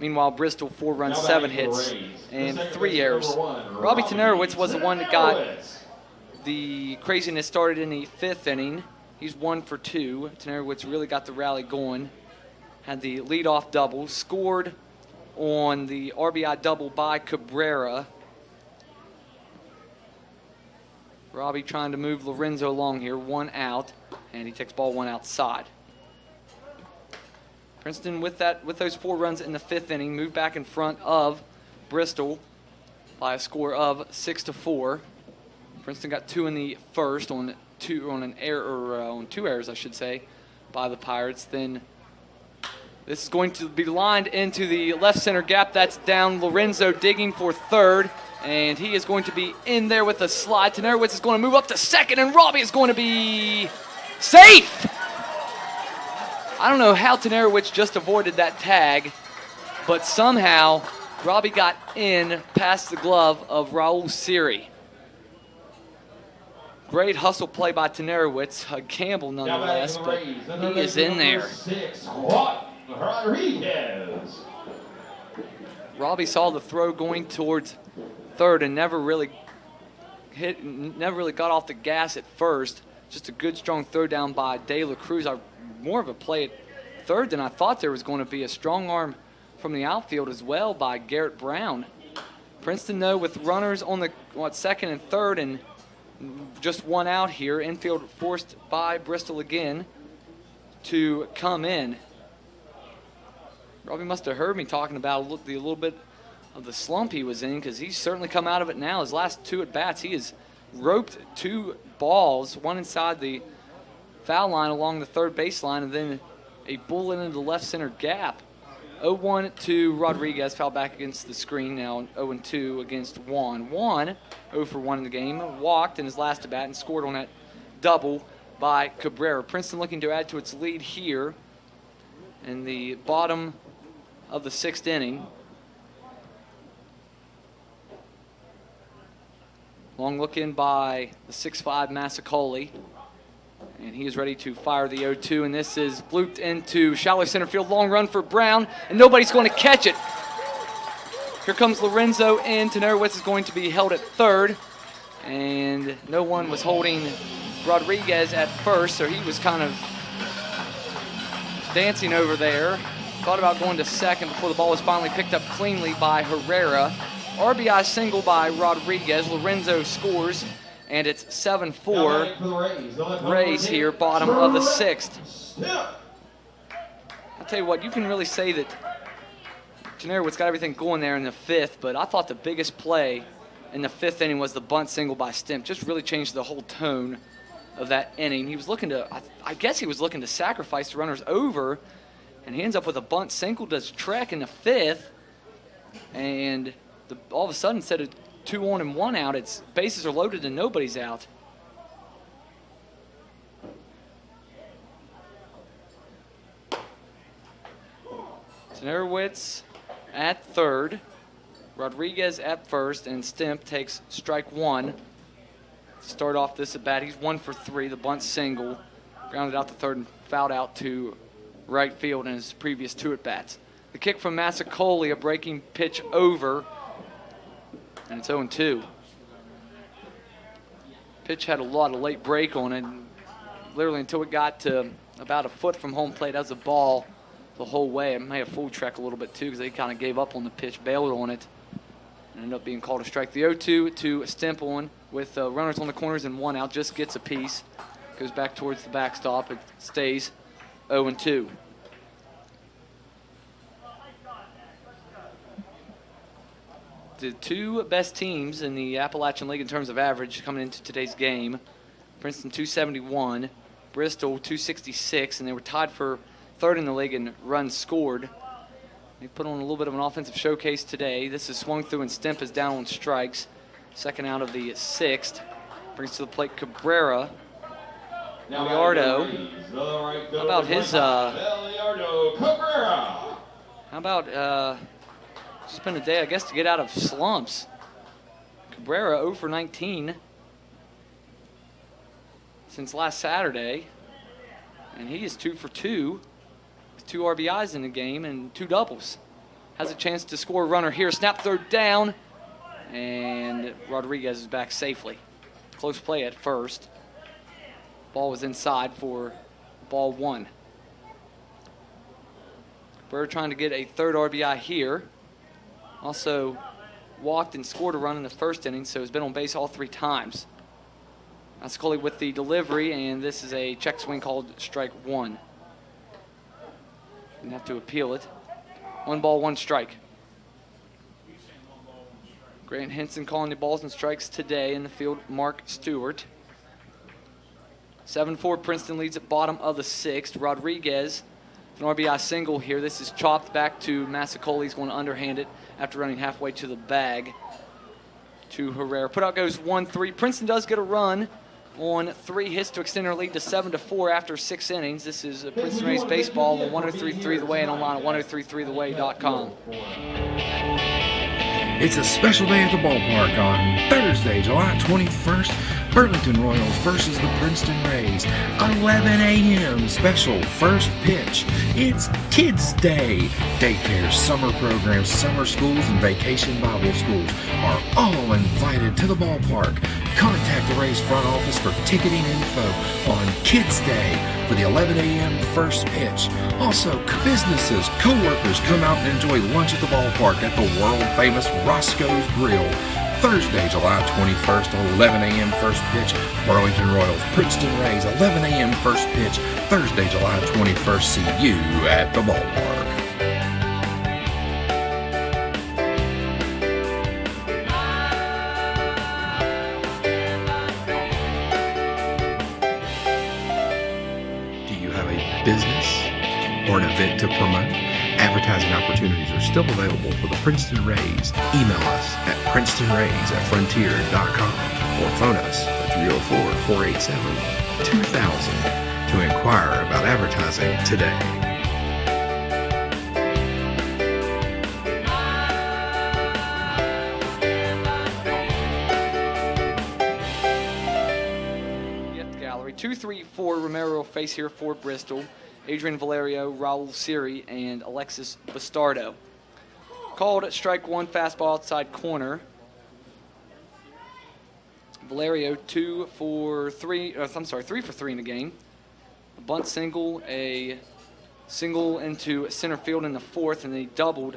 B: Meanwhile, Bristol 4 runs, 7 hits, and 3 errors. Robbie Tenarowitz was the one that got the craziness started in the 5th inning. He's 1 for 2. Tenarowitz really got the rally going. Had the leadoff double, scored on the RBI double by Cabrera. Robbie trying to move Lorenzo along here, 1 out, and he takes ball 1 outside. Princeton with those 4 runs in the 5th inning, moved back in front of Bristol by a score of 6-4. Princeton got 2 in the 1st on 2 errors, I should say, by the Pirates. Then this is going to be lined into the left center gap. That's down. Lorenzo digging for 3rd, and he is going to be in there with a slide. Tenarowitz is going to move up to 2nd, and Robbie is going to be safe. I don't know how Tenarowitz just avoided that tag, but somehow Robbie got in past the glove of Raul Siri. Great hustle play by Tenarowitz, a gamble nonetheless, but he is in there.
F: Rodriguez.
B: Robbie saw the throw going towards 3rd and never really got off the gas at first. Just a good, strong throw down by De La Cruz. More of a play at 3rd than I thought there was going to be. A strong arm from the outfield as well by Garrett Brown. Princeton, though, with runners on the 2nd and 3rd and just 1 out here. Infield forced by Bristol again to come in. Robbie must have heard me talking about the little bit of the slump he was in, because he's certainly come out of it now. His last 2 at-bats, he has roped 2 balls, 1 inside the foul line along the 3rd baseline, and then a bullet into the left center gap. 0-1 to Rodriguez, foul back against the screen now, 0-2 against Juan. Juan, 0 for 1 in the game, walked in his last at-bat and scored on that double by Cabrera. Princeton looking to add to its lead here in the bottom of the 6th inning. Long look in by the 6'5" Massacola. And he is ready to fire the 0-2. And this is blooped into shallow center field. Long run for Brown. And nobody's going to catch it. Here comes Lorenzo in. Tenarowitz is going to be held at 3rd. And no one was holding Rodriguez at 1st. So he was kind of dancing over there. Thought about going to second before the ball was finally picked up cleanly by Herrera. RBI single by Rodriguez. Lorenzo scores, and it's 7-4. Rays here, bottom of the 6th. I'll tell you what, you can really say that Generowitz got everything going there in the 5th, but I thought the biggest play in the 5th inning was the bunt single by Stimp. Just really changed the whole tone of that inning. He was looking to, I guess he was looking to sacrifice the runners over, and he ends up with a bunt single, does Trek in the 5th, and all of a sudden, instead of 2 on and 1 out, it's bases are loaded and nobody's out. Generowitz at third, Rodriguez at first, and Stimp takes strike 1. Start off this at bat. He's 1 for 3. The bunt single, grounded out to third and fouled out to right field in his previous 2 at bats. The kick from Masakoli, a breaking pitch over, and it's 0-2. Pitch had a lot of late break on it, literally until it got to about a foot from home plate. That was a ball the whole way. It may have full Trek a little bit too, because they kind of gave up on the pitch, bailed on it, and ended up being called a strike. The 0-2 to Stimp on with runners on the corners and 1 out, just gets a piece, goes back towards the backstop. It stays 0-2. The 2 best teams in the Appalachian League in terms of average coming into today's game. Princeton 271, Bristol 266, and they were tied for 3rd in the league in runs scored. They put on a little bit of an offensive showcase today. This is swung through and Stimp is down on strikes. 2nd out of the 6th. Brings to the plate Cabrera. Gallardo. How about his it's been a day, I guess, to get out of slumps. Cabrera 0 for 19 since last Saturday, and he is 2 for 2 with 2 RBIs in the game and 2 doubles. Has a chance to score a runner here. Snap third down, and Rodriguez is back safely. Close play at first. Ball was inside for ball 1. Cabrera trying to get a 3rd RBI here. Also walked and scored a run in the 1st inning, so has been on base all 3 times. Masakoli with the delivery, and this is a check swing called strike 1. Didn't have to appeal it. 1 ball, 1 strike. Grant Henson calling the balls and strikes today. In the field, Mark Stewart. 7-4, Princeton leads at bottom of the 6th. Rodriguez, an RBI single here. This is chopped back to Masakoli. He's going to underhand it after running halfway to the bag to Herrera. Put out goes 1-3. Princeton does get a run on 3 hits to extend their lead to 7-4 after 6 innings. This is Princeton Rays baseball on 103.3 The Way and online at 103.3theway.com.
C: It's a special day at the ballpark on Thursday, July 21st. Burlington Royals versus the Princeton Rays. 11 a.m. special first pitch. It's Kids Day. Daycares, summer programs, summer schools, and vacation Bible schools are all invited to the ballpark. Contact the Rays front office for ticketing info on Kids Day for the 11 a.m. first pitch. Also, businesses, co-workers come out and enjoy lunch at the ballpark at the world-famous Roscoe's Grill. Thursday, July 21st, 11 a.m. first pitch. Burlington Royals, Princeton Rays, 11 a.m. first pitch. Thursday, July 21st. See you at the ballpark. Do you have a business or an event to promote? Advertising opportunities are still available for the Princeton Rays. Email us at princetonrays@frontier.com or phone us at 304-487-2000 to inquire about advertising today.
B: Gallery 2-3-4 Romero face here for Bristol. Adrian Valerio, Raul Siri, and Alexis Bastardo. Called strike 1, fastball outside corner. Valerio 3 for 3 in the game. A bunt single, a single into center field in the 4th, and then he doubled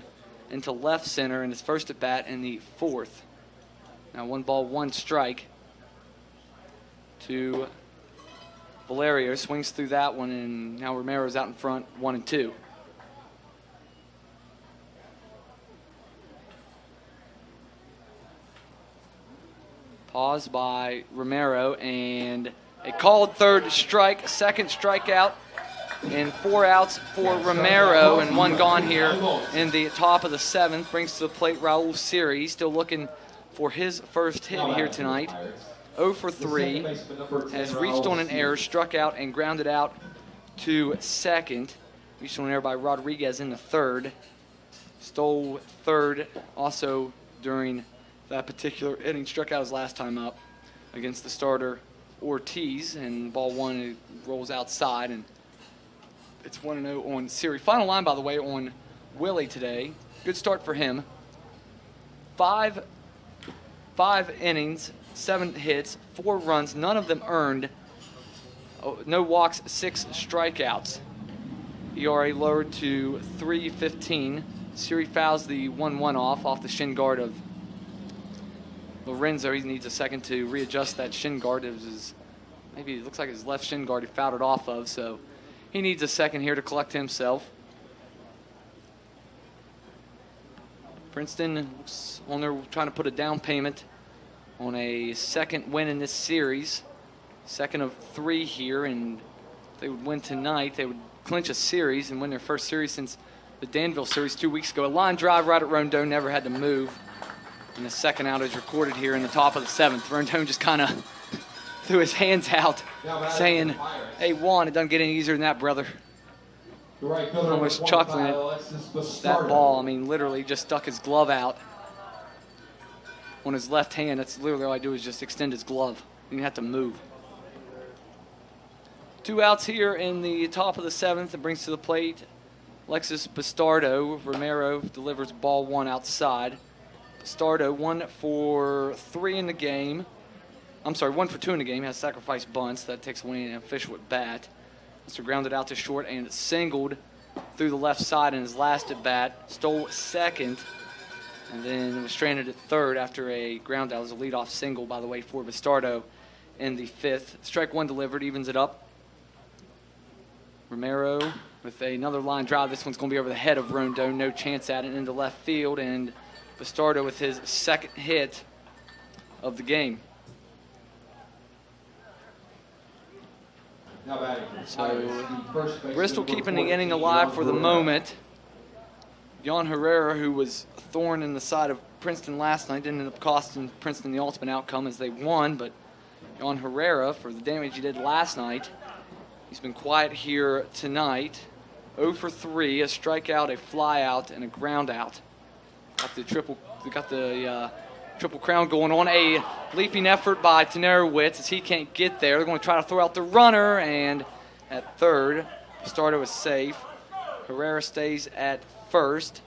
B: into left center in his first at bat in the 4th. Now 1 ball, 1 strike to Valerio. Swings through that one, and now Romero's out in front, 1-2. Pause by Romero, and a called third strike, second strikeout, and 4 outs for Romero, and 1 gone here in the top of the 7th. Brings to the plate Raul Siri, still looking for his first hit here tonight. 0 for 3, has reached on an error, struck out, and grounded out to second. Reached on an error by Rodriguez in the 3rd. Stole 3rd also during that particular inning, struck out his last time up against the starter Ortiz, and ball 1, it rolls outside, and it's 1-0 on Siri. Final line, by the way, on Willie today. Good start for him. Five innings, 7 hits, 4 runs, none of them earned. No walks, 6 strikeouts. ERA lowered to 3.15. Siri fouls the 1-1 off the shin guard of Lorenzo. He needs a second to readjust that shin guard. Maybe it looks like his left shin guard he fouled it off of, so he needs a second here to collect himself. Princeton looks on there trying to put a down payment on a second win in this series. Second of 3 here, and if they would win tonight, they would clinch a series and win their first series since the Danville series 2 weeks ago. A line drive right at Rondon, never had to move. And the second out is recorded here in the top of the 7th. Rondon just kind of threw his hands out, saying, "Hey, Juan, it doesn't get any easier than that, brother." Almost chuckling at that ball. I mean, literally just stuck his glove out on his left hand. That's literally all I do is just extend his glove. You didn't have to move. 2 outs here in the top of the 7th. It brings to the plate Alexis Bastardo. Romero delivers ball 1 outside. Bastardo 1 for 3 in the game. I'm sorry, 1 for 2 in the game. Has sacrifice bunts. That takes away an official at bat. Mr. grounded out to short and singled through the left side in his last at bat. Stole second, and then was stranded at third after a ground out. It was a leadoff single, by the way, for Bastardo in the 5th. Strike 1 delivered, evens it up. Romero with another line drive. This one's going to be over the head of Rondon. No chance at it into left field, and Bastardo with his second hit of the game. So Bristol keeping the inning alive for the moment. Jan Herrera, who was a thorn in the side of Princeton last night, didn't end up costing Princeton the ultimate outcome as they won, but Jan Herrera, for the damage he did last night, he's been quiet here tonight. 0 for 3, a strikeout, a fly out, and a ground out. Got the triple crown going on. A leaping effort by Tenerowitz as he can't get there. They're going to try to throw out the runner, and at third, Bastardo is safe. Herrera stays at first.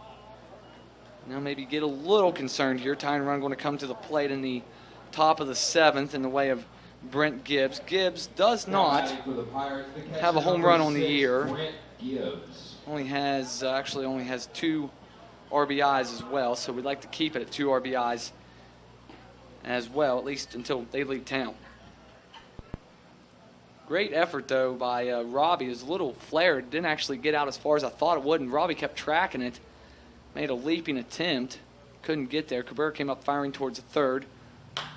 B: Now maybe get a little concerned here. Tying run going to come to the plate in the top of the 7th in the way of Brent Gibbs. Gibbs does not have a home run on the year. Only has 2 RBIs as well, so we'd like to keep it at 2 RBIs as well, at least until they leave town. Great effort, though, by Robbie. It was a little flared. Didn't actually get out as far as I thought it would, and Robbie kept tracking it. Made a leaping attempt. Couldn't get there. Cabrera came up firing towards the third.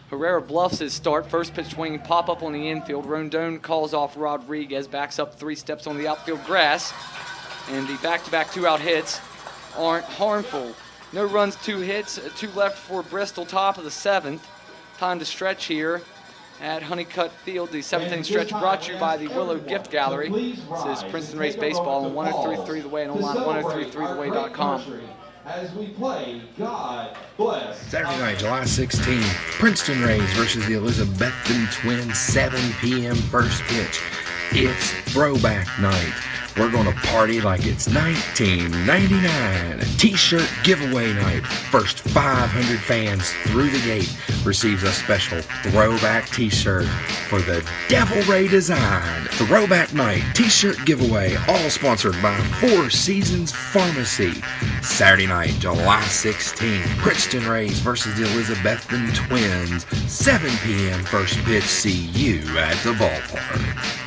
B: Herrera bluffs his start. First pitch swinging, pop up on the infield. Rondon calls off Rodriguez, backs up 3 steps on the outfield grass. And the back-to-back 2-out hits aren't harmful. No runs, 2 hits, 2 left for Bristol, top of the 7th. Time to stretch here at Honeycutt Field. The 7th inning stretch brought to you by the Willow Gift Gallery. This is Princeton Rays Baseball on 103.3 The Way and online at 1033theway.com.
F: As we play, God bless.
C: Saturday night, July 16th, Princeton Rays versus the Elizabethton Twins, 7 p.m. first pitch. It's throwback night. We're gonna party like it's 1999. T-shirt giveaway night. First 500 fans through the gate receives a special throwback T-shirt for the Devil Ray design. Throwback night T-shirt giveaway, all sponsored by Four Seasons Pharmacy. Saturday night, July 16th, Princeton Rays versus the Elizabethton Twins. 7 p.m. first pitch. See you at the ballpark.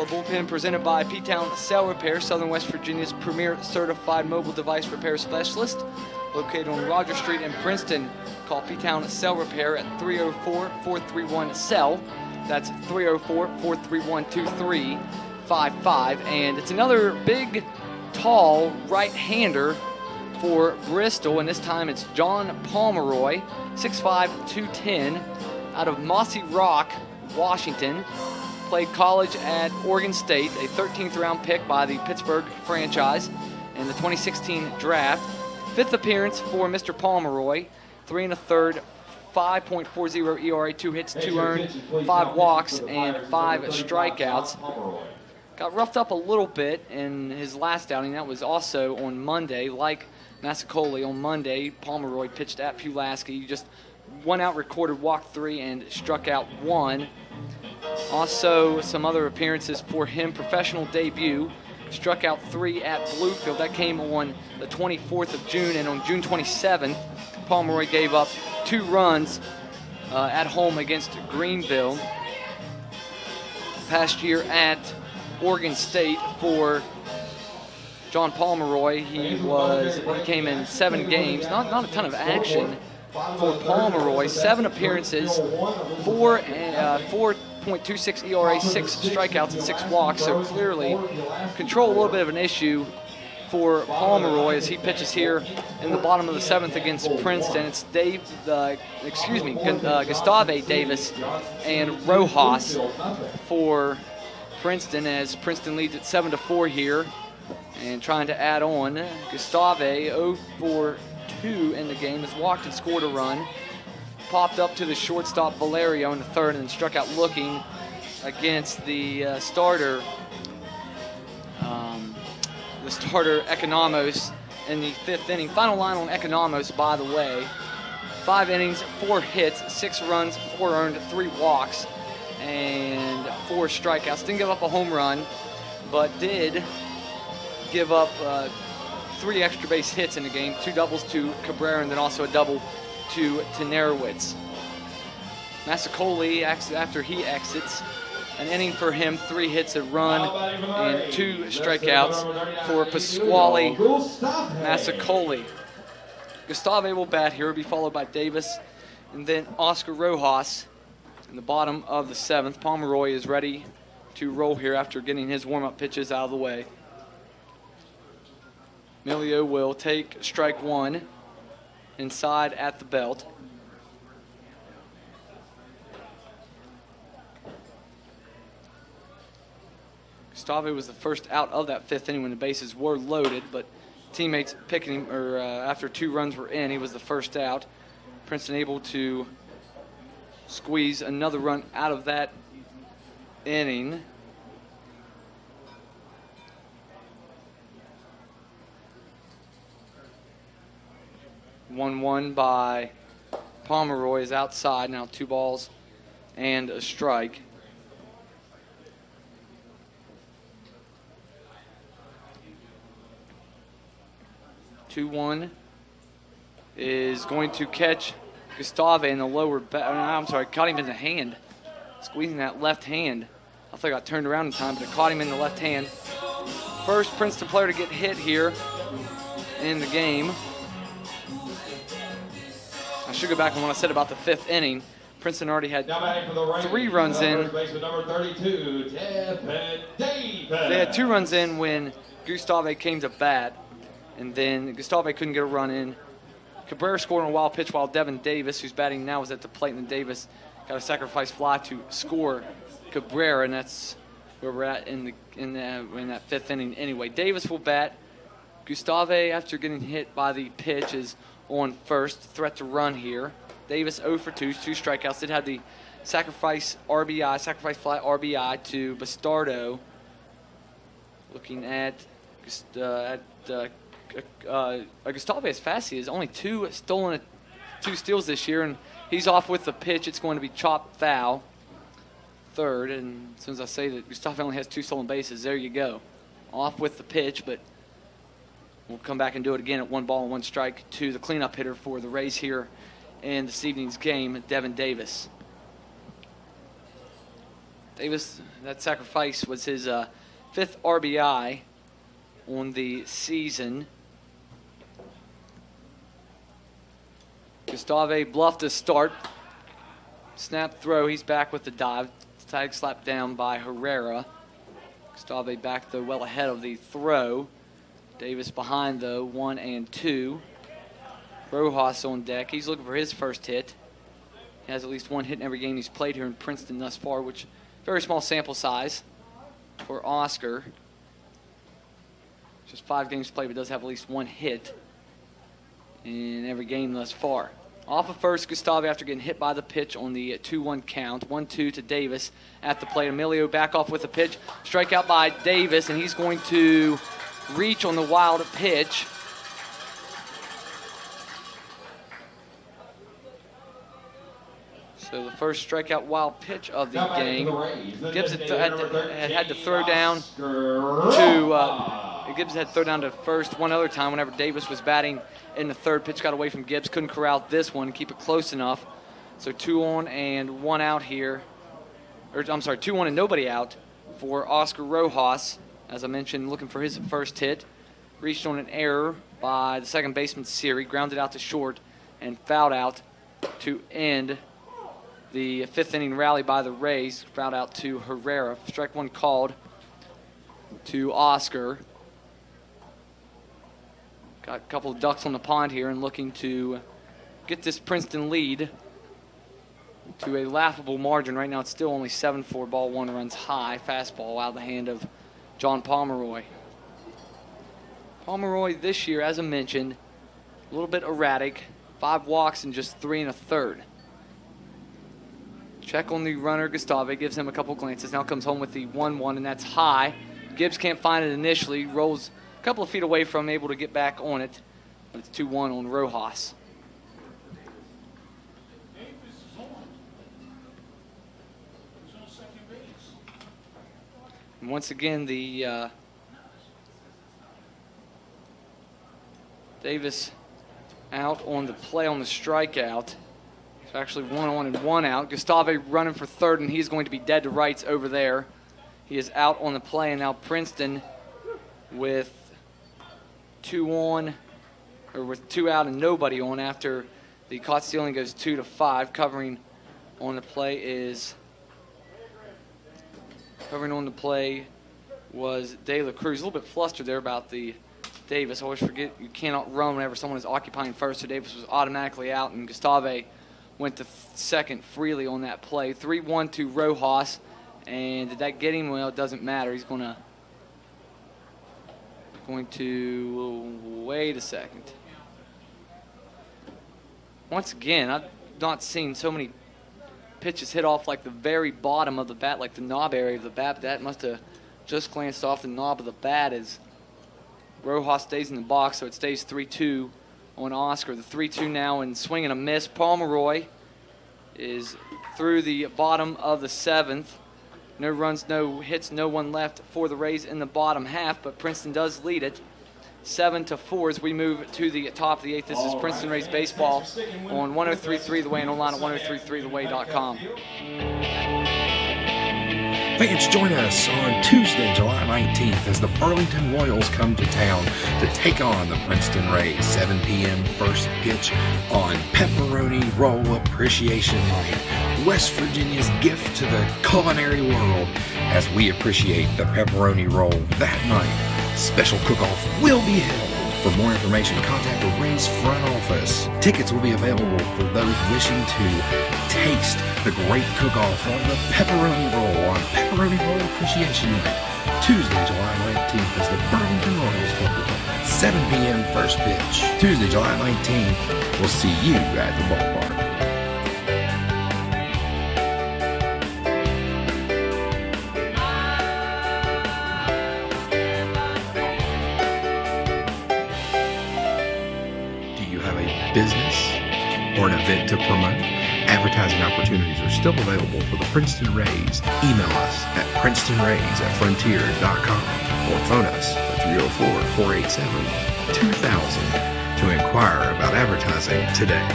I: Bullpen presented by P-Town Cell Repair, Southern West Virginia's premier certified mobile device repair specialist, located on Rogers Street in Princeton. Call P-Town Cell Repair at 304-431-CELL. That's 304-431-2355. And it's another big, tall right-hander for Bristol, and this time it's John Pomeroy, 6'5", 210, out of Mossy Rock, Washington. Played college at Oregon State, a 13th round pick by the Pittsburgh franchise in the 2016 draft. Fifth appearance for Mr. Pomeroy, 3 1/3, 5.40 ERA, 2 hits, 2 earned, 5 walks, and 5 strikeouts. Got roughed up a little bit in his last outing. That was also on Monday. Like Massacola on Monday, Pomeroy pitched at Pulaski. He just 1 out recorded, walked 3, and struck out 1. Also, some other appearances for him. Professional debut, struck out 3 at Bluefield. That came on the 24th of June, and on June 27th, Pomeroy gave up 2 runs at home against Greenville. Past year at Oregon State for John Pomeroy, he came in 7 games. Not a ton of action for Pomeroy. 7 appearances, 4.26 ERA, 6 strikeouts, and 6 walks. So clearly, control a little bit of an issue for Pomeroy as he pitches here in the bottom of the 7th against Princeton. It's Gustave Davis and Rojas for Princeton, as Princeton leads at 7-4 here. And trying to add on, Gustave 0 for 2 in the game, has walked and scored a run. Popped up to the shortstop Valerio in the 3rd, and then struck out looking against the starter Economos in the 5th inning. Final line on Economos, by the way: 5 innings, 4 hits, 6 runs, 4 earned, 3 walks, and 4 strikeouts. Didn't give up a home run, but did give up 3 extra base hits in the game, 2 doubles to Cabrera, and then also a double to Tenarowitz. Massacola, after he exits, an inning for him, 3 hits, a run, and 2 strikeouts for Pasquale Massacola. Gustave will bat here, will be followed by Davis, and then Oscar Rojas in the bottom of the 7th. Pomeroy is ready to roll here after getting his warm-up pitches out of the way. Emilio will take strike 1 inside at the belt. Gustave was the first out of that 5th inning when the bases were loaded, but teammates picking him, after 2 runs were in, he was the first out. Princeton able to squeeze another run out of that inning. One by Pomeroy is outside now, 2 balls and a strike. Two-one is going to catch Gustave in the lower back. I'm sorry, caught him in the hand, squeezing that left hand. I thought I got turned around in time, but it caught him in the left hand. First Princeton player to get hit here in the game. I should go back on what I said about the 5th inning. Princeton already had 3 runs in. They had 2 runs in when Gustave came to bat, and then Gustave couldn't get a run in. Cabrera scored on a wild pitch while Devin Davis, who's batting now, was at the plate, and then Davis got a sacrifice fly to score Cabrera, and that's where we're at in that fifth inning anyway. Davis will bat. Gustave, after getting hit by the pitch, is on first. Threat to run here. Davis 0 for 2, 2 strikeouts. Did have the sacrifice fly RBI to Bastardo. Looking at Gustave as fast he is. Only two steals this year, and he's off with the pitch. It's going to be chopped foul. Third, and as soon as I say that Gustave only has 2 stolen bases, there you go. Off with the pitch, but we'll come back and do it again at 1 ball and 1 strike to the cleanup hitter for the Rays here in this evening's game, Devin Davis. Davis, that sacrifice was his 5th RBI on the season. Gustave bluffed to start. Snap throw, he's back with the dive. Tag slapped down by Herrera. Gustave back though well ahead of the throw. Davis behind though, 1 and 2. Rojas on deck. He's looking for his first hit. He has at least 1 hit in every game he's played here in Princeton thus far, which very small sample size for Oscar. Just 5 games played, but does have at least 1 hit in every game thus far. Off of first, Gustave after getting hit by the pitch on the 2-1 count. 1-2 to Davis at the plate. Emilio back off with the pitch. Strikeout by Davis, and he's going to reach on the wild pitch. So the first strikeout wild pitch of the game. Gibbs had to throw down to Gibbs had to throw down to first one other time whenever Davis was batting in the third. Pitch got away from Gibbs. Couldn't corral this one and keep it close enough. So 2 on and 1 out here. I'm sorry, 2 on and nobody out for Oscar Rojas. As I mentioned, looking for his first hit. Reached on an error by the second baseman, Siri. Grounded out to short and fouled out to end the 5th inning rally by the Rays. Fouled out to Herrera. Strike 1 called to Oscar. Got a couple of ducks on the pond here and looking to get this Princeton lead to a laughable margin. Right now it's still only 7-4. Ball 1 runs high. Fastball out of the hand of John Pomeroy. Pomeroy this year, as I mentioned, a little bit erratic. 5 walks and just 3 1/3. Check on the runner, Gustave. Gives him a couple glances. Now comes home with the 1-1, and that's high. Gibbs can't find it initially. Rolls a couple of feet away from him, able to get back on it. But it's 2-1 on Rojas. And once again, the Davis out on the play on the strikeout. It's actually 1 on and 1 out. Gustave running for third, and he's going to be dead to rights over there. He is out on the play, and now Princeton with 2 on, or with 2 out and nobody on after the caught stealing goes 2-5. Covering on the play was De La Cruz. A little bit flustered there about the Davis. I always forget you cannot run whenever someone is occupying first, so Davis was automatically out, and Gustave went to second freely on that play. 3-1 to Rojas, and did that get him? Well, it doesn't matter. He's going to wait a second. Once again, I've not seen so many pitches hit off like the very bottom of the bat, like the knob area of the bat. That must have just glanced off the knob of the bat as Rojas stays in the box, so it stays 3-2 on Oscar. The 3-2 now, and swing and a miss. Pomeroy is through the bottom of the 7th. No runs, no hits, no one left for the Rays in the bottom half, but Princeton does lead it 7-4 as we move to the top of the 8th. This is Princeton Rays baseball on 103.3 The Way and online at 103.3theway.com.
C: Fans, join us on Tuesday, July 19th as the Burlington Royals come to town to take on the Princeton Rays. 7 p.m. first pitch on Pepperoni Roll Appreciation Night. West Virginia's gift to the culinary world as we appreciate the pepperoni roll that night. Special cook-off will be held For more information, contact the Rays front office. Tickets will be available for those wishing to taste the great cook-off on the Pepperoni Roll on Pepperoni Roll Appreciation Night. Tuesday, July 19th is the Burlington Royals Club. 7 p.m. first pitch. Tuesday, July 19th, we'll see you at the ballpark. Business or an event to promote? Advertising opportunities are still available for the Princeton Rays. Email us at princetonrays@frontier.com or phone us at 304-487-2000 to inquire about advertising today.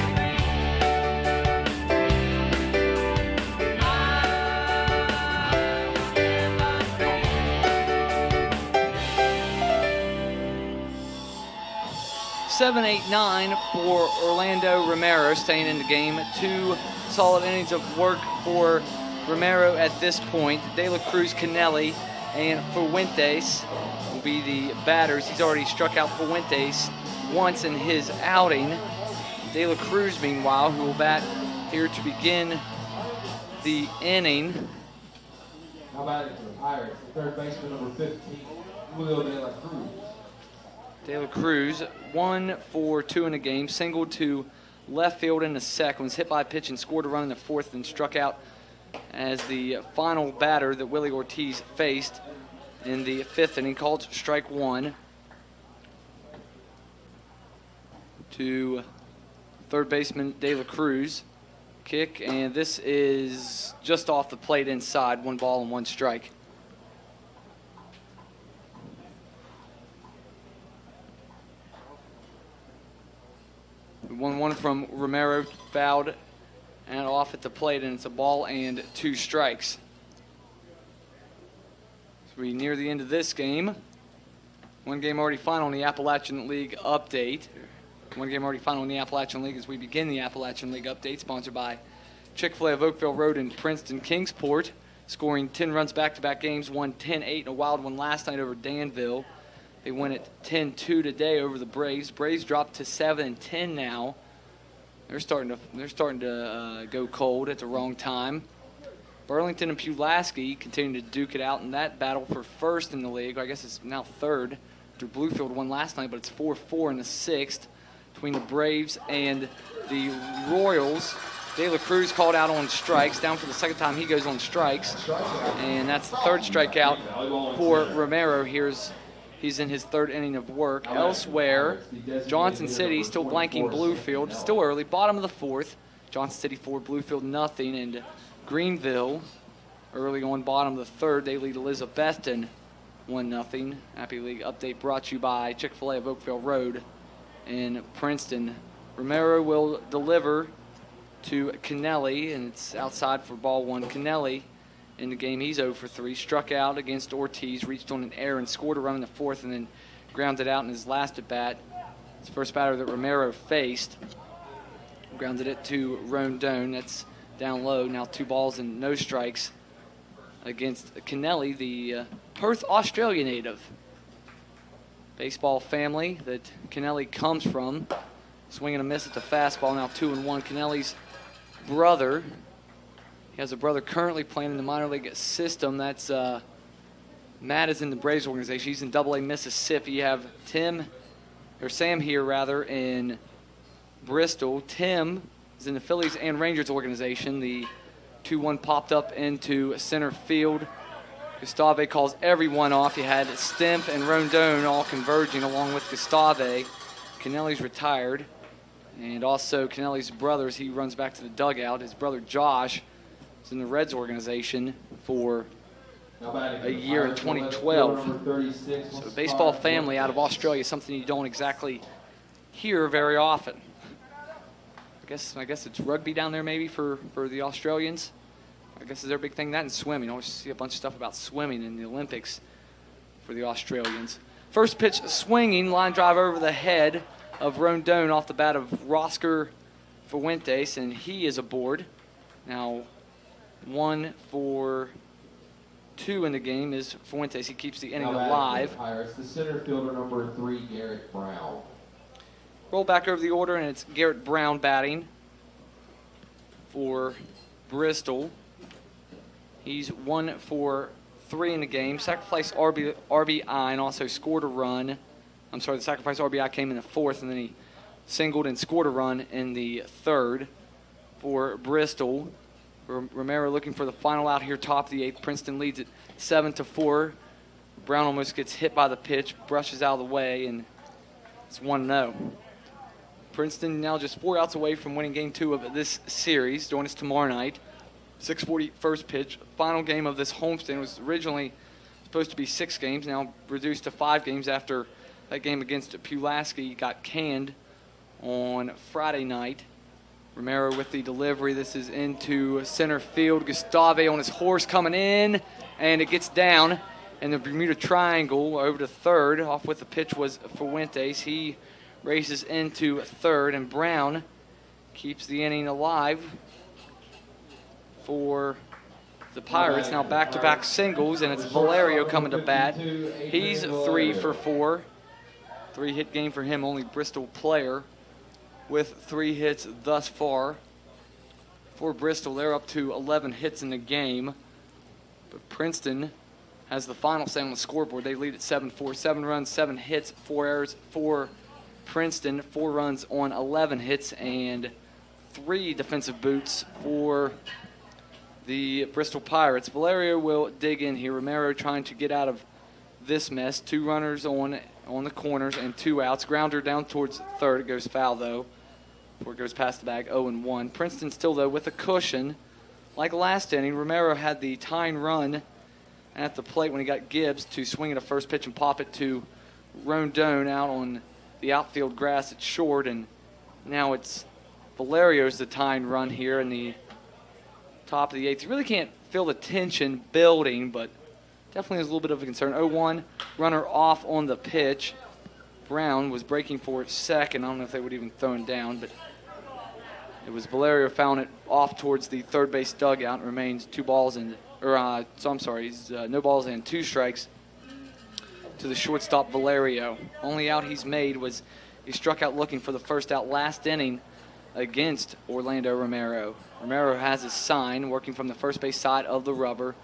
I: Seven, 8, 9 for Orlando Romero, staying in the game. 2 solid innings of work for Romero at this point. De La Cruz, Canelli, and Fuentes will be the batters. He's already struck out Fuentes once in his outing. De La Cruz, meanwhile, who will bat here to begin the inning.
F: How about it for the Pirates? The third baseman, number 15, Julio De La Cruz.
I: De La Cruz, 1 for 2 in the game, singled to left field in the second, was hit by a pitch and scored a run in the fourth, and struck out as the final batter that Willie Ortiz faced in the fifth inning, called strike one. To third baseman De La Cruz. Kick, and this is just off the plate inside, 1 ball and 1 strike. One from Romero, fouled and off at the plate, and it's a ball and 2 strikes. So we near the end of this game. 1 game already final in the Appalachian League update. 1 game already final in the Appalachian League as we begin the Appalachian League update, sponsored by Chick-fil-A of Oakville Road in Princeton. Kingsport scoring 10 runs back-to-back games, won 10-8 in a wild one last night over Danville. They win it 10-2 today over the Braves. Braves dropped to 7-10 now. They're starting to go cold at the wrong time. Burlington and Pulaski continue to duke it out in that battle for first in the league. I guess it's now third after Bluefield won last night, but it's 4-4 in the sixth between the Braves and the Royals. De La Cruz called out on strikes. Down for the second time, he goes on strikes. And that's the third strikeout for Romero. He's in his third inning of work. Elsewhere, Johnson City still blanking Bluefield. Still early, bottom of the fourth. Johnson City 4, Bluefield nothing. And Greenville early on, bottom of the third. They lead Elizabethton 1-0. Happy League update brought to you by Chick-fil-A of Oakville Road in Princeton. Romero will deliver to Canelli, and it's outside for ball 1. Canelli in the game, he's 0 for 3. Struck out against Ortiz, reached on an error and scored a run in the fourth, and then grounded out in his last at-bat. It's the first batter that Romero faced. Grounded it to Rondon. That's down low. Now 2 balls and no strikes against Canelli, the Perth, Australia native. Baseball family that Canelli comes from. Swing and a miss at the fastball. Now 2-1. Canelli's brother. He has a brother currently playing in the minor league system. That's Matt is in the Braves organization. He's in AA Mississippi. You have Sam here rather in Bristol. Tim is in the Phillies and Rangers organization. The 2-1 popped up into center field. Gustave calls everyone off. You had Stemp and Rondon all converging along with Gustave. Canelli's retired. And also Canelli's brothers, he runs back to the dugout. His brother Josh is in the Reds organization for a year in 2012. So a baseball family out of Australia, something you don't exactly hear very often. I guess it's rugby down there maybe for the Australians. I guess is their big thing. That and swimming. You always see a bunch of stuff about swimming in the Olympics for the Australians. First pitch swinging, line drive over the head of Rondon off the bat of Rosker Fuentes, and he is aboard. Now 1 for 2 in the game is Fuentes. He keeps the inning
F: Now batting
I: alive.
F: for the Pirates, the center fielder number 3, Garrett Brown.
I: Roll back over the order, and it's Garrett Brown batting for Bristol. He's 1 for 3 in the game. Sacrifice RBI and also scored a run. I'm sorry, the sacrifice RBI came in the 4th, and then he singled and scored a run in the 3rd for Bristol. Romero looking for the final out here, top of the 8th. Princeton leads it 7-4. Brown almost gets hit by the pitch, brushes out of the way, and it's 1-0. Princeton now just 4 outs away from winning Game 2 of this series. Join us tomorrow night. 6:40 first pitch. Final game of this homestand was originally supposed to be 6 games, now reduced to 5 games after that game against Pulaski got canned on Friday night. Romero with the delivery. This is into center field. Gustave on his horse coming in, and it gets down. And the Bermuda Triangle over to third. Off with the pitch was Fuentes. He races into third, and Brown keeps the inning alive for the Pirates. Now back-to-back singles, and it's Valerio coming to bat. He's 3 for 4. 3-hit game for him, only Bristol player with 3 hits thus far. For Bristol, they're up to 11 hits in the game. But Princeton has the final say on the scoreboard. They lead at 7-4. 7 runs, 7 hits, 4 errors for Princeton. 4 runs on 11 hits and 3 defensive boots for the Bristol Pirates. Valerio will dig in here. Romero trying to get out of this mess. 2 runners on the corners and 2 outs. Grounder down towards third. It goes foul, though, before it goes past the bag. 0-1. Princeton still, though, with a cushion. Like last inning, Romero had the tying run at the plate when he got Gibbs to swing at a first pitch and pop it to Rondon out on the outfield grass at short. And now it's Valerio's the tying run here in the top of the 8th. You really can't feel the tension building, but definitely is a little bit of a concern. 0-1, runner off on the pitch. Brown was breaking for second. I don't know if they would even throw him down, but it was Valerio fouling it off towards the third base dugout. It remains no balls and 2 strikes to the shortstop Valerio. Only out he's made was he struck out looking for the first out last inning against Orlando Romero. Romero has his sign, working from the first base side of the rubber.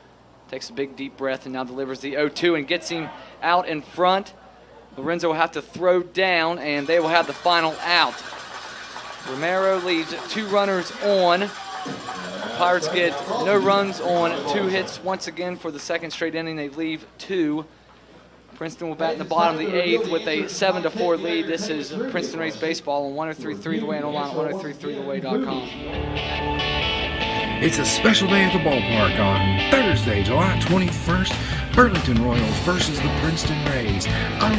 I: Takes a big deep breath and now delivers the 0-2 and gets him out in front. Lorenzo will have to throw down, and they will have the final out. Romero leaves 2 runners on. Pirates get no runs on 2 hits once again for the second straight inning. They leave 2. Princeton will bat in the bottom of the 8th with a 7-4 lead. This is Princeton Rays Baseball on 103.3 The Way and online at 103.3theway.com.
C: It's a special day at the ballpark on Thursday, July 21st. Burlington Royals versus the Princeton Rays.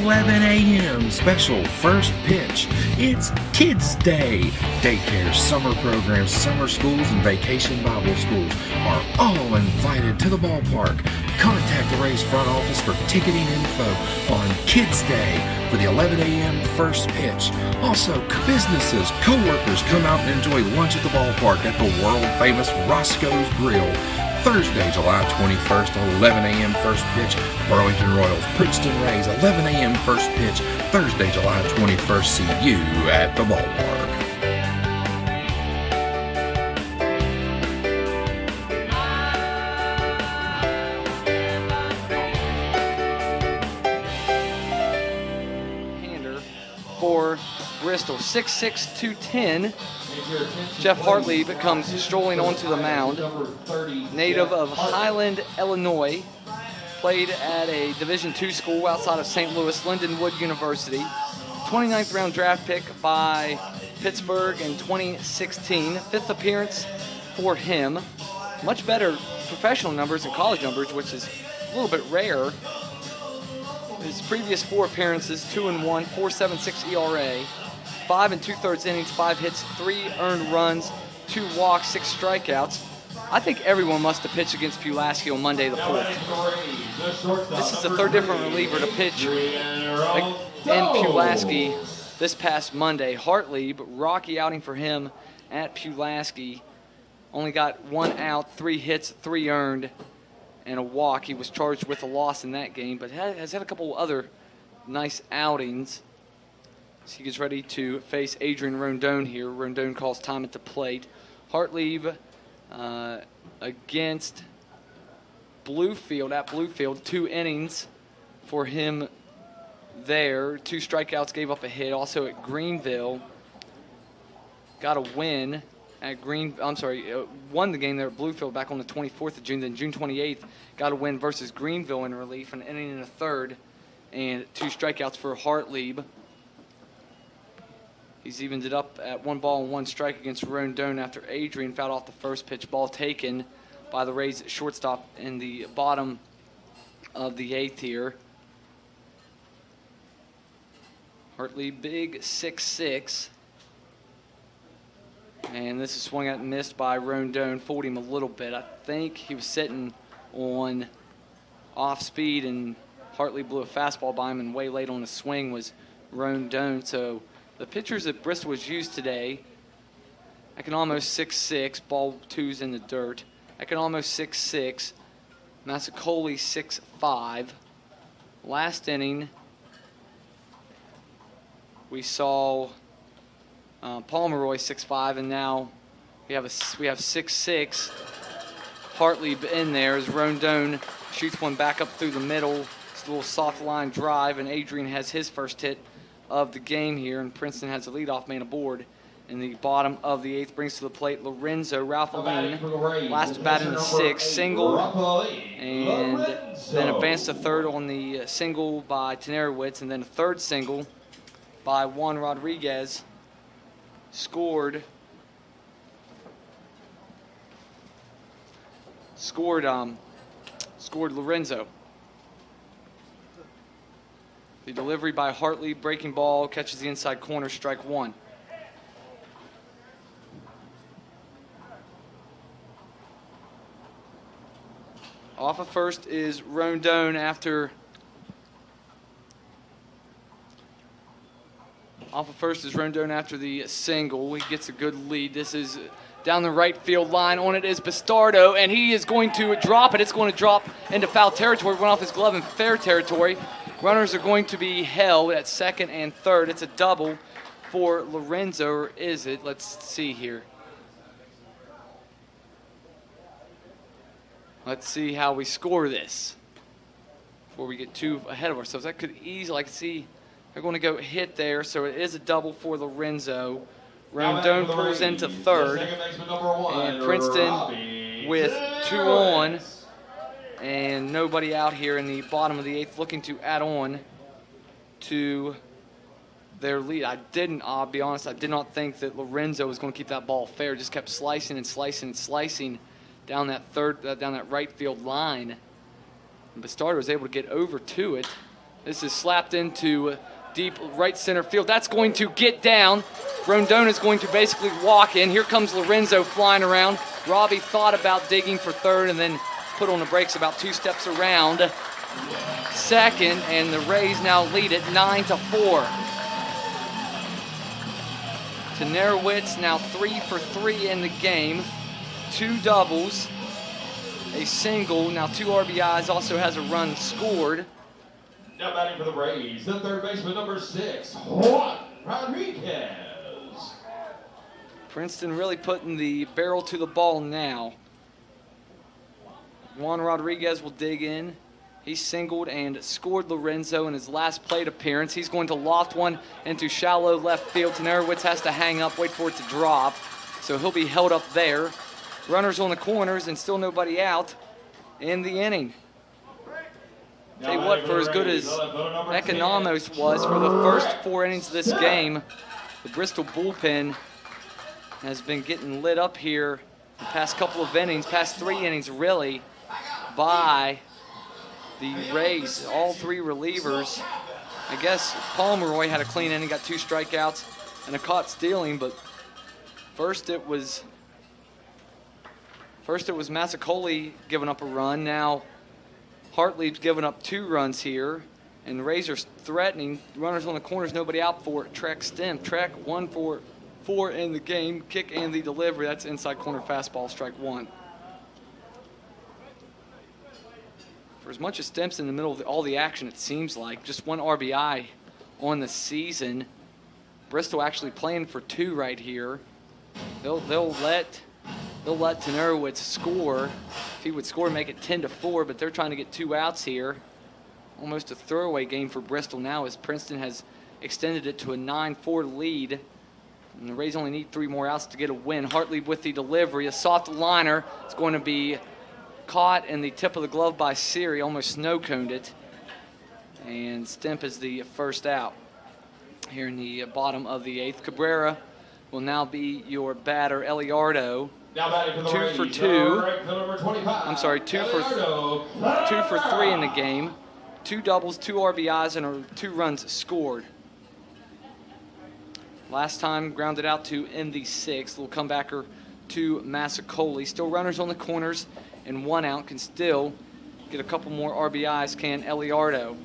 C: 11 a.m. special first pitch. It's Kids Day. Daycare, summer programs, summer schools, and vacation Bible schools are all invited to the ballpark. Contact the Rays front office for ticketing info on Kids Day for the 11 a.m. first pitch. Also, businesses, co-workers come out and enjoy lunch at the ballpark at the world-famous Roscoe's Grill. Thursday, July 21st, 11 a.m. first pitch. Burlington Royals, Princeton Rays, 11 a.m. first pitch. Thursday, July 21st. See you at the ballpark.
I: For Bristol, 6'6", 210. Jeff Hartley becomes strolling onto the mound. Native of Highland, Illinois. Played at a Division II school outside of St. Louis, Lindenwood University. 29th round draft pick by Pittsburgh in 2016. 5th appearance for him. Much better professional numbers than college numbers, which is a little bit rare. His previous 4 appearances, 2-1, 4.76 ERA, 5 2/3 innings, 5 hits, 3 earned runs, 2 walks, 6 strikeouts. I think everyone must have pitched against Pulaski on Monday the 4th. This is the 3rd different reliever to pitch in Pulaski this past Monday. Hartley, but rocky outing for him at Pulaski. Only got 1 out, 3 hits, 3 earned, and a walk. He was charged with a loss in that game, but has had a couple other nice outings. So he gets ready to face Adrian Rondone here. Rondone calls time at the plate. Hartlieb against Bluefield, at Bluefield, 2 innings for him there. 2 strikeouts, gave up a hit. Also at Greenville, got a win at won the game there at Bluefield back on the 24th of June. Then June 28th, got a win versus Greenville in relief, an inning and a third, and 2 strikeouts for Hartlieb. He's evened it up at 1 ball and 1 strike against Rondone after Adrian fouled off the first pitch. Ball taken by the Rays at shortstop in the bottom of the 8th here. Hartlieb, big 6'6". And this is swung at and missed by Rondone. Fooled him a little bit. I think he was sitting on off speed, and Hartlieb blew a fastball by him, and way late on the swing was Rondone. So the pitchers that Bristol was used today, Economos 6'6", ball 2's in the dirt. Economos 6'6", Massacoli 6'5". Last inning, we saw Pomeroy 6'5", and now we have 6'6". Hartlieb in there as Rondone shoots one back up through the middle. It's a little soft line drive, and Adrian has his first hit of the game here, and Princeton has the leadoff man aboard in the bottom of the 8th. Brings to the plate Lorenzo Ralphaline, last bat in the 6th, single, and then advanced to third on the single by Tenerowitz, and then a third single by Juan Rodriguez. Scored Lorenzo. The delivery by Hartlieb, breaking ball, catches the inside corner, strike 1. Off of first is Rondone after the single. He gets a good lead. This is down the right field line. On it is Bastardo, and he is going to drop it. It's going to drop into foul territory. Went off his glove in fair territory. Runners are going to be held at second and third. It's a double for Lorenzo, or is it? Let's see here. Let's see how we score this before we get too ahead of ourselves. That could easily, I can see they're going to go hit there, so it is a double for Lorenzo. Rondone pulls into third, and Princeton with 2 on and nobody out here in the bottom of the 8th looking to add on to their lead. I'll be honest, I did not think that Lorenzo was going to keep that ball fair. Just kept slicing and slicing and slicing down that down that right field line. And Bastardo was able to get over to it. This is slapped into deep right center field. That's going to get down. Rondone is going to basically walk in. Here comes Lorenzo flying around. Robbie thought about digging for third and then put on the brakes about 2 steps around second, and the Rays now lead it 9-4. Tenerowitz now 3 for 3 in the game. 2 doubles, a single, now 2 RBIs, also has a run scored.
F: Now batting for the Rays, the third baseman, number 6, Juan Rodriguez.
I: Princeton really putting the barrel to the ball now. Juan Rodriguez will dig in. He singled and scored Lorenzo in his last plate appearance. He's going to loft one into shallow left field. Tenerowitz has to hang up, wait for it to drop. So he'll be held up there. Runners on the corners and still nobody out in the inning. Tell you what, for as good as Economos was for the first 4 innings of this game, the Bristol bullpen has been getting lit up here the past couple of innings, past 3 innings really, by the Rays. All 3 relievers. I guess Pomeroy had a clean inning, got 2 strikeouts and a caught stealing, but first it was Massacoli giving up a run. Now Hartlieb's giving up 2 runs here, and the Rays are threatening. Runners on the corners, nobody out for it. Trek Stem. Trek 1 for 4 in the game. Kick and the delivery. That's inside corner fastball, strike 1. For as much as Stemp's in the middle of all the action, it seems like just 1 RBI on the season. Bristol actually playing for 2 right here. They'll let Tenerowitz score. If he would score, make it 10-4, but they're trying to get 2 outs here. Almost a throwaway game for Bristol now as Princeton has extended it to a 9-4 lead. And the Rays only need 3 more outs to get a win. Hartley with the delivery. A soft liner. It's going to be caught in the tip of the glove by Siri. Almost snow-coned it. And Stemp is the first out here in the bottom of the 8th. Cabrera will now be your batter. Eliardo,
F: Now batting for the
I: 2
F: Rays,
I: for 2.
F: right fielder number 25.
I: I'm sorry, 2 for 3 in the game. 2 doubles, 2 RBIs, and 2 runs scored. Last time grounded out to in the 6th. Little comebacker to Massacoli. Still runners on the corners, and 1 out. Can still get a couple more RBIs, can Eliardo.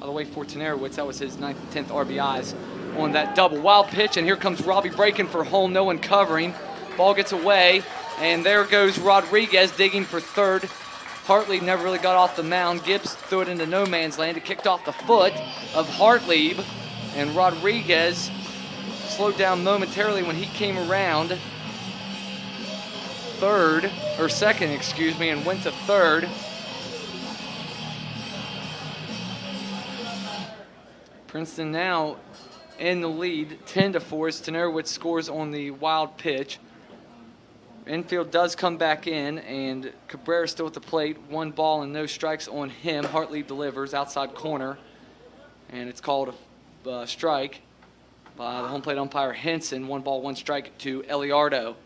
I: By the way, for Tenerowitz, that was his 9th and 10th RBIs on that double. Wild pitch, and here comes Robbie breaking for home. No one covering. Ball gets away, and there goes Rodriguez digging for third. Hartley never really got off the mound. Gibbs threw it into no man's land. It kicked off the foot of Hartley, and Rodriguez slowed down momentarily when he came around second, and went to third. Princeton now in the lead, 10-4, as Tenerowitz scores on the wild pitch. Infield does come back in, and Cabrera still at the plate. 1 ball and no strikes on him. Hartley delivers outside corner, and it's called a strike by the home plate umpire Henson. 1 ball, 1 strike to Eliardo.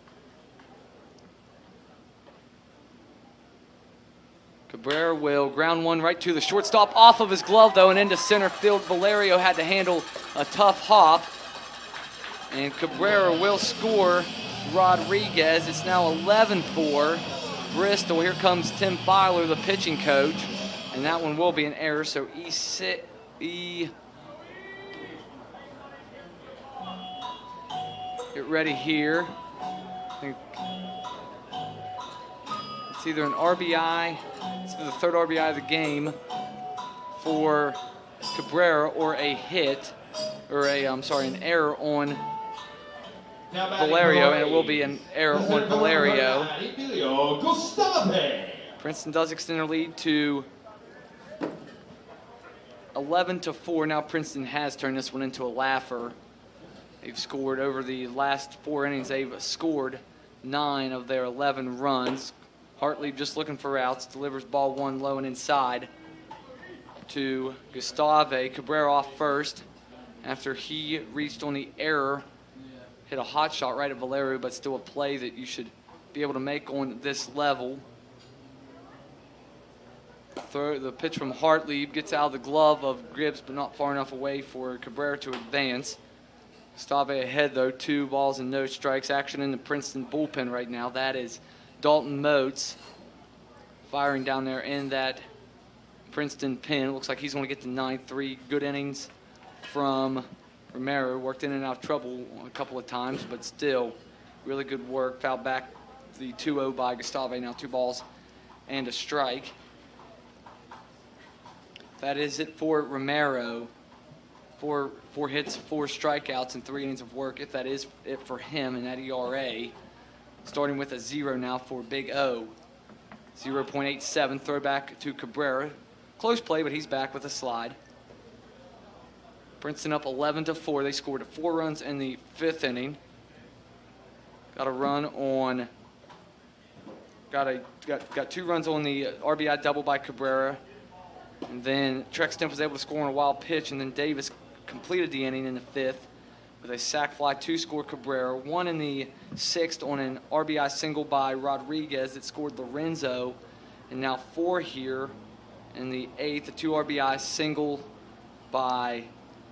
I: Cabrera will ground 1 right to the shortstop, off of his glove though, and into center field. Valerio had to handle a tough hop, and Cabrera will score Rodriguez. It's now 11-4 Bristol. Here comes Tim Filer, the pitching coach, and that one will be an error. So get ready here. I think it's either an RBI. It's the 3rd RBI of the game for Cabrera, or a hit, or an error on Valerio, and it will be an error on Valerio. Princeton does extend their lead to 11-4. Now Princeton has turned this one into a laugher. They've scored over the last 4 innings. They've scored 9 of their 11 runs. Hartley just looking for outs, delivers ball 1 low and inside to Gustave. Cabrera off first after he reached on the error. Hit a hot shot right at Valerio, but still a play that you should be able to make on this level. The pitch from Hartley gets out of the glove of Gibbs, but not far enough away for Cabrera to advance. Gustave ahead, though, 2 balls and no strikes. Action in the Princeton bullpen right now. That is Dalton Moats firing down there in that Princeton pen. Looks like he's going to get to 9th. 3 good innings from Romero. Worked in and out of trouble a couple of times, but still really good work. Fouled back the 2-0 by Gustave. Now 2 balls and a strike. That is it for Romero. 4 hits, 4 strikeouts, and 3 innings of work, if that is it for him in that ERA. Starting with a 0 now for Big O. 0.87, throwback to Cabrera. Close play, but he's back with a slide. Princeton up 11-4. They scored 4 runs in the 5th inning. Got a run on. Got 2 runs on the RBI double by Cabrera, and then Trex Stemp was able to score on a wild pitch, and then Davis completed the inning in the 5th with a sac fly to score Cabrera. 1 in the 6th on an RBI single by Rodriguez that scored Lorenzo, and now 4 here in the 8th. A 2 RBI single by,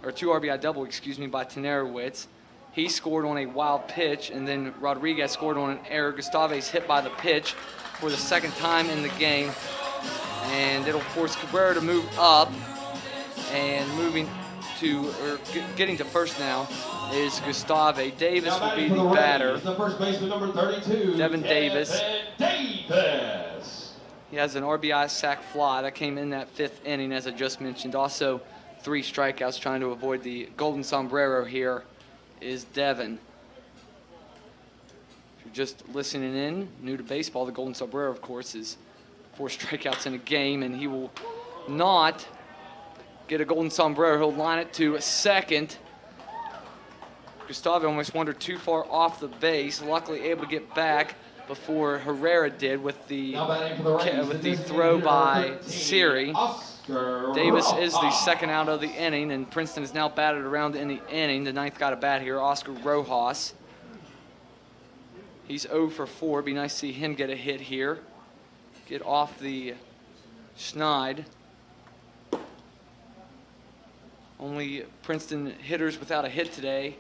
I: or 2 RBI double, by Tenerowitz. He scored on a wild pitch, and then Rodriguez scored on an error. Gustave's hit by the pitch for the 2nd time in the game, and it'll force Cabrera to move up, and getting to first now is Gustave. Davis will be the batter.
F: The first baseman, number 32,
I: Devin Davis. He has an RBI sac fly that came in that 5th inning, as I just mentioned. Also, 3 strikeouts, trying to avoid the golden sombrero here is Devin. If you're just listening in, new to baseball, the golden sombrero, of course, is 4 strikeouts in a game, and he will not get a golden sombrero. He'll line it to second. Gustavo almost wandered too far off the base, luckily able to get back before Herrera did with the throw by Siri. Davis is the second out of the inning, and Princeton is now batted around in the inning. The 9th got a bat here, Oscar Rojas. He's 0 for 4. Be nice to see him get a hit here. Get off the schneid. Only Princeton hitters without a hit today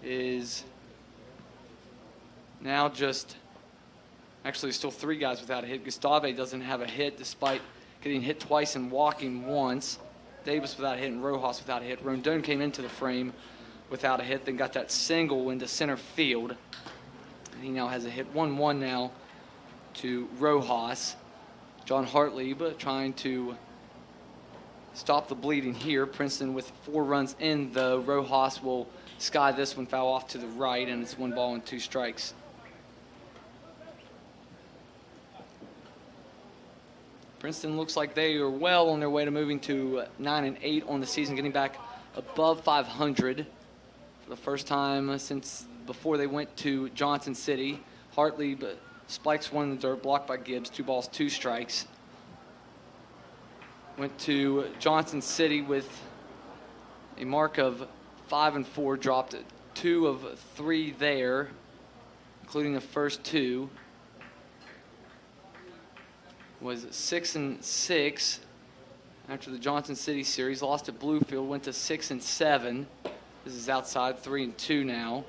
I: is now just, actually still 3 guys without a hit. Gustave doesn't have a hit despite getting hit twice and walking once. Davis without a hit and Rojas without a hit. Rondon came into the frame without a hit, then got that single into center field. And he now has a hit. 1-1 now to Rojas. John Hartlieb trying to stop the bleeding here. Princeton with 4 runs in, though. Rojas will sky this one, foul off to the right, and it's 1 ball and 2 strikes. Princeton looks like they are well on their way to moving to 9-8 on the season, getting back above 500 for the first time since before they went to Johnson City. Hartley spikes one in the dirt, blocked by Gibbs. 2 balls, 2 strikes. Went to Johnson City with a mark of 5-4, dropped 2 of 3 there, including the first 2. Was 6-6 after the Johnson City series. Lost at Bluefield, went to 6-7. This is outside, 3-2 now.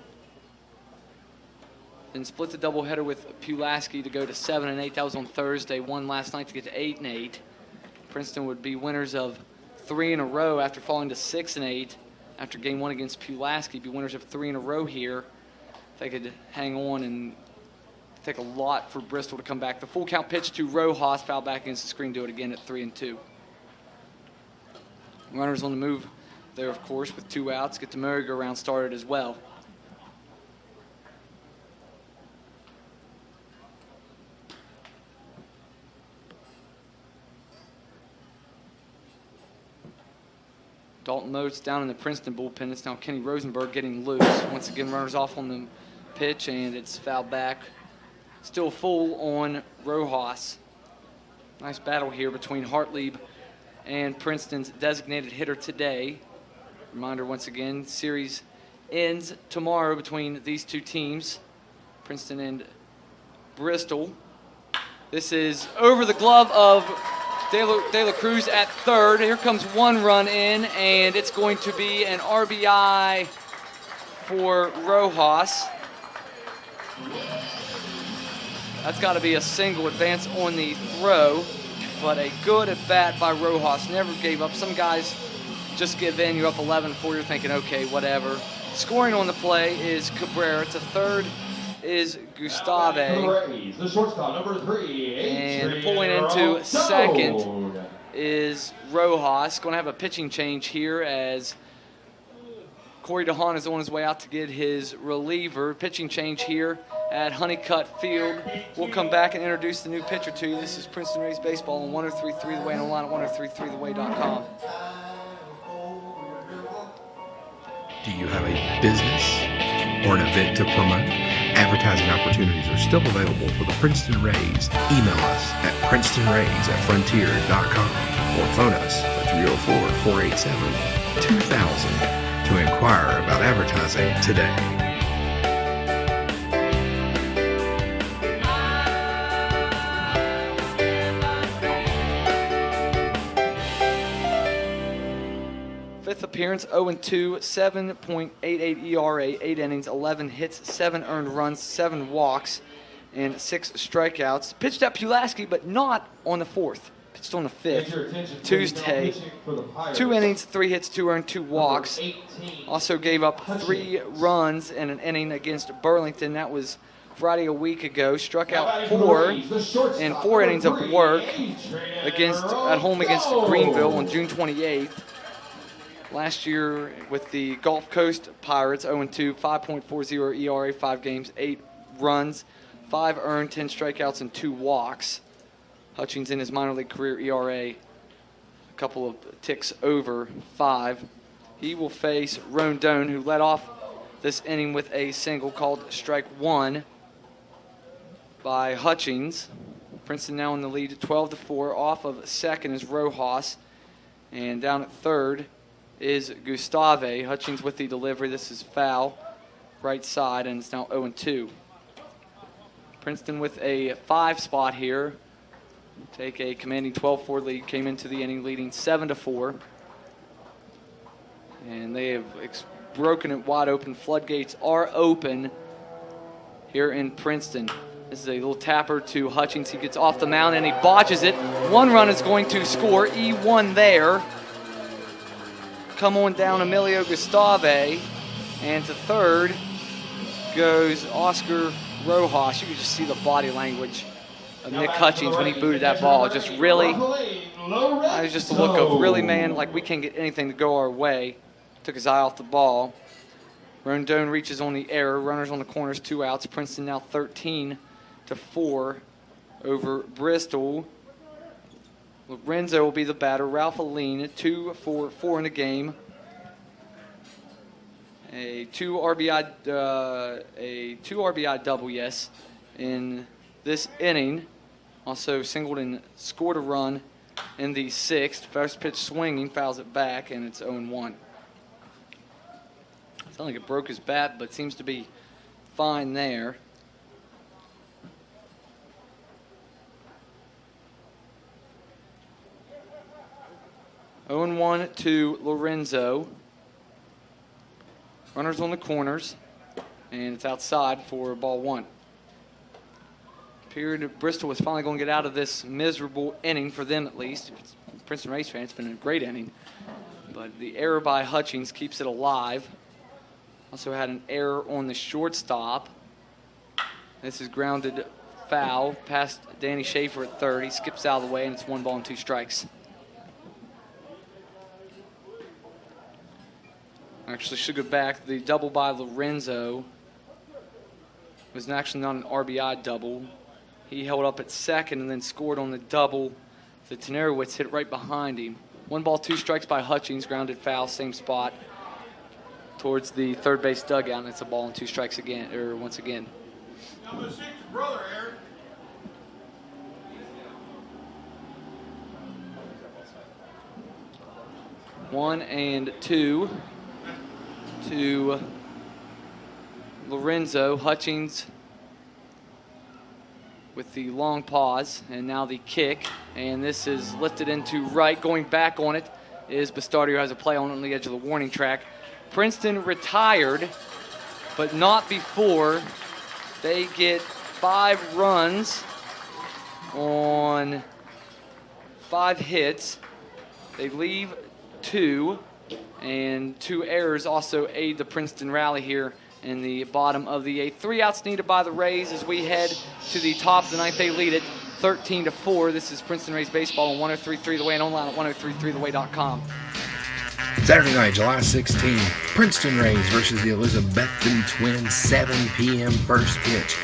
I: Then split the doubleheader with Pulaski to go to 7-8. That was on Thursday. Won last night to get to 8-8. Princeton would be winners of 3 in a row after falling to 6-8 after game 1 against Pulaski. Be winners of 3 in a row here. If they could hang on and take a lot for Bristol to come back. The full count pitch to Rojas, foul back against the screen, do it again at 3-2. Runners on the move there, of course, with 2 outs. Get the merry-go-round started as well. Dalton Moats down in the Princeton bullpen. It's now Kenny Rosenberg getting loose. Once again, runners off on the pitch, and it's fouled back. Still full on Rojas. Nice battle here between Hartlieb and Princeton's designated hitter today. Reminder once again, series ends tomorrow between these 2 teams, Princeton and Bristol. This is over the glove of De La Cruz at third. Here comes 1 run in, and it's going to be an RBI for Rojas. That's got to be a single advance on the throw, but a good at bat by Rojas. Never gave up. Some guys just give in. You're up 11-4. You're thinking, okay, whatever. Scoring on the play is Cabrera. To third is Gustave.
F: The shortstop, number 3.
I: And pulling into second is Rojas. Going to have a pitching change here as Corey DeHaan is on his way out to get his reliever. Pitching change here at Honeycutt Field. We'll come back and introduce the new pitcher to you. This is Princeton Rays Baseball on 103.3 The Way and online at 103.3theway.com.
C: Do you have a business or an event to promote? Advertising opportunities are still available for the Princeton Rays. Email us at princetonrays@frontier.com or phone us at 304-487-2000 to inquire about advertising today.
I: Fifth appearance, 0-2, 7.88 ERA, 8 innings, 11 hits, 7 earned runs, 7 walks, and 6 strikeouts. Pitched at Pulaski, but not on the 4th. Pitched on the 5th, Tuesday. 2 innings, 3 hits, 2 earned, 2 walks. Also gave up 3 runs in an inning against Burlington. That was Friday a week ago, struck out 4 in 4 innings of work at home against Greenville on June 28th. Last year with the Gulf Coast Pirates, 0-2, 5.40 ERA, 5 games, 8 runs, 5 earned, 10 strikeouts, and 2 walks. Hutchings in his minor league career ERA a couple of ticks over 5. He will face Rondon, who led off this inning with a single called strike 1 by Hutchings. Princeton now in the lead at 12-4. Off of second is Rojas, and down at third is Gustave. Hutchings with the delivery. This is foul, right side, and it's now 0-2. Princeton with a 5 spot here. Take a commanding 12-4 lead. Came into the inning leading 7-4. And they have broken it wide open. Floodgates are open here in Princeton. This is a little tapper to Hutchings. He gets off the mound and he botches it. 1 run is going to score. E1 there. Come on down Emilio Gustave. And to third goes Oscar Rojas. You can just see the body language of Nick Hutchings when he booted that ball. Just really, it was just a look of really, man, like we can't get anything to go our way. Took his eye off the ball. Rondon reaches on the error. Runners on the corners, 2 outs. Princeton now 13-4 over Bristol. Lorenzo will be the batter. Ralph Aline, 2 for 4 in the game. A 2 RBI double, yes, in this inning. Also singled and scored a run in the 6th. First pitch swinging, fouls it back, and it's 0-1. Sounds like it broke his bat, but seems to be fine there. (0-1) to Lorenzo. Runners on the corners, and it's outside for ball 1. Appeared Bristol was finally going to get out of this miserable inning, for them at least. If it's Princeton Race fan, it's been a great inning. But the error by Hutchings keeps it alive. Also had an error on the shortstop. This is grounded foul past Danny Schaefer at third. He skips out of the way, and it's 1 ball and 2 strikes. Actually should go back. The double by Lorenzo was actually not an RBI double. He held up at second and then scored on the double. The Tenerowitz hit right behind him. 1 ball, 2 strikes by Hutchings. Grounded foul, same spot towards the third base dugout, and it's a ball and 2 strikes again, or once again.
G: Number 6, brother, Eric.
I: One and 2 to Lorenzo. Hutchings with the long pause, and now the kick, and this is lifted into right. Going back on it is Bastardi, who has a play on the edge of the warning track. Princeton retired, but not before they get 5 runs on 5 hits. They leave 2, and 2 errors also aid the Princeton rally here in the bottom of the 8th. 3 outs needed by the Rays as we head to the top of the 9th. They lead it 13-4. This is Princeton Rays baseball on 103.3 The Way and online at 103.3theway.com.
C: Saturday night, July 16th, Princeton Rays versus the Elizabethton Twins, 7 p.m. first pitch.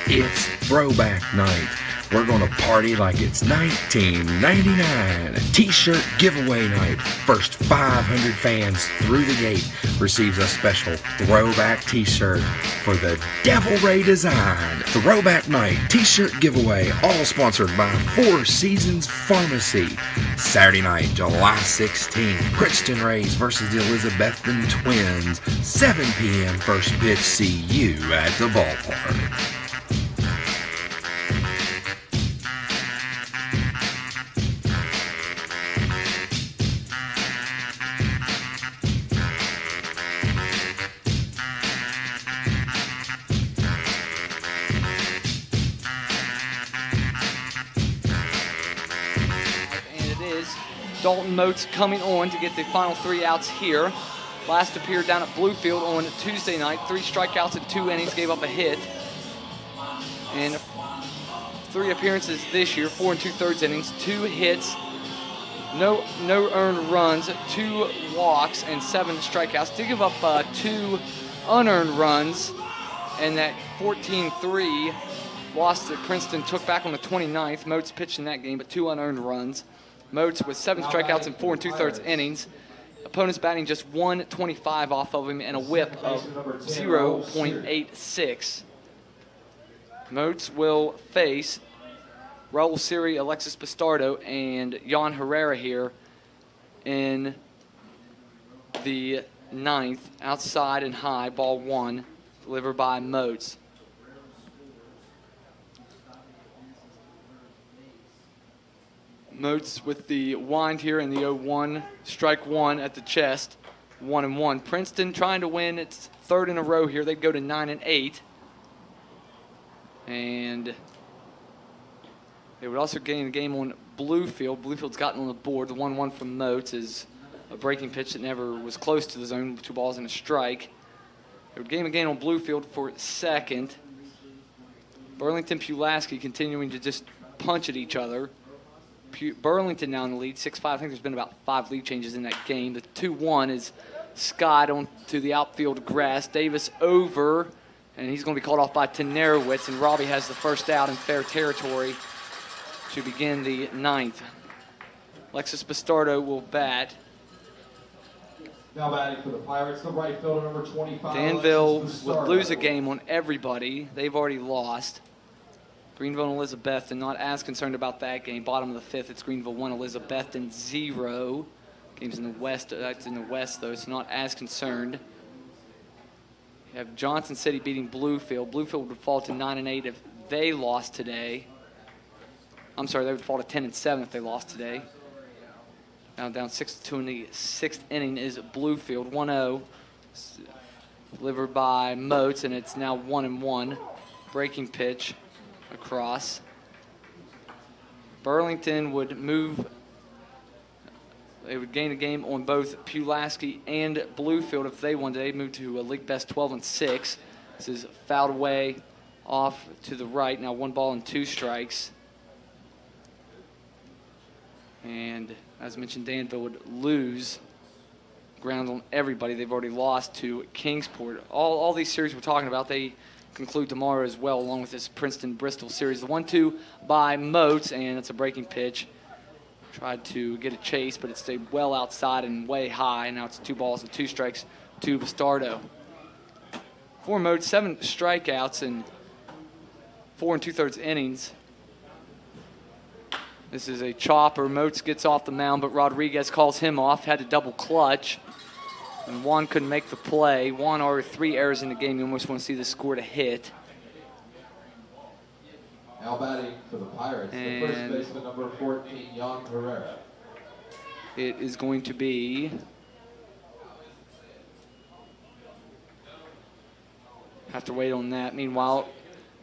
C: It's throwback night. We're going to party like it's 1999. T-shirt giveaway night. First 500 fans through the gate receives a special throwback T-shirt for the Devil Ray design. Throwback night T-shirt giveaway, all sponsored by 4 Seasons Pharmacy. Saturday night, July 16th, Princeton Rays versus the Elizabethton Twins, 7 p.m. first pitch. See you at the ballpark.
I: Dalton Moats coming on to get the final 3 outs here. Last appeared down at Bluefield on Tuesday night. 3 strikeouts in 2 innings, gave up a hit. in 3 appearances this year, 4 2/3 innings, 2 hits, no earned runs, 2 walks, and 7 strikeouts. Did give up 2 unearned runs, and that 14-3 loss that Princeton took back on the 29th. Moats pitched in that game, but 2 unearned runs. Moats with 7 strikeouts in 4 2/3 innings. Opponents batting just 125 off of him and a whip of 0.86. Moats will face Raul Siri, Alexis Bastardo, and Jan Herrera here in the 9th. Outside and high, ball 1, delivered by Moats. Moats with the wind here in the 0-1, strike 1 at the chest, 1-1. Princeton trying to win its 3rd in a row here. They'd go to 9-8. And they would also gain a game on Bluefield. Bluefield's gotten on the board. The 1-1 from Moats is a breaking pitch that never was close to the zone, 2 balls and a strike. They would gain a game on Bluefield for 2nd. Burlington, Pulaski continuing to just punch at each other. Burlington now in the lead, 6-5. I think there's been about 5 lead changes in that game. The 2-1 is Scott on to the outfield grass. Davis over, and he's going to be called off by Tenerowitz, and Robbie has the first out in fair territory to begin the 9th. Alexis Bastardo will bat.
F: Now batting for the Pirates, the right fielder, number 25.
I: Danville would lose a game on everybody. They've already lost. Greenville and Elizabethton, not as concerned about that game. Bottom of the 5th, it's Greenville 1, Elizabethton 0. Game's in the West. That's in the West, though, so not as concerned. You have Johnson City beating Bluefield. Bluefield would fall to 9-8 if they lost today. I'm sorry, they would fall to 10-7 if they lost today. Now down 6-2 in the 6th inning is Bluefield, 1-0. Delivered by Moats, and it's now 1-1. Breaking pitch across. Burlington would move. They would gain a game on both Pulaski and Bluefield if they won today. Move to a league best 12-6. This is fouled away off to the right. Now 1 ball and 2 strikes. And as mentioned, Danville would lose ground on everybody. They've already lost to Kingsport. All these series we're talking about, they conclude tomorrow as well, along with this Princeton-Bristol series. The 1-2 by Moats, and it's a breaking pitch. Tried to get a chase, but it stayed well outside and way high. Now it's 2 balls and 2 strikes to Bastardo. For Moats, 7 strikeouts in 4 2/3 innings. This is a chopper. Moats gets off the mound, but Rodriguez calls him off. Had to double clutch. And Juan couldn't make the play. Juan already 3 errors in the game. You almost want to see the score to hit.
F: Now batting for the Pirates, the first baseman, number 14, Jan Herrera.
I: It is going to be have to wait on that. Meanwhile,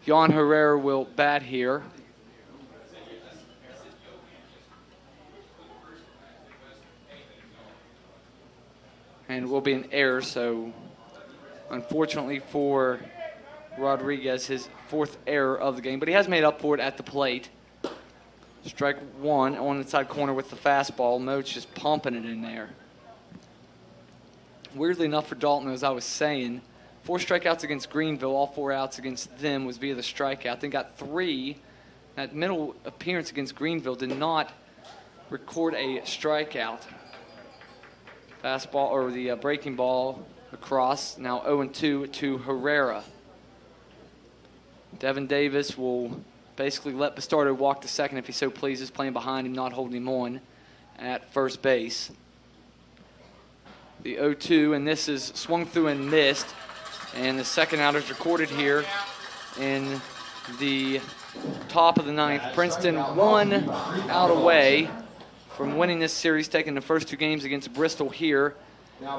I: Jan Herrera will bat here. And it will be an error, so unfortunately for Rodriguez, his 4th error of the game, but he has made up for it at the plate. Strike 1 on the side corner with the fastball. Moats just pumping it in there. Weirdly enough for Dalton, as I was saying, 4 strikeouts against Greenville, all 4 outs against them was via the strikeout. They got 3. That middle appearance against Greenville did not record a strikeout. Fastball, or the breaking ball across, now 0-2 to Herrera. Devin Davis will basically let Bastardo walk to second if he so pleases, playing behind him, not holding him on at first base. The 0-2, and this is swung through and missed, and the second out is recorded here in the top of the 9th. Princeton 1 out away from winning this series, taking the first 2 games against Bristol here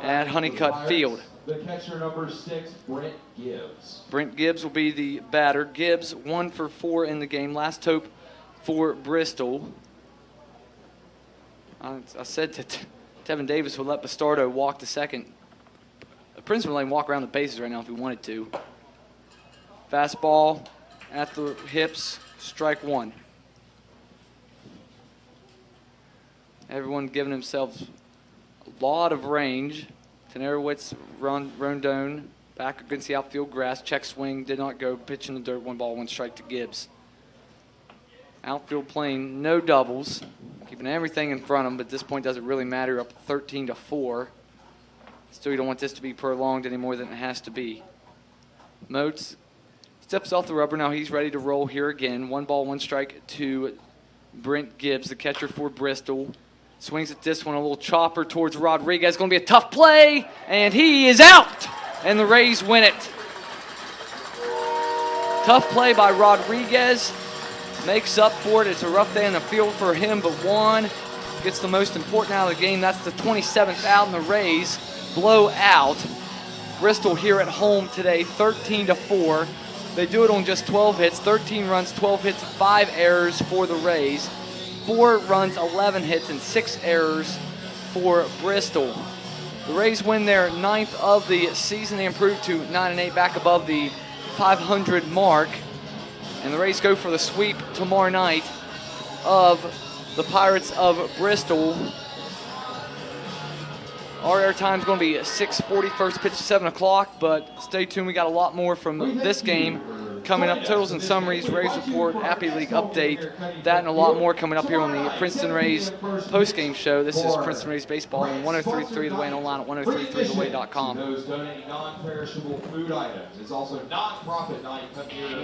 I: at Honeycutt Field.
F: The catcher, number 6, Brent Gibbs.
I: Brent Gibbs will be the batter. Gibbs 1 for 4 in the game. Last hope for Bristol. I said that Tevin Davis would let Bastardo walk to second. Princeton would let him walk around the bases right now if he wanted to. Fastball at the hips, strike one. Everyone giving themselves a lot of range. Tenerowitz, Rondon, back against the outfield grass. Check swing, did not go. Pitch in the dirt, 1 ball, 1 strike to Gibbs. Outfield playing no doubles, keeping everything in front of them, but at this point doesn't really matter. Up 13-4. Still, you don't want this to be prolonged any more than it has to be. Moats steps off the rubber. Now he's ready to roll here again. 1 ball, 1 strike to Brent Gibbs, the catcher for Bristol. Swings at this one, a little chopper towards Rodriguez. Going to be a tough play, and he is out, and the Rays win it. Tough play by Rodriguez. Makes up for it. It's a rough day in the field for him, but one gets the most important out of the game. That's the 27th out, and the Rays blow out Bristol here at home today, 13-4. They do it on just 12 hits, 13 runs, 12 hits, 5 errors for the Rays. 4 runs, 11 hits, and 6 errors for Bristol. The Rays win their 9th of the season. They improve to 9-8, back above the 500 mark. And the Rays go for the sweep tomorrow night of the Pirates of Bristol. Our airtime is going to be 6:40, first pitch 7 o'clock, but stay tuned. We got a lot more from this game coming up. Totals and summaries, Rays report, Happy League update, that and a lot more coming up here on the Princeton Rays post-game show. This is Princeton Rays Baseball on 103.3 The Way and online at 103.3theway.com.
F: Those donating non-perishable food items. It's also non-profit night. Come here to...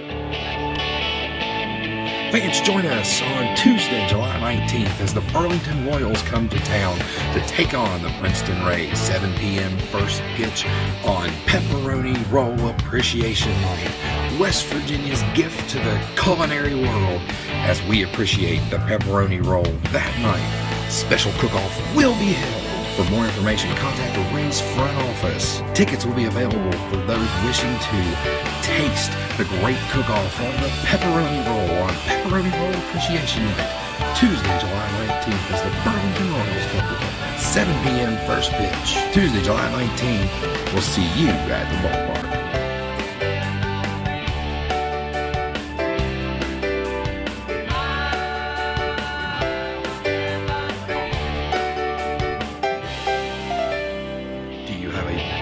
C: Fans, join us on Tuesday, July 19th as the Burlington Royals come to town to take on the Princeton Rays. 7 p.m. first pitch on Pepperoni Roll Appreciation Night. West Virginia's gift to the culinary world as we appreciate the pepperoni roll that night. Special cook-off will be held. For more information, contact the Rays front office. Tickets will be available for those wishing to taste the great cook-off on the pepperoni roll on Pepperoni Roll Appreciation Night. Tuesday, July 19th as the Burlington Royals come to town. 7 p.m. first pitch. Tuesday, July 19th. We'll see you at the ballpark.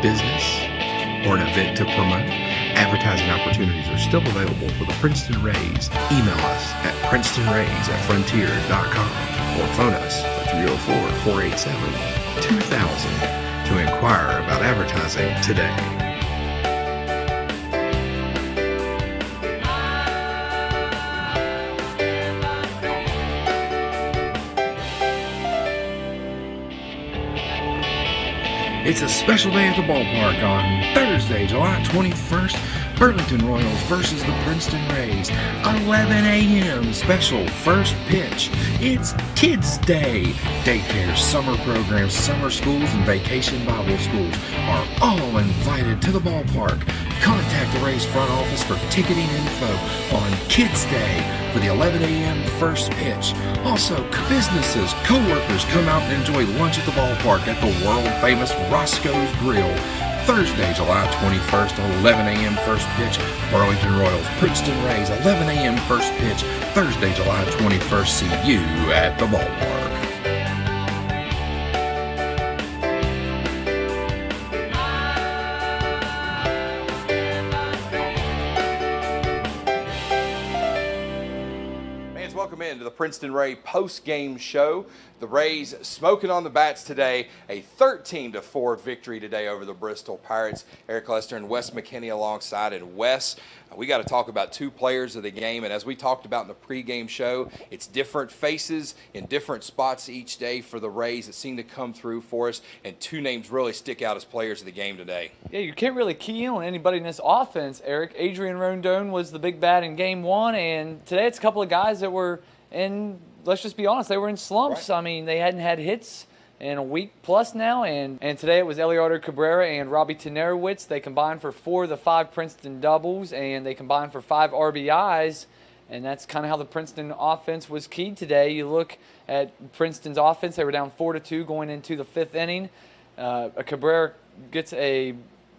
C: Business or an event to promote? Advertising opportunities are still available for the Princeton Rays. Email us at princetonrays@frontier.com or phone us at 304-487-2000 to inquire about advertising today. It's a special day at the ballpark on Thursday, July 21st. Burlington Royals versus the Princeton Rays. 11 a.m. special first pitch. It's Kids Day. Daycare, summer programs, summer schools, and vacation Bible schools are all invited to the ballpark. Contact the Rays front office for ticketing info on Kids Day for the 11 a.m. first pitch. Also, businesses, co-workers come out and enjoy lunch at the ballpark at the world-famous Roscoe's Grill. Thursday, July 21st, 11 a.m. first pitch. Burlington Royals, Princeton Rays, 11 a.m. first pitch. Thursday, July 21st. See you at the ballpark.
A: Welcome into the Princeton Ray post-game show. The Rays smoking on the bats today. A 13-4 victory today over the Bristol Pirates. Eric Lester and Wes McKinney alongside. And Wes, we got to talk about 2 players of the game. And as we talked about in the pregame show, it's different faces in different spots each day for the Rays that seem to come through for us. And 2 names really stick out as players of the game today.
B: Yeah, you can't really key in on anybody in this offense, Eric. Adrian Rondon was the big bat in game 1. And today it's a couple of guys that were in, let's just be honest, they were in slumps. Right. I mean, they hadn't had hits in a week plus now, and today it was Eliardo Cabrera and Robbie Tenerowitz. They combined for 4 of the 5 Princeton doubles, and they combined for 5 RBIs, and that's kind of how the Princeton offense was keyed today. You look at Princeton's offense, they were down 4-2 going into the 5th inning. Cabrera gets a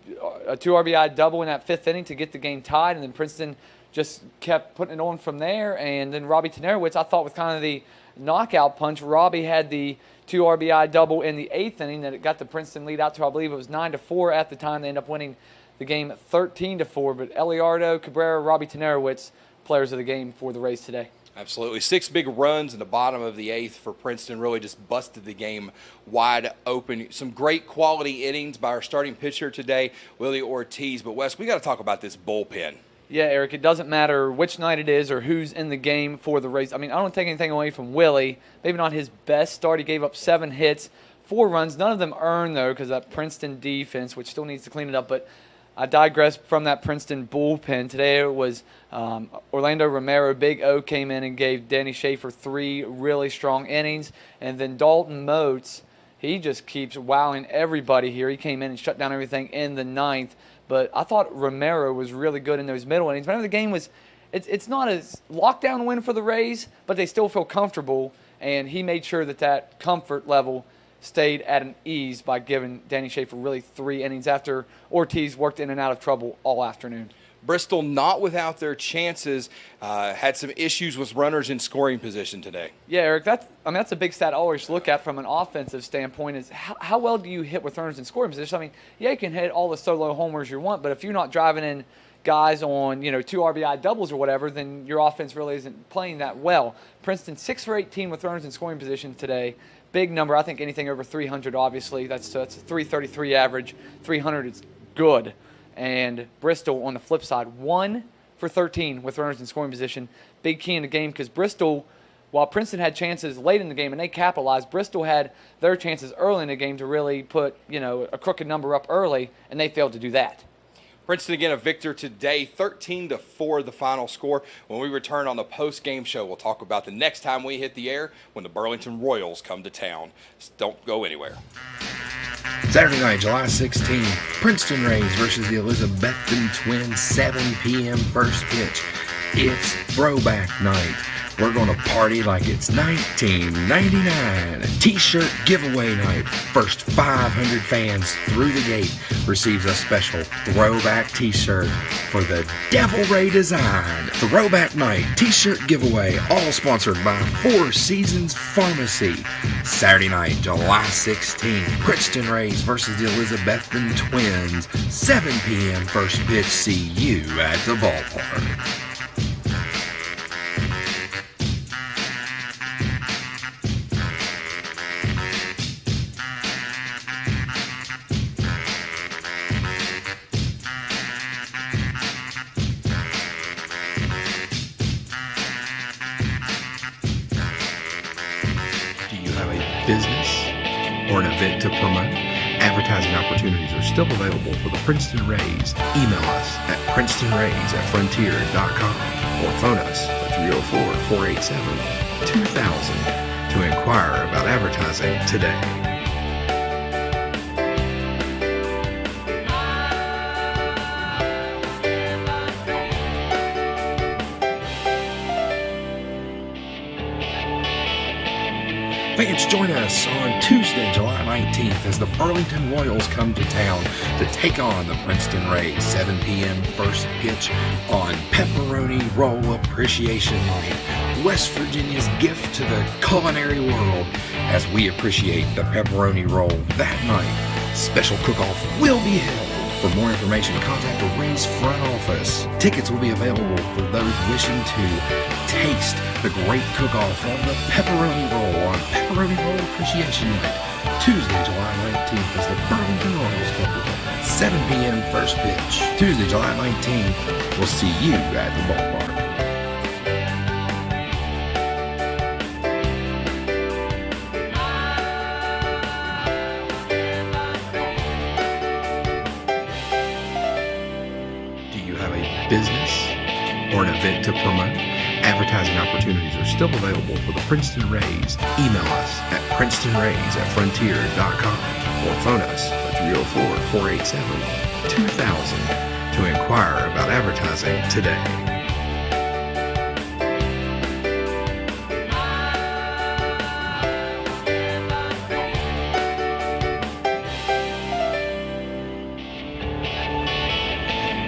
B: 2 RBI double in that 5th inning to get the game tied, and then Princeton just kept putting it on from there. And then Robbie Tenerowicz, I thought, with kind of the knockout punch. Robbie had the 2 RBI double in the 8th inning that it got the Princeton lead out to, I believe it was 9-4 at the time. They ended up winning the game 13-4. But Eliardo, Cabrera, Robbie Tenerowicz, players of the game for the Rays today.
A: Absolutely. 6 big runs in the bottom of the 8th for Princeton. Really just busted the game wide open. Some great quality innings by our starting pitcher today, Willie Ortiz. But, Wes, we got to talk about this bullpen.
B: Yeah, Eric, it doesn't matter which night it is or who's in the game for the Rays. I mean, I don't take anything away from Willie. Maybe not his best start. He gave up 7 hits, 4 runs. None of them earned, though, because that Princeton defense, which still needs to clean it up. But I digress from that Princeton bullpen. Today it was Orlando Romero. Big O came in and gave Danny Schaefer 3 really strong innings. And then Dalton Moats, he just keeps wowing everybody here. He came in and shut down everything in the 9th. But I thought Romero was really good in those middle innings. Whenever the game was, it's not a lockdown win for the Rays, but they still feel comfortable. And he made sure that comfort level stayed at an ease by giving Danny Schaefer really 3 innings after Ortiz worked in and out of trouble all afternoon.
A: Bristol, not without their chances, had some issues with runners in scoring position today.
B: Yeah, Eric, that's a big stat I always look at from an offensive standpoint is how well do you hit with runners in scoring position? I mean, yeah, you can hit all the solo homers you want, but if you're not driving in guys on 2 RBI doubles or whatever, then your offense really isn't playing that well. Princeton 6 for 18 with runners in scoring position today. Big number. I think anything over 300, obviously. That's a 333 average. 300 is good. And Bristol, on the flip side, 1 for 13 with runners in scoring position. Big key in the game because Bristol, while Princeton had chances late in the game and they capitalized, Bristol had their chances early in the game to really put a crooked number up early, and they failed to do that.
A: Princeton again a victor today, 13-4 the final score. When we return on the post-game show, we'll talk about the next time we hit the air when the Burlington Royals come to town. Just don't go anywhere.
C: Saturday night, July 16th, Princeton Rays versus the Elizabethton Twins, 7 p.m. first pitch. It's throwback night. We're going to party like it's 1999. T-shirt giveaway night. First 500 fans through the gate receives a special throwback T-shirt for the Devil Ray design. Throwback night T-shirt giveaway, all sponsored by Four Seasons Pharmacy. Saturday night, July 16th, Princeton Rays versus the Elizabethton Twins. 7 p.m. first pitch. See you at the ballpark. Business or an event to promote? Advertising opportunities are still available for the Princeton Rays. Email us at princetonrays@frontier.com or phone us at 304-487-2000 to inquire about advertising today. Fans, join us on Tuesday, July 19th as the Burlington Royals come to town to take on the Princeton Rays. 7 p.m. first pitch on Pepperoni Roll Appreciation Night. West Virginia's gift to the culinary world as we appreciate the pepperoni roll that night. Special cook-off will be held. For more information, contact the Rays front office. Tickets will be available for those wishing to taste the great cook-off of the pepperoni roll on Pepperoni Roll Appreciation Night, Tuesday, July 19th, as the Burlington Royals come to town. 7 p.m. first pitch. Tuesday, July 19th. We'll see you at the ballpark. Business or an event to promote? Advertising opportunities are still available for the Princeton Rays. Email us at princetonrays@frontier.com or phone us at 304-487-2000 to inquire about advertising today.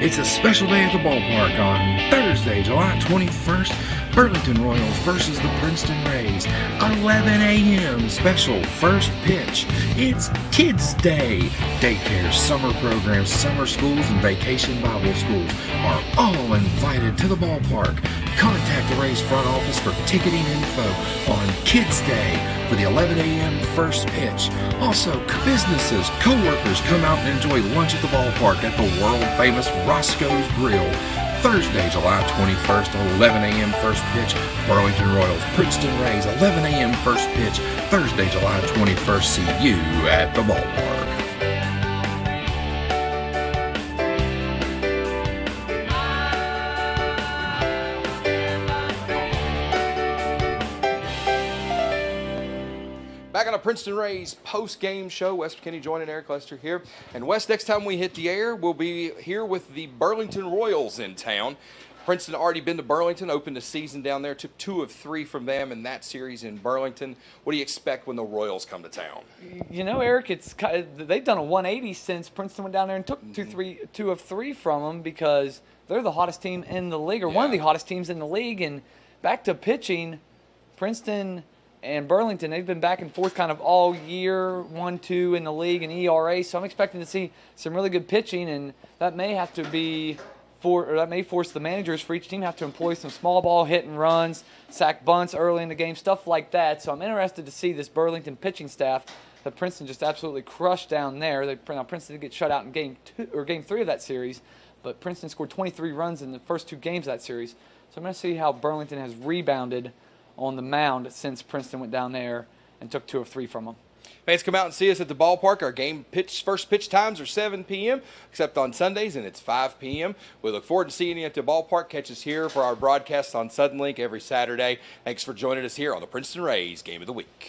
C: It's a special day at the ballpark on Thursday, July 21st. Burlington Royals versus the Princeton Rays. 11 a.m. special first pitch. It's Kids Day. Daycares, summer programs, summer schools, and vacation Bible schools are all invited to the ballpark. Contact the Rays front office for ticketing info on Kids Day for the 11 a.m. first pitch. Also, businesses, co-workers come out and enjoy lunch at the ballpark at the world-famous Roscoe's Grill. Thursday, July 21st, 11 a.m. first pitch. Burlington Royals, Princeton Rays, 11 a.m. first pitch. Thursday, July 21st. See you at the ballpark.
A: Back on a Princeton Rays post-game show, Wes McKinney joining Eric Lester here. And Wes, next time we hit the air, we'll be here with the Burlington Royals in town. Princeton already been to Burlington, opened the season down there, took 2 of 3 from them in that series in Burlington. What do you expect when the Royals come to town?
B: You know, Eric, they've done a 180 since Princeton went down there and took 2 of 3 from them, because they're the hottest team in the league, or one of the hottest teams in the league. And back to pitching, Princeton and Burlington, they've been back and forth kind of all year, 1-2 in the league in ERA. So I'm expecting to see some really good pitching, and that may have to be that may force the managers for each team to have to employ some small ball hit and runs, sack bunts early in the game, stuff like that. So I'm interested to see this Burlington pitching staff that Princeton just absolutely crushed down there. Now Princeton did get shut out in game 3 of that series, but Princeton scored 23 runs in the first 2 games of that series. So I'm going to see how Burlington has rebounded on the mound since Princeton went down there and took 2 of 3 from them.
A: Fans, come out and see us at the ballpark. Our first pitch times are 7 p.m., except on Sundays, and it's 5 p.m. We look forward to seeing you at the ballpark. Catch us here for our broadcasts on Suddenlink every Saturday. Thanks for joining us here on the Princeton Rays Game of the Week.